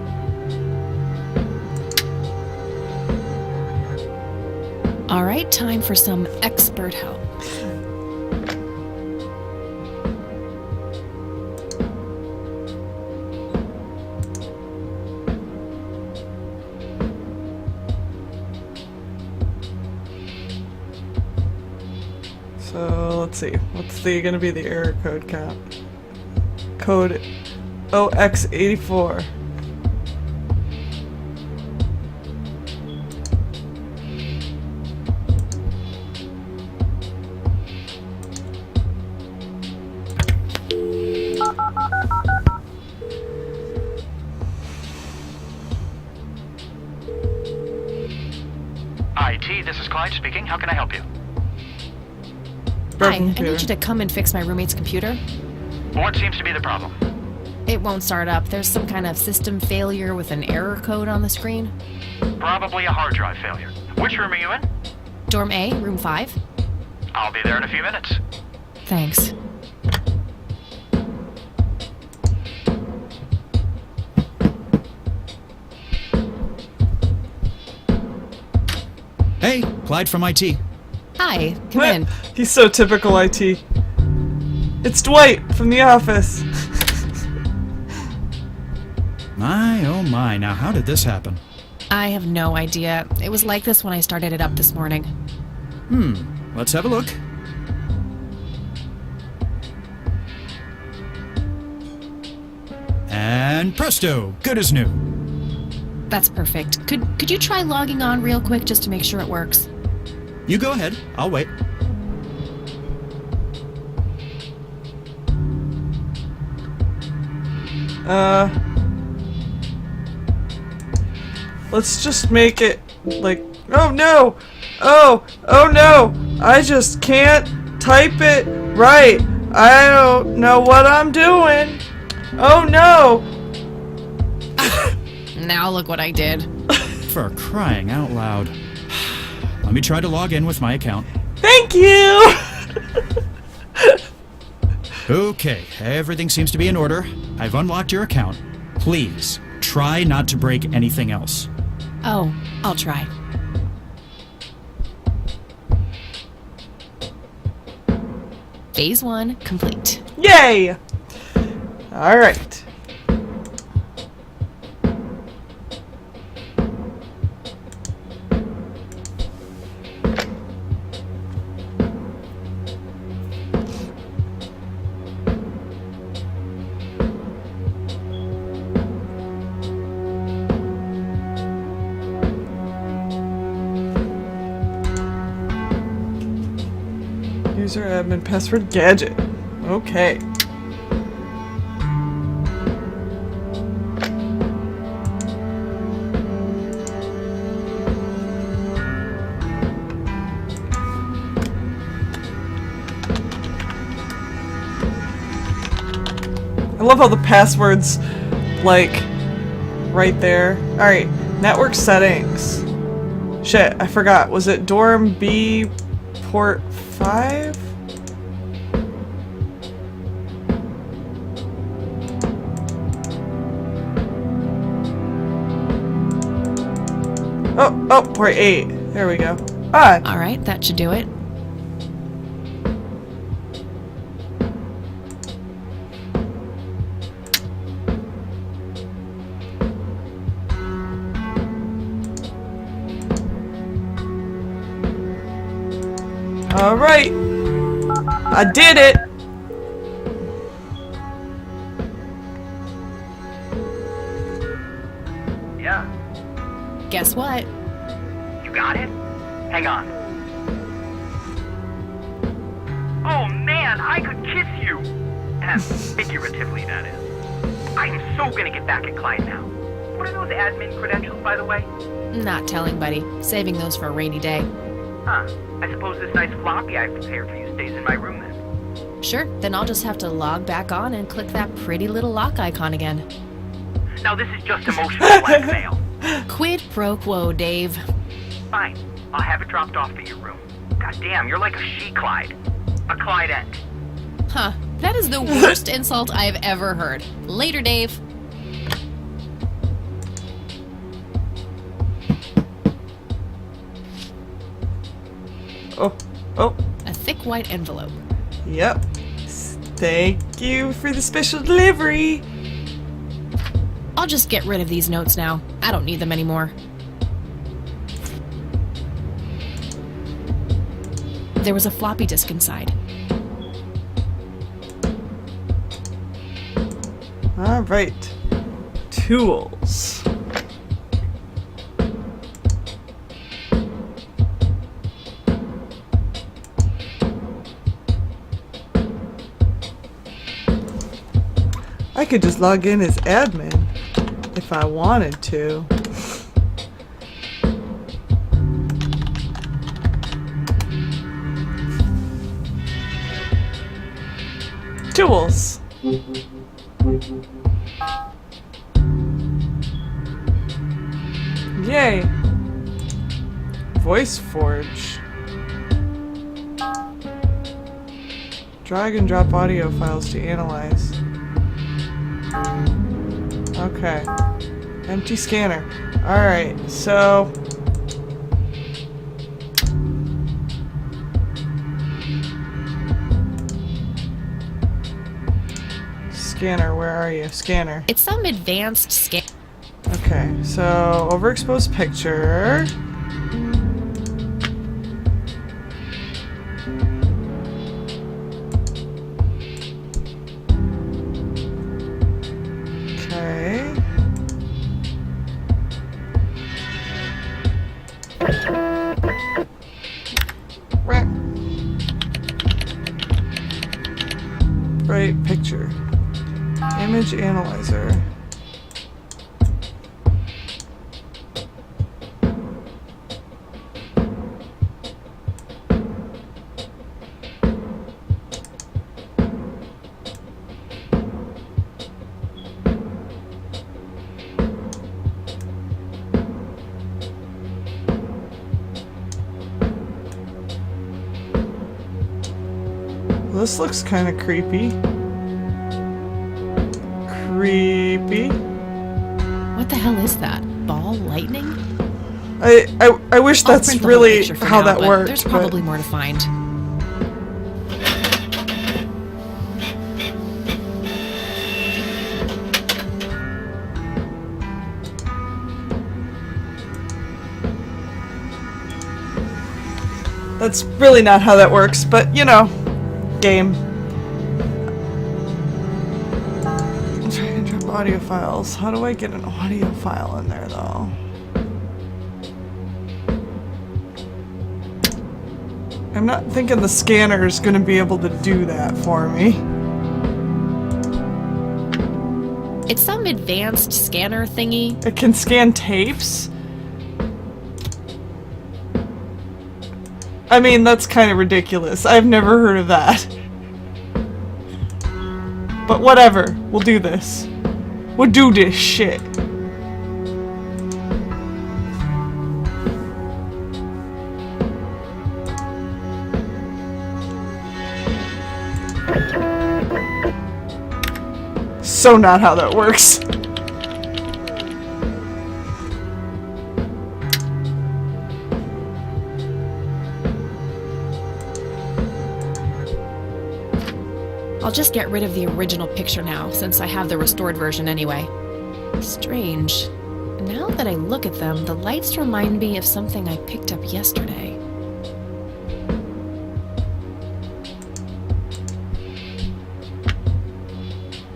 All right, time for some expert help. So let's see. What's gonna be the error code count? Code OX84. IT, this is Clyde speaking. How can I help you? Hi, I need you to come and fix my roommate's computer. What seems to be the problem? It won't start up. There's some kind of system failure with an error code on the screen. Probably a hard drive failure. Which room are you in? Dorm A, room 5. I'll be there in a few minutes. Thanks. Hey, Clyde from IT. Hi, come in. He's so typical IT. It's Dwight from The Office. My, oh my, now how did this happen? I have no idea. It was like this when I started it up this morning. Let's have a look. And presto, good as new. That's perfect. Could you try logging on real quick just to make sure it works? You go ahead, I'll wait. Let's just make it like, oh no! Oh no! I just can't type it right. I don't know what I'm doing. Oh no! Now look what I did. For crying out loud. Let me try to log in with my account. Thank you! Okay, everything seems to be in order. I've unlocked your account. Please, try not to break anything else. Oh, I'll try. Phase 1 complete. Yay! Alright. User admin password gadget. Okay. I love how the password's like right there. Alright, network settings. Shit, I forgot. Was it dorm B port 5? Oh, port 8. There we go. Ah. Alright, that should do it. Alright. I did it. Yeah. Guess what? You got it? Hang on. Oh man, I could kiss you! Figuratively, that is. I'm so gonna get back at Clyde now. What are those admin credentials, by the way? Not telling, buddy. Saving those for a rainy day. Huh. I suppose this nice floppy I've prepared for you stays in my room then. Sure, then I'll just have to log back on and click that pretty little lock icon again. Now this is just emotional blackmail. Quid pro quo, Dave. Fine. I'll have it dropped off at your room. God damn, you're like a she-Clyde. A Clydette. Huh. That is the worst insult I've ever heard. Later, Dave. Oh. A thick white envelope. Yep. Thank you for the special delivery. I'll just get rid of these notes now. I don't need them anymore. There was a floppy disk inside. Alright. Tools. I could just log in as admin if I wanted to. Tools. Yay. Voice Forge. Drag and drop audio files to analyze. Okay. Empty scanner. Alright, so... Scanner, where are you? Scanner. It's some advanced scan. Okay, so overexposed picture. Okay. Right picture. Image Image analyzer. This looks kind of creepy. Creepy. What the hell is that? Ball lightning? I wish I'll that's print the whole really picture for how now, that but worked. There's but- probably more to find. That's really not how that works, but you know, game. I'm trying to drop audio files. How do I get an audio file in there, though? I'm not thinking the scanner is going to be able to do that for me. It's some advanced scanner thingy. It can scan tapes? I mean, that's kind of ridiculous. I've never heard of that. But whatever. We'll do this. We'll do this shit. So not how that works. I'll just get rid of the original picture now, since I have the restored version anyway. Strange. Now that I look at them, the lights remind me of something I picked up yesterday.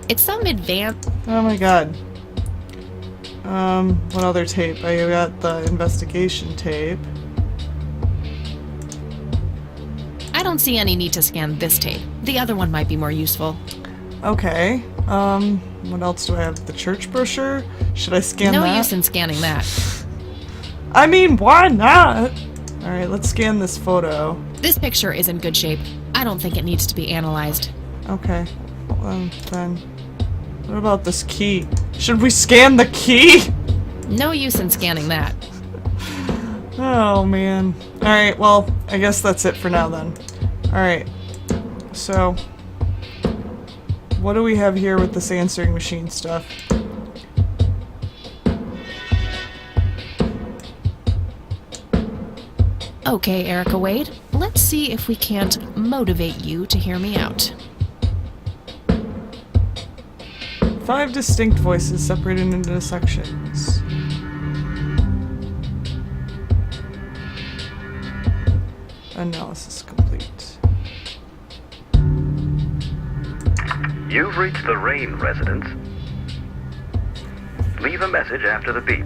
It's some advanced... Oh my god. What other tape? I got the investigation tape. I don't see any need to scan this tape. The other one might be more useful. Okay. What else do I have? The church brochure? Should I scan that? No use in scanning that. I mean, why not? Alright, let's scan this photo. This picture is in good shape. I don't think it needs to be analyzed. Okay. Well, then... What about this key? Should we scan the key? No use in scanning that. Oh, man. Alright, well, I guess that's it for now then. Alright. So... What do we have here with this answering machine stuff? Okay, Erica Wade. Let's see if we can't motivate you to hear me out. 5 distinct voices separated into sections. Analysis complete. You've reached the Rain residence. Leave a message after the beep.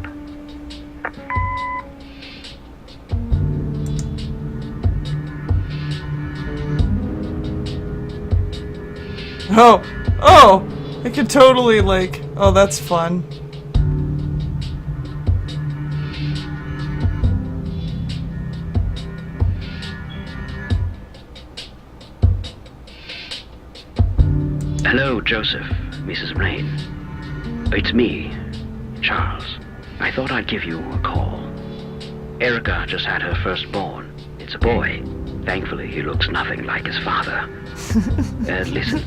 Oh! Oh! I could totally, like... Oh, that's fun. Hello, Joseph, Mrs. Rain. It's me, Charles. I thought I'd give you a call. Erica just had her firstborn. It's a boy. Thankfully, he looks nothing like his father. Listen,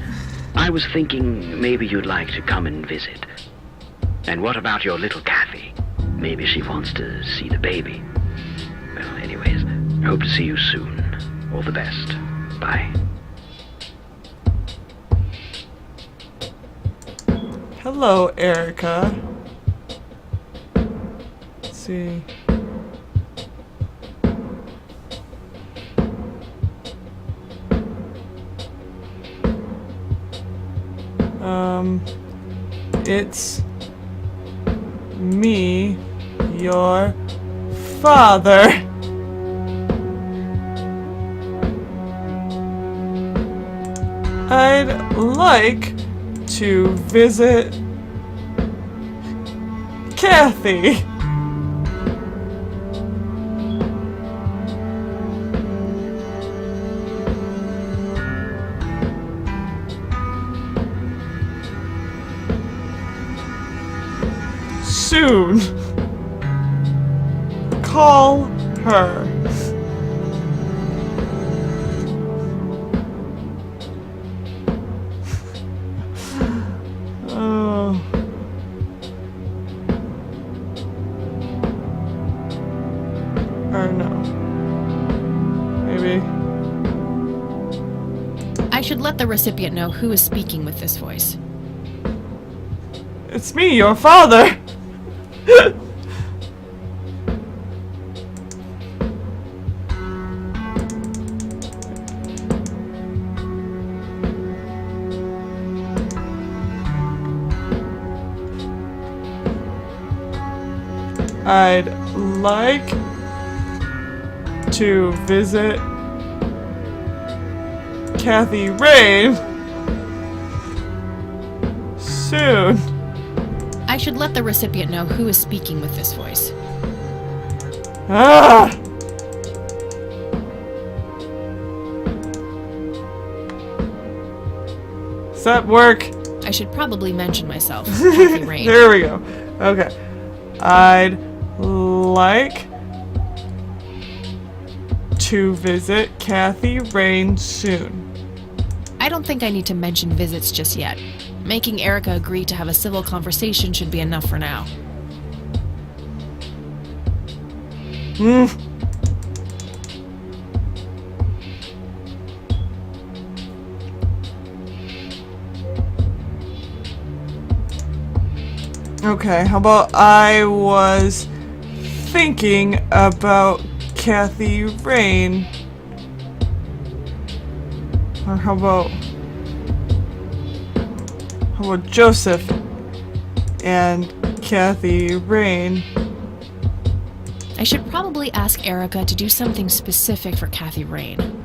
I was thinking maybe you'd like to come and visit. And what about your little Kathy? Maybe she wants to see the baby. Well, anyways, hope to see you soon. All the best. Bye. Hello, Erica. Let's see. It's me, your father. I'd like to visit Kathy. Soon. Call her. Oh. Or no. Maybe. I should let the recipient know who is speaking with this voice. It's me, your father. I'd like to visit Kathy Rain soon. I should let the recipient know who is speaking with this voice. Ah! Does that work? I should probably mention myself, Kathy Rain. There we go. Okay. I'd like to visit Kathy Rain soon. I don't think I need to mention visits just yet. Making Erica agree to have a civil conversation should be enough for now. Okay, how about I was thinking about Kathy Rain? Or how about Joseph and Kathy Rain? I should probably ask Erica to do something specific for Kathy Rain.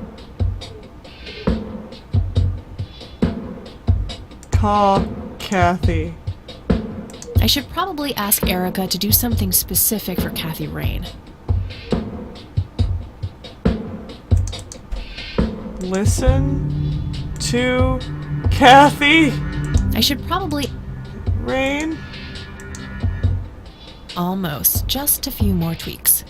Call Kathy. I should probably ask Erica to do something specific for Kathy Rain. Listen to Kathy I should probably... Rain? Almost. Just a few more tweaks.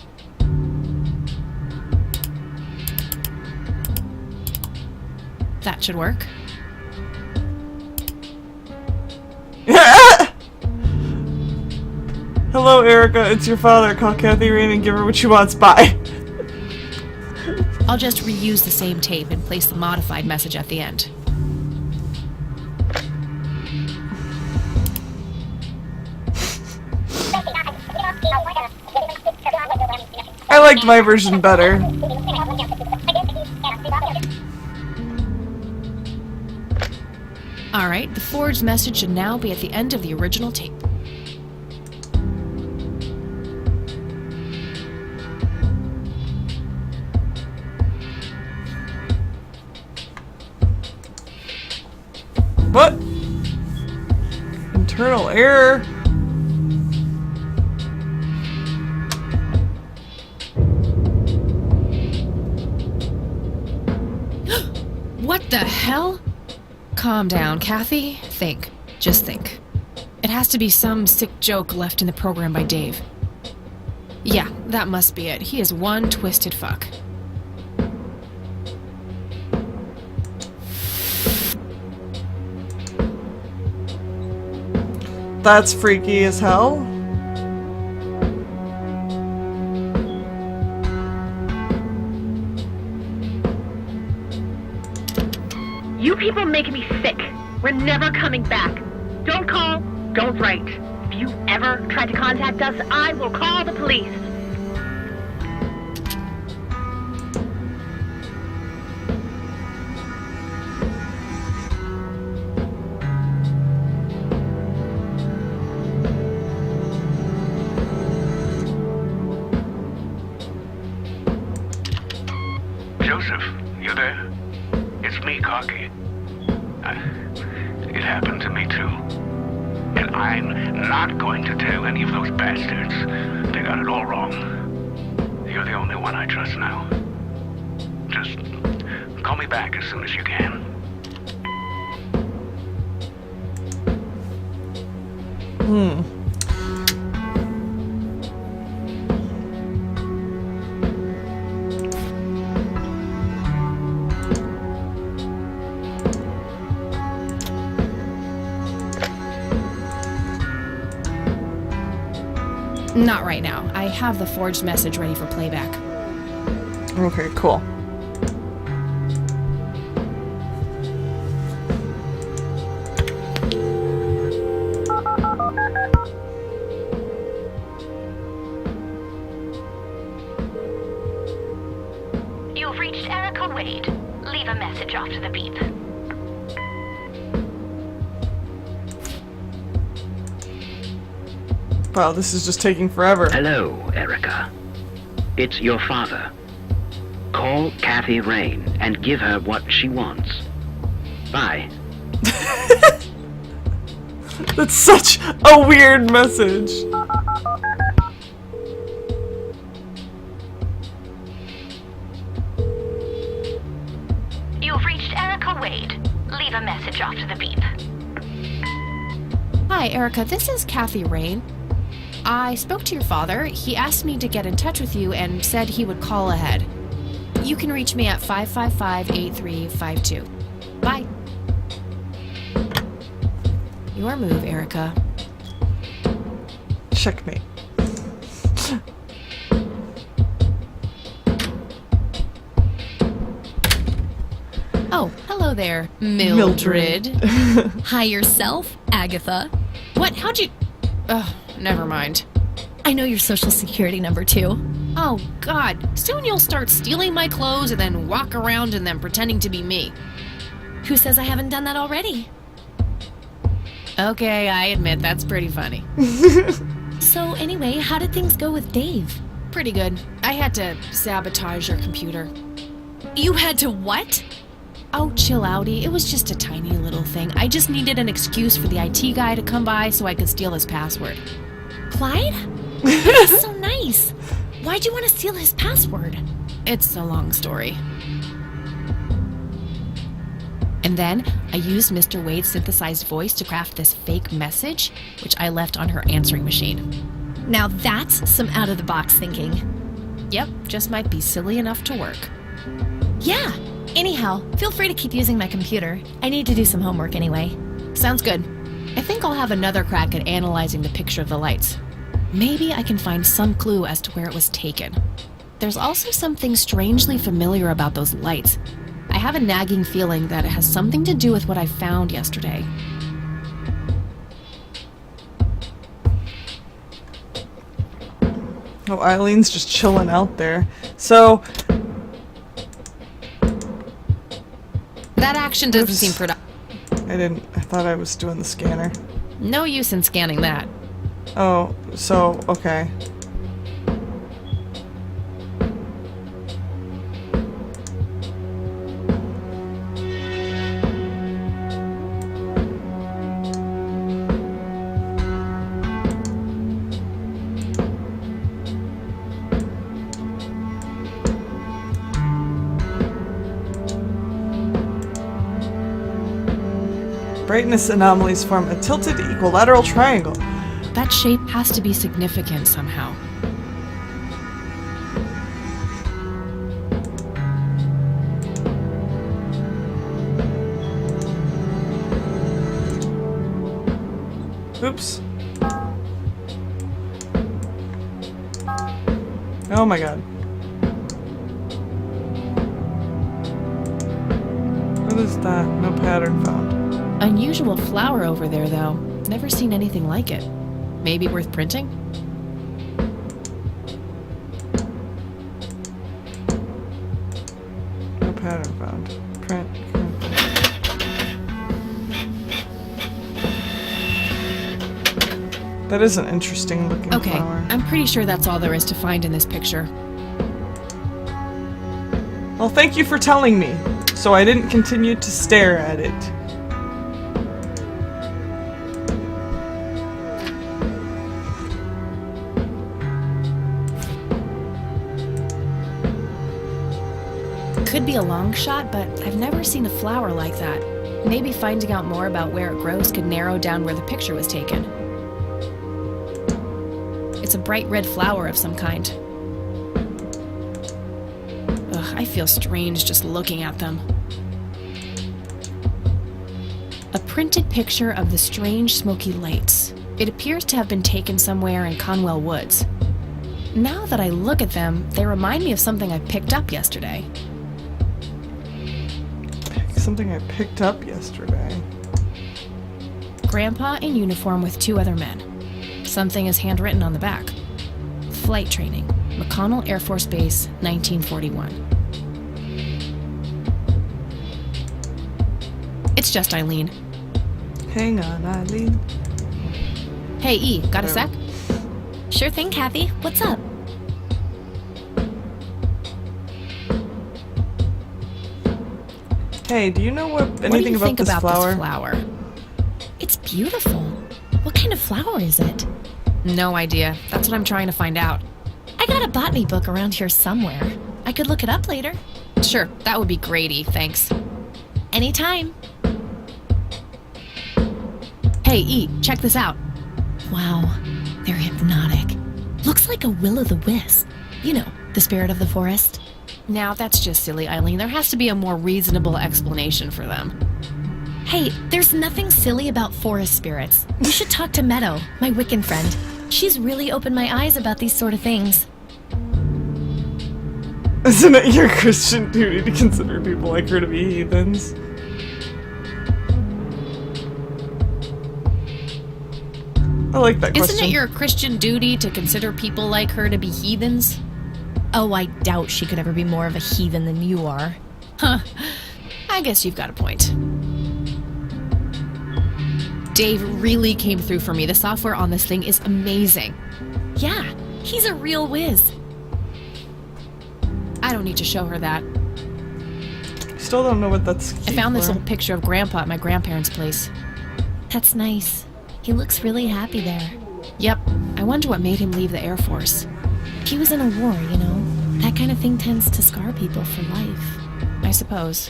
That should work. Hello, Erica. It's your father. Call Kathy Rain and give her what she wants. Bye. I'll just reuse the same tape and place the modified message at the end. I liked my version better. Alright, the forged message should now be at the end of the original tape. What? Internal error. What the hell? Calm down, Kathy. Think. Just think. It has to be some sick joke left in the program by Dave. Yeah, that must be it. He is one twisted fuck. That's freaky as hell. You people make me sick. We're never coming back. Don't call, don't write. If you ever try to contact us, I will call the police. Joseph, you there? It's me, Cocky. It happened to me too. And I'm not going to tell any of those bastards. They got it all wrong. You're the only one I trust now. Just call me back as soon as you can. Not right now. I have the forged message ready for playback. Okay, cool. You've reached Erica Wade. Leave a message after the beep. Wow, this is just taking forever. Hello, Erica. It's your father. Call Kathy Rain and give her what she wants. Bye. That's such a weird message. You've reached Erica Wade. Leave a message after the beep. Hi, Erica. This is Kathy Rain. I spoke to your father. He asked me to get in touch with you and said he would call ahead. You can reach me at 555-8352. Bye. Your move, Erica. Checkmate. Oh, hello there, Mildred. Hi yourself, Agatha. What? How'd you... Oh, never mind. I know your social security number too. Oh, God. Soon you'll start stealing my clothes and then walk around in them pretending to be me. Who says I haven't done that already? Okay, I admit that's pretty funny. So anyway, how did things go with Dave? Pretty good. I had to sabotage your computer. You had to what? Oh, chill outy. It was just a tiny little thing. I just needed an excuse for the IT guy to come by so I could steal his password. Clyde? That's so nice. Why'd you want to steal his password? It's a long story. And then I used Mr. Wade's synthesized voice to craft this fake message, which I left on her answering machine. Now that's some out-of-the-box thinking. Yep, just might be silly enough to work. Yeah. Anyhow, feel free to keep using my computer. I need to do some homework anyway. Sounds good. I think I'll have another crack at analyzing the picture of the lights. Maybe I can find some clue as to where it was taken. There's also something strangely familiar about those lights. I have a nagging feeling that it has something to do with what I found yesterday. Oh, Eileen's just chilling out there. So... That action doesn't seem productive. I thought I was doing the scanner. No use in scanning that. Oh, so, okay. Brightness anomalies form a tilted equilateral triangle. That shape has to be significant somehow. Oops. Oh my god. What is that? No pattern found. Unusual flower over there, though. Never seen anything like it. Maybe worth printing? No pattern found. Print. That is an interesting looking Okay, flower. I'm pretty sure that's all there is to find in this picture. Well, thank you for telling me, so I didn't continue to stare at it. It could be a long shot, but I've never seen a flower like that. Maybe finding out more about where it grows could narrow down where the picture was taken. It's a bright red flower of some kind. Ugh, I feel strange just looking at them. A printed picture of the strange smoky lights. It appears to have been taken somewhere in Conwell Woods. Now that I look at them, they remind me of something I picked up yesterday. Something I picked up yesterday. Grandpa in uniform with 2 other men. Something is handwritten on the back. Flight training, McConnell Air Force Base, 1941. It's just Eileen. Hang on, Eileen. Hey, E, got a sec? Sure thing, Kathy. What's up? Hey, do you know What do anything you about think this about flower? this flower? It's beautiful. What kind of flower is it? No idea. That's what I'm trying to find out. I got a botany book around here somewhere. I could look it up later. Sure, that would be great, E. Thanks. Anytime. Hey, E, check this out. Wow, they're hypnotic. Looks like a will-o'-the-wisp. You know, the spirit of the forest. Now, that's just silly, Eileen. There has to be a more reasonable explanation for them. Hey, there's nothing silly about forest spirits. You should talk to Meadow, my Wiccan friend. She's really opened my eyes about these sort of things. Isn't it your Christian duty to consider people like her to be heathens? I like that question. Isn't it your Christian duty to consider people like her to be heathens? Oh, I doubt she could ever be more of a heathen than you are. Huh. I guess you've got a point. Dave really came through for me. The software on this thing is amazing. Yeah, he's a real whiz. I don't need to show her that. Still don't know what that's I found this old picture of Grandpa at my grandparents' place. That's nice. He looks really happy there. Yep. I wonder what made him leave the Air Force. He was in a war, you know. That kind of thing tends to scar people for life. I suppose.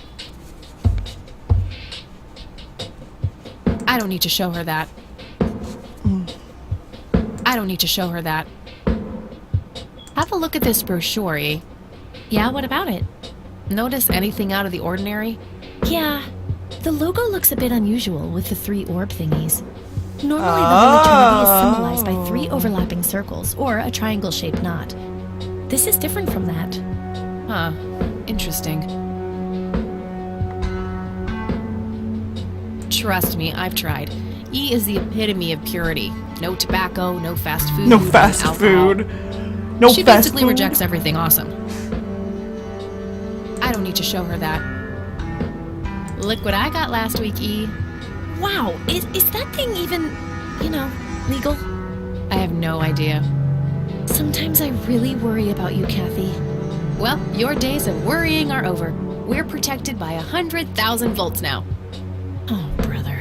I don't need to show her that. I don't need to show her that. Have a look at this brochure, E. Yeah, what about it? Notice anything out of the ordinary? Yeah. The logo looks a bit unusual with the 3 orb thingies. Normally the relativity is symbolized by 3 overlapping circles, or a triangle-shaped knot. This is different from that. Huh. Interesting. Trust me, I've tried. E is the epitome of purity. No tobacco, no fast food. No fast alcohol. food. No she fast basically food. rejects everything awesome. I don't need to show her that. Look what I got last week, E. Wow, is that thing even, you know, legal? I have no idea. Sometimes I really worry about you, Kathy. Well, your days of worrying are over. We're protected by 100,000 volts now. Oh, brother.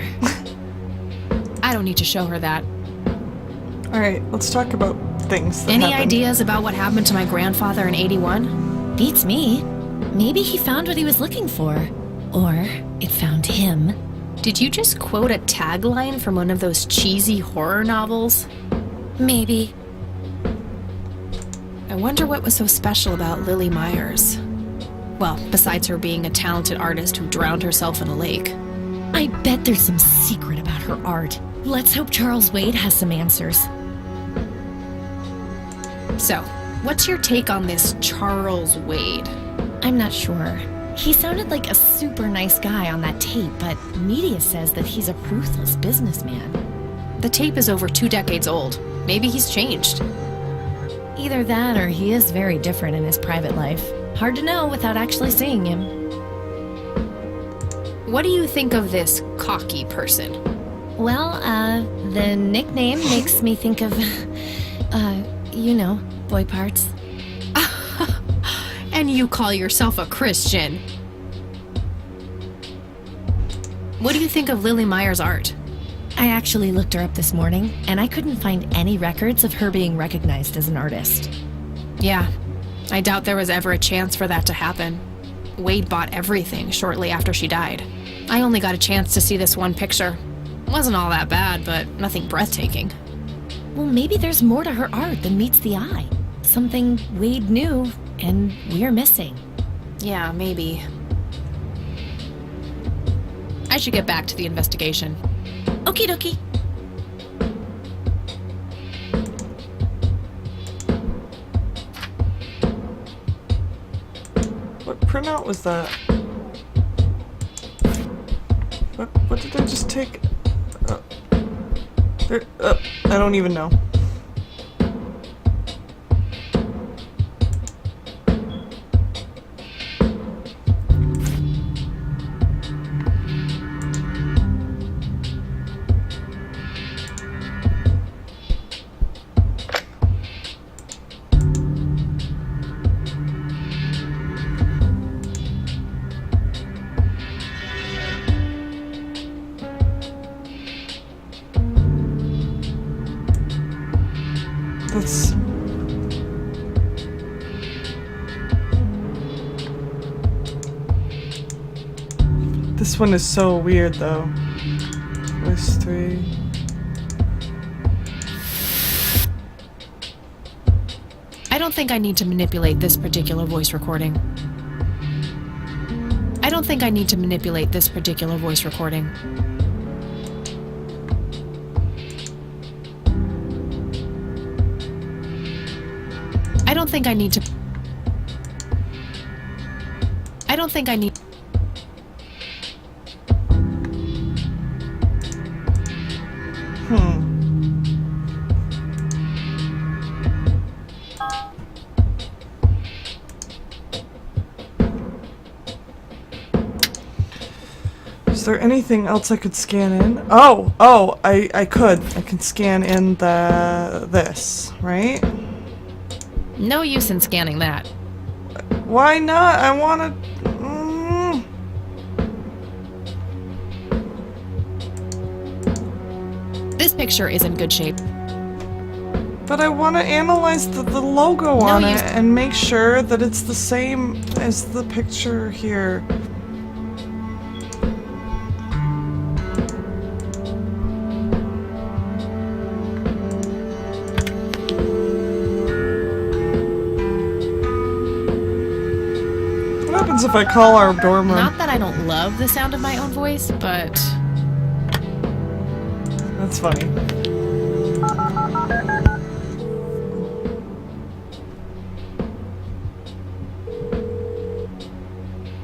I don't need to show her that. Alright, let's talk about things that Any happened. ideas about what happened to my grandfather in 81? Beats me. Maybe he found what he was looking for. Or it found him. Did you just quote a tagline from one of those cheesy horror novels? Maybe. I wonder what was so special about Lily Myers. Well, besides her being a talented artist who drowned herself in a lake. I bet there's some secret about her art. Let's hope Charles Wade has some answers. So, what's your take on this Charles Wade? I'm not sure. He sounded like a super nice guy on that tape, but media says that he's a ruthless businessman. The tape is over 2 decades old. Maybe he's changed. Either that or he is very different in his private life. Hard to know without actually seeing him. What do you think of this cocky person? Well, the nickname makes me think of, you know, boy parts. And you call yourself a Christian. What do you think of Lily Myers' art? I actually looked her up this morning, and I couldn't find any records of her being recognized as an artist. Yeah, I doubt there was ever a chance for that to happen. Wade bought everything shortly after she died. I only got a chance to see this one picture. Wasn't all that bad, but nothing breathtaking. Well, maybe there's more to her art than meets the eye. Something Wade knew and we're missing. Yeah, maybe. I should get back to the investigation. Okie dokie. What printout was that? What did I just take? I don't even know. That's... This one is so weird though. Voice 3. I don't think I need to manipulate this particular voice recording. I don't think I need to manipulate this particular voice recording. I don't think I need to... I don't think I need... Is there anything else I could scan in? Oh, I could. I can scan in this, right? No use in scanning that. Why not? I wanna... This picture is in good shape. But I want to analyze the logo on it and make sure that it's the same as the picture here. What happens if I call our dormer? Not that I don't love the sound of my own voice, but... That's funny.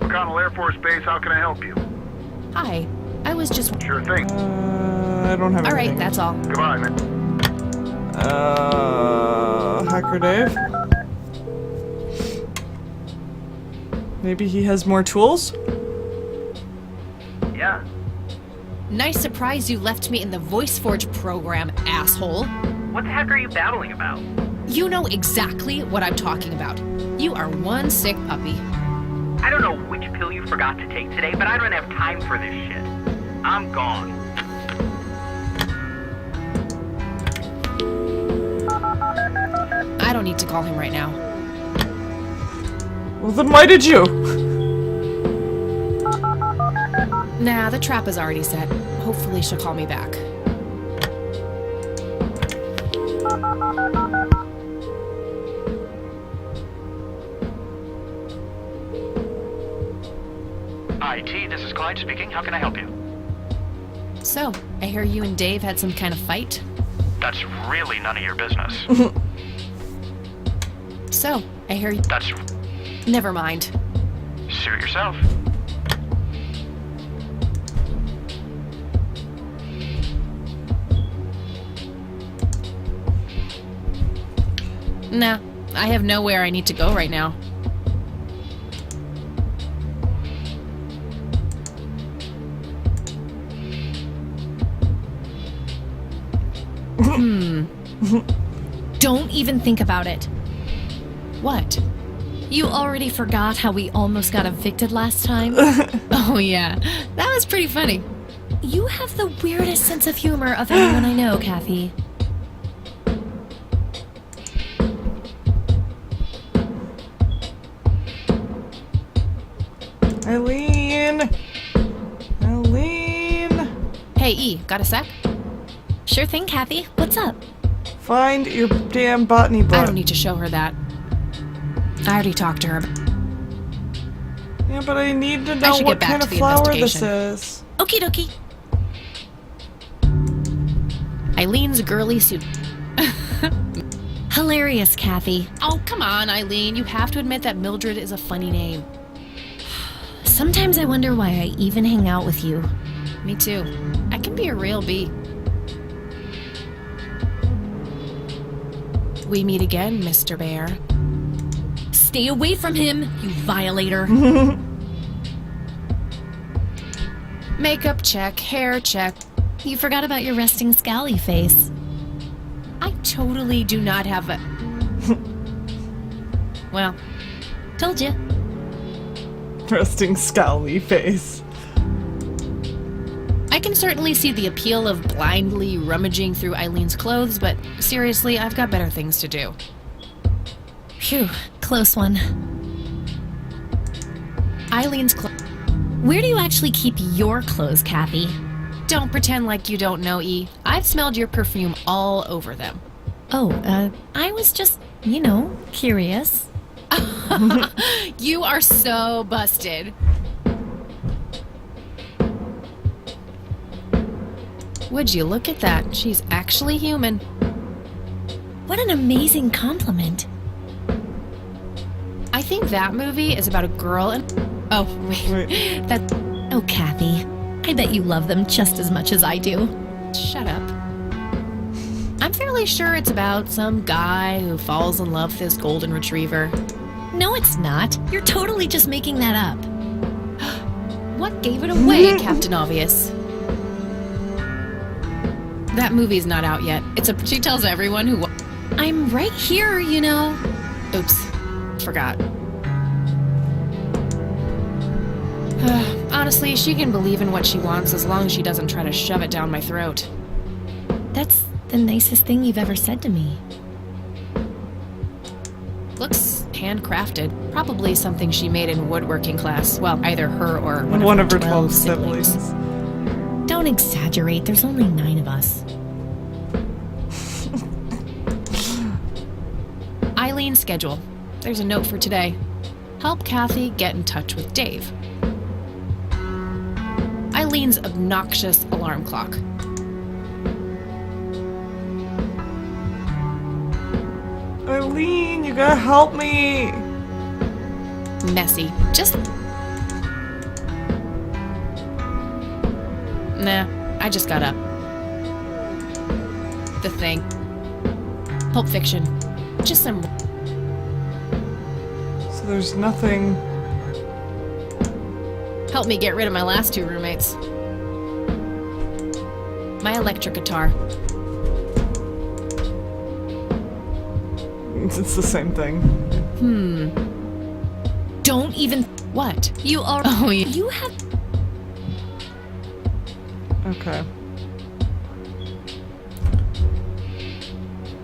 McConnell Air Force Base, how can I help you? Hi. I was just... Sure thing. I don't have anything. Alright, that's all. Goodbye, man. Hacker Dave? Maybe he has more tools? Yeah. Nice surprise you left me in the VoiceForge program, asshole. What the heck are you babbling about? You know exactly what I'm talking about. You are one sick puppy. I don't know which pill you forgot to take today, but I don't have time for this shit. I'm gone. I don't need to call him right now. Well, then why did you? Nah, the trap is already set. Hopefully she'll call me back. IT, this is Clyde speaking. How can I help you? So, I hear you and Dave had some kind of fight? That's really none of your business. So, I hear you... That's... Never mind. Suit yourself. Nah, I have nowhere I need to go right now. Don't even think about it. What? You already forgot how we almost got evicted last time? Oh yeah, that was pretty funny. You have the weirdest sense of humor of anyone I know, Kathy. Eileen! Eileen! Hey, E, got a sec? Sure thing, Kathy. What's up? Find your damn botany book. I don't need to show her that. I already talked to her. Yeah, but I need to I know should what get back kind to of the flower this investigation. is. Okie dokie. Eileen's girly suit. Hilarious, Kathy. Oh, come on, Eileen. You have to admit that Mildred is a funny name. Sometimes I wonder why I even hang out with you. Me too. I can be a real bee. We meet again, Mr. Bear. Stay away from him, you violator. Makeup check, hair check. You forgot about your resting scally face. I totally do not have a... Well, told you. Resting scowly face. I can certainly see the appeal of blindly rummaging through Eileen's clothes, but seriously, I've got better things to do. Phew, close one. Eileen's clothes... Where do you actually keep your clothes, Kathy? Don't pretend like you don't know, E. I've smelled your perfume all over them. Oh, I was just, curious. You are so busted. Would you look at that? She's actually human. What an amazing compliment. I think that movie is about a girl and... Oh, wait. That... Oh, Kathy. I bet you love them just as much as I do. Shut up. I'm fairly sure it's about some guy who falls in love with his golden retriever. No, it's not. You're totally just making that up. What gave it away, Captain Obvious? That movie's not out yet. She tells everyone who... I'm right here, Oops. Forgot. Honestly, she can believe in what she wants as long as she doesn't try to shove it down my throat. That's the nicest thing you've ever said to me. Looks handcrafted. Probably something she made in woodworking class. Well, either her or one of her 12 siblings. Don't exaggerate. There's only 9 of us. Eileen's schedule. There's a note for today. Help Kathy get in touch with Dave. Eileen's obnoxious alarm clock. Eileen, you gotta help me. Messy. Just... Nah, I just got up. The Thing. Pulp Fiction. Just some... So there's nothing... Helped me get rid of my last 2 roommates. My electric guitar. It's the same thing. Don't even... What? You are... Oh, yeah. You have... Okay.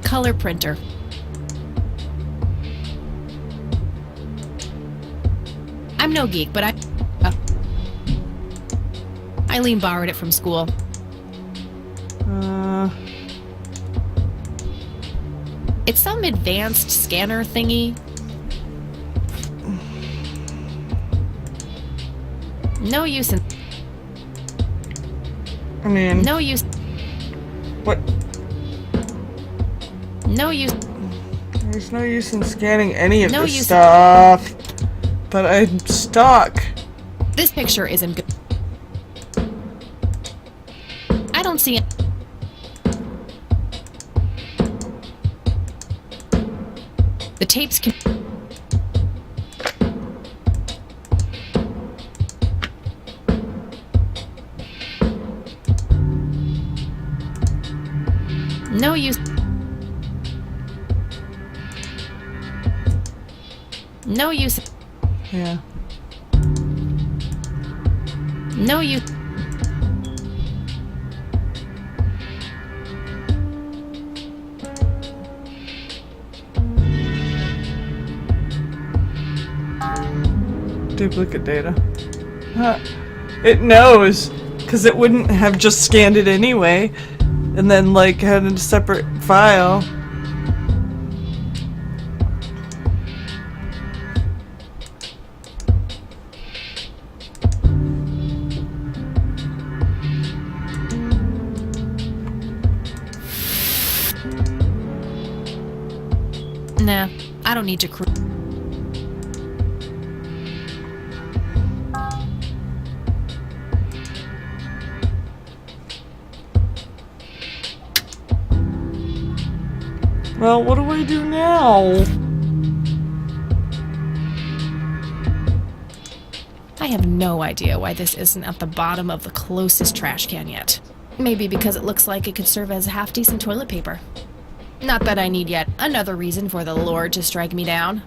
Color printer. I'm no geek, but Eileen borrowed it from school. It's some advanced scanner thingy. No use in... I mean... No use... What? No use... There's no use in scanning any of No this use- stuff. But I'm stuck. This picture isn't good. I don't see it. The tapes can... No use... No use... Yeah. No use... Duplicate data. It knows, because it wouldn't have just scanned it anyway, and then like had a separate file. Nah, I don't need to crew. Well, what do I do now? I have no idea why this isn't at the bottom of the closest trash can yet. Maybe because it looks like it could serve as half-decent toilet paper. Not that I need yet another reason for the Lord to strike me down.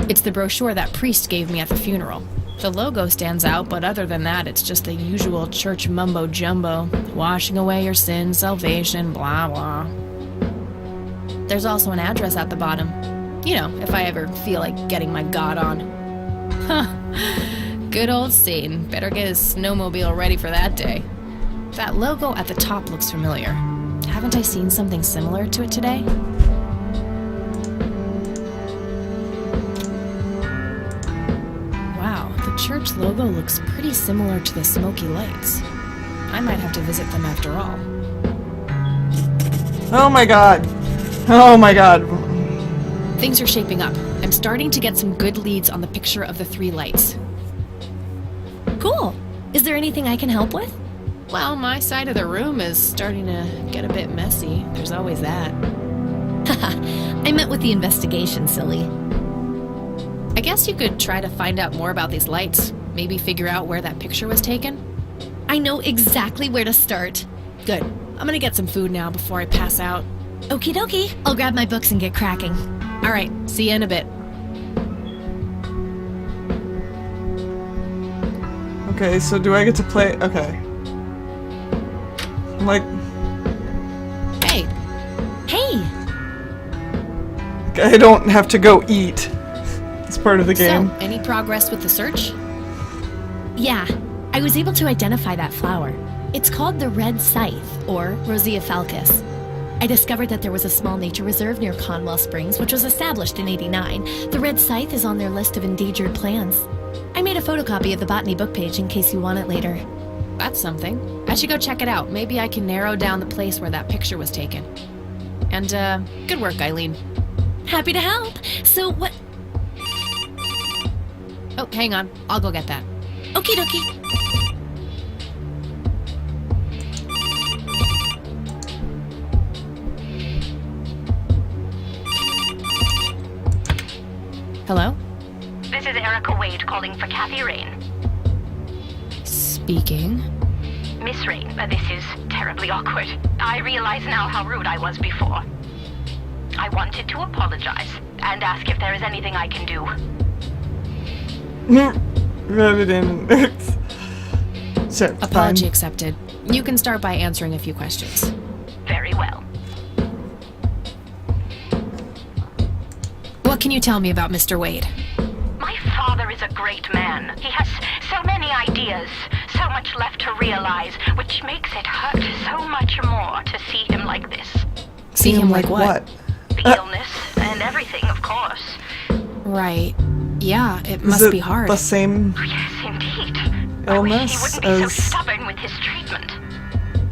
It's the brochure that priest gave me at the funeral. The logo stands out, but other than that, it's just the usual church mumbo-jumbo. Washing away your sins, salvation, blah blah. There's also an address at the bottom. You know, if I ever feel like getting my God on. Huh. Good old Satan. Better get his snowmobile ready for that day. That logo at the top looks familiar. Haven't I seen something similar to it today? Wow, the church logo looks pretty similar to the smoky lights. I might have to visit them after all. Oh my god. Oh my god. Things are shaping up. I'm starting to get some good leads on the picture of the 3 lights. Cool. Is there anything I can help with? Well, my side of the room is starting to get a bit messy. There's always that. Haha, I meant with the investigation, silly. I guess you could try to find out more about these lights. Maybe figure out where that picture was taken. I know exactly where to start. Good. I'm gonna get some food now before I pass out. Okie dokie. I'll grab my books and get cracking. Alright, see you in a bit. Okay, so do I get to play? Okay. I'm like... Hey! Hey! I don't have to go eat. It's part of the game. So, any progress with the search? Yeah, I was able to identify that flower. It's called the Red Scythe, or Rosea falcus. I discovered that there was a small nature reserve near Conwell Springs, which was established in '89. The Red Scythe is on their list of endangered plants. I made a photocopy of the botany book page in case you want it later. That's something. I should go check it out. Maybe I can narrow down the place where that picture was taken. And, good work, Eileen. Happy to help. So what... Oh, hang on. I'll go get that. Okie dokie. Hello? This is Erica Wade calling for Kathy Rain. Speaking. Miss Rain, this is terribly awkward. I realize now how rude I was before. I wanted to apologize and ask if there is anything I can do. Rub it in. Sure, Apology fine. accepted. You can start by answering a few questions. Very well. What can you tell me about Mr. Wade? My father is a great man. He has so many ideas, so much left to realize, which makes it hurt so much more to see him like this. See him like what? The illness and everything, of course. Right. Yeah, it Is must it be hard. the same Yes, indeed. illness He wouldn't be as... so stubborn with his treatment.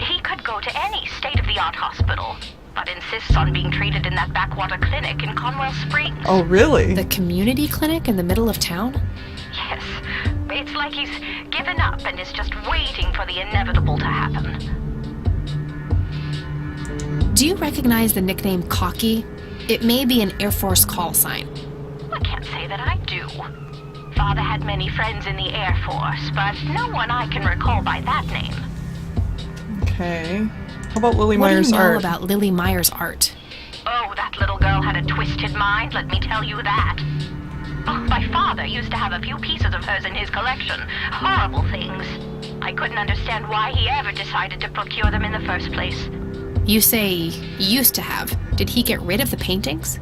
He could go to any state-of-the-art hospital, but insists on being treated in that backwater clinic in Conwell Springs. Oh, really? The community clinic in the middle of town? Yes. It's like he's given up and is just waiting for the inevitable to happen. Do you recognize the nickname Cocky? It may be an Air Force call sign. I can't say that I do. Father had many friends in the Air Force, but no one I can recall by that name. Okay. How about Lily What Myers' do you know art? about Lily Myers' art? Oh, that little girl had a twisted mind, let me tell you that. Oh, my father used to have a few pieces of hers in his collection. Horrible things. I couldn't understand why he ever decided to procure them in the first place. You say used to have. Did he get rid of the paintings?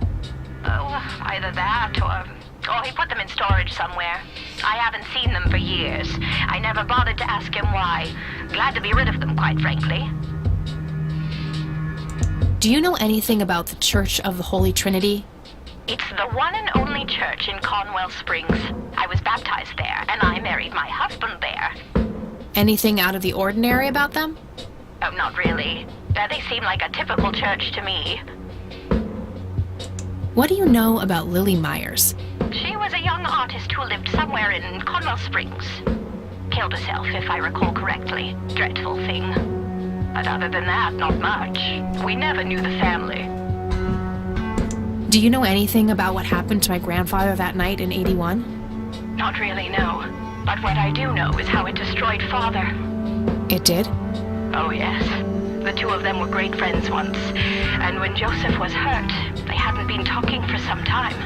Oh, either that or Oh, he put them in storage somewhere. I haven't seen them for years. I never bothered to ask him why. Glad to be rid of them, quite frankly. Do you know anything about the Church of the Holy Trinity? It's the one and only church in Conwell Springs. I was baptized there, and I married my husband there. Anything out of the ordinary about them? Oh, not really. They seem like a typical church to me. What do you know about Lily Myers? She was a young artist who lived somewhere in Conwell Springs. Killed herself, if I recall correctly. Dreadful thing. But other than that, not much. We never knew the family. Do you know anything about what happened to my grandfather that night in '81? Not really, no. But what I do know is how it destroyed Father. It did? Oh, yes. The two of them were great friends once. And when Joseph was hurt, they hadn't been talking for some time.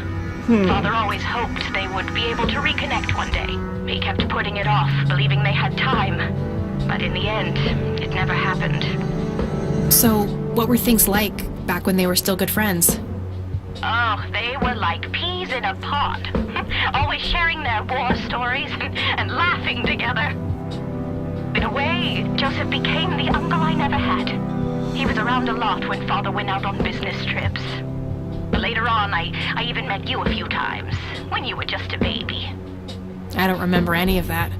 Father always hoped they would be able to reconnect one day. He kept putting it off, believing they had time. But in the end, it never happened. So, what were things like back when they were still good friends? Oh, they were like peas in a pod. Always sharing their war stories and laughing together. In a way, Joseph became the uncle I never had. He was around a lot when Father went out on business trips. But later on, I even met you a few times, when you were just a baby. I don't remember any of that.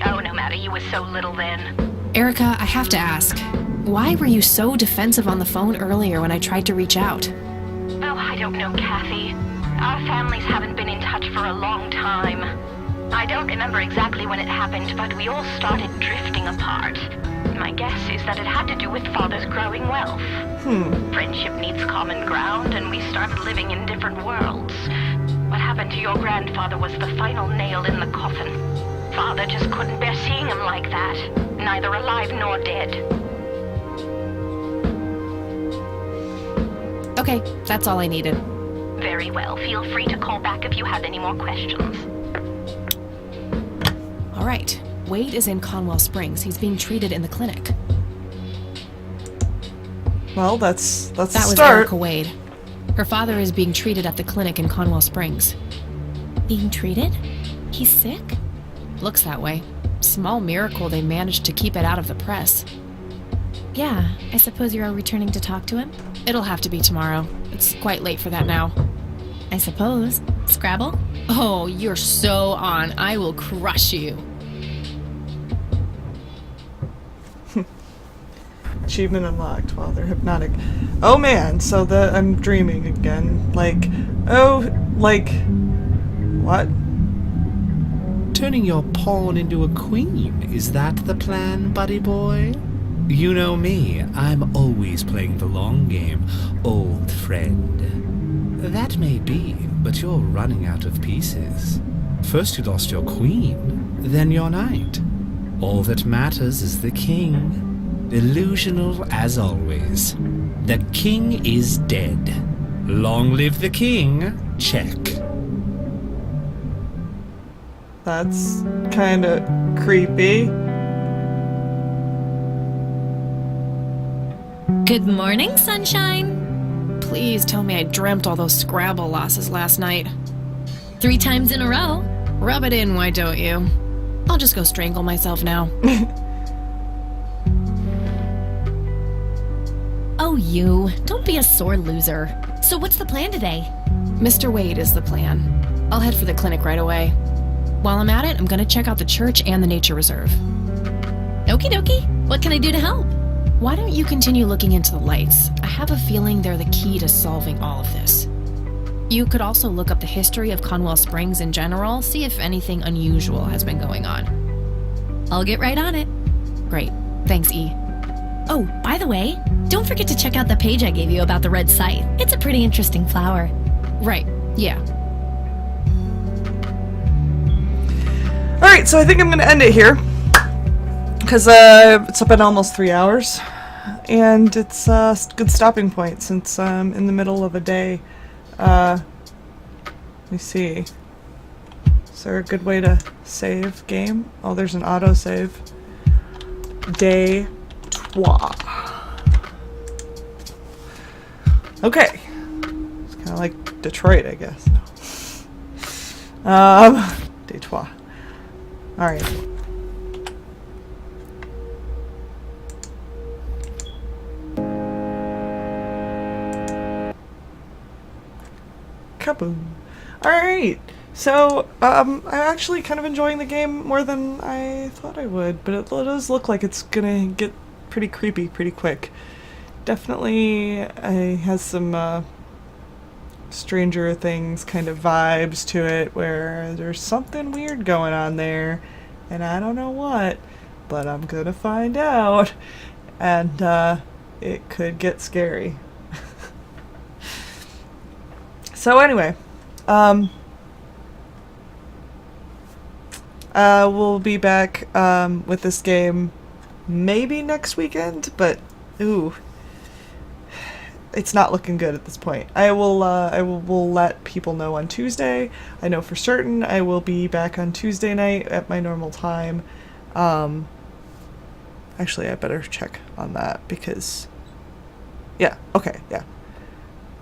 Oh, no matter, you were so little then. Erica, I have to ask, why were you so defensive on the phone earlier when I tried to reach out? Oh, I don't know, Kathy. Our families haven't been in touch for a long time. I don't remember exactly when it happened, but we all started drifting apart. My guess is that it had to do with Father's growing wealth. Friendship needs common ground, and we started living in different worlds. What happened to your grandfather was the final nail in the coffin. Father just couldn't bear seeing him like that, neither alive nor dead. Okay, that's all I needed. Very well. Feel free to call back if you have any more questions. All right. Wade is in Conwell Springs. He's being treated in the clinic. Well, that's That a was start. Erica Wade. Her father is being treated at the clinic in Conwell Springs. Being treated? He's sick? Looks that way. Small miracle they managed to keep it out of the press. Yeah, I suppose you're all returning to talk to him? It'll have to be tomorrow. It's quite late for that now. I suppose. Scrabble? Oh, you're so on. I will crush you. Achievement unlocked while they're hypnotic. Oh man, so I'm dreaming again. What? Turning your pawn into a queen, is that the plan, buddy boy? You know me, I'm always playing the long game, old friend. That may be, but you're running out of pieces. First you lost your queen, then your knight. All that matters is the king. Illusional as always. The king is dead. Long live the king. Check. That's kind of creepy. Good morning, sunshine. Please tell me I dreamt all those Scrabble losses last night. 3 times in a row. Rub it in, why don't you? I'll just go strangle myself now. Oh, you. Don't be a sore loser. So what's the plan today? Mr. Wade is the plan. I'll head for the clinic right away. While I'm at it, I'm gonna check out the church and the nature reserve. Okie dokie. What can I do to help? Why don't you continue looking into the lights? I have a feeling they're the key to solving all of this. You could also look up the history of Conwell Springs in general, see if anything unusual has been going on. I'll get right on it. Great. Thanks, E. Oh, by the way, don't forget to check out the page I gave you about the red site. It's a pretty interesting flower. Right, yeah. Alright, so I think I'm going to end it here. Because it's been almost 3 hours. And it's a good stopping point since I'm in the middle of a day. Let me see. Is there a good way to save game? Oh, there's an autosave. Day 12. Okay. It's kind of like Detroit, I guess. Day trois. Alright. Kaboom. Alright. So, I'm actually kind of enjoying the game more than I thought I would, but it does look like it's gonna get pretty creepy pretty quick. Definitely has some Stranger Things kind of vibes to it, where there's something weird going on there, and I don't know what, but I'm gonna find out, and it could get scary. So anyway, we'll be back with this game maybe next weekend, but ooh, it's not looking good at this point. I will let people know on Tuesday. I know for certain I will be back on Tuesday night at my normal time. Actually, I better check on that because, yeah, okay, yeah.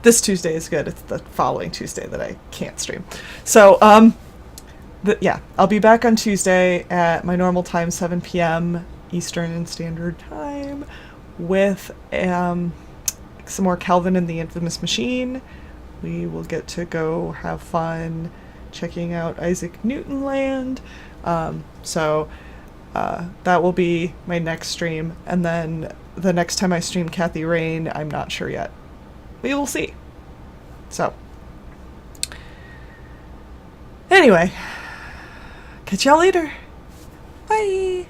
This Tuesday is good. It's the following Tuesday that I can't stream. So, yeah, I'll be back on Tuesday at my normal time, 7 p.m. Eastern Standard Time, with some more Calvin and the Infamous Machine. We will get to go have fun checking out Isaac Newton Land. So that will be my next stream. And then the next time I stream Kathy Rain, I'm not sure yet. We will see. So, anyway, catch y'all later. Bye.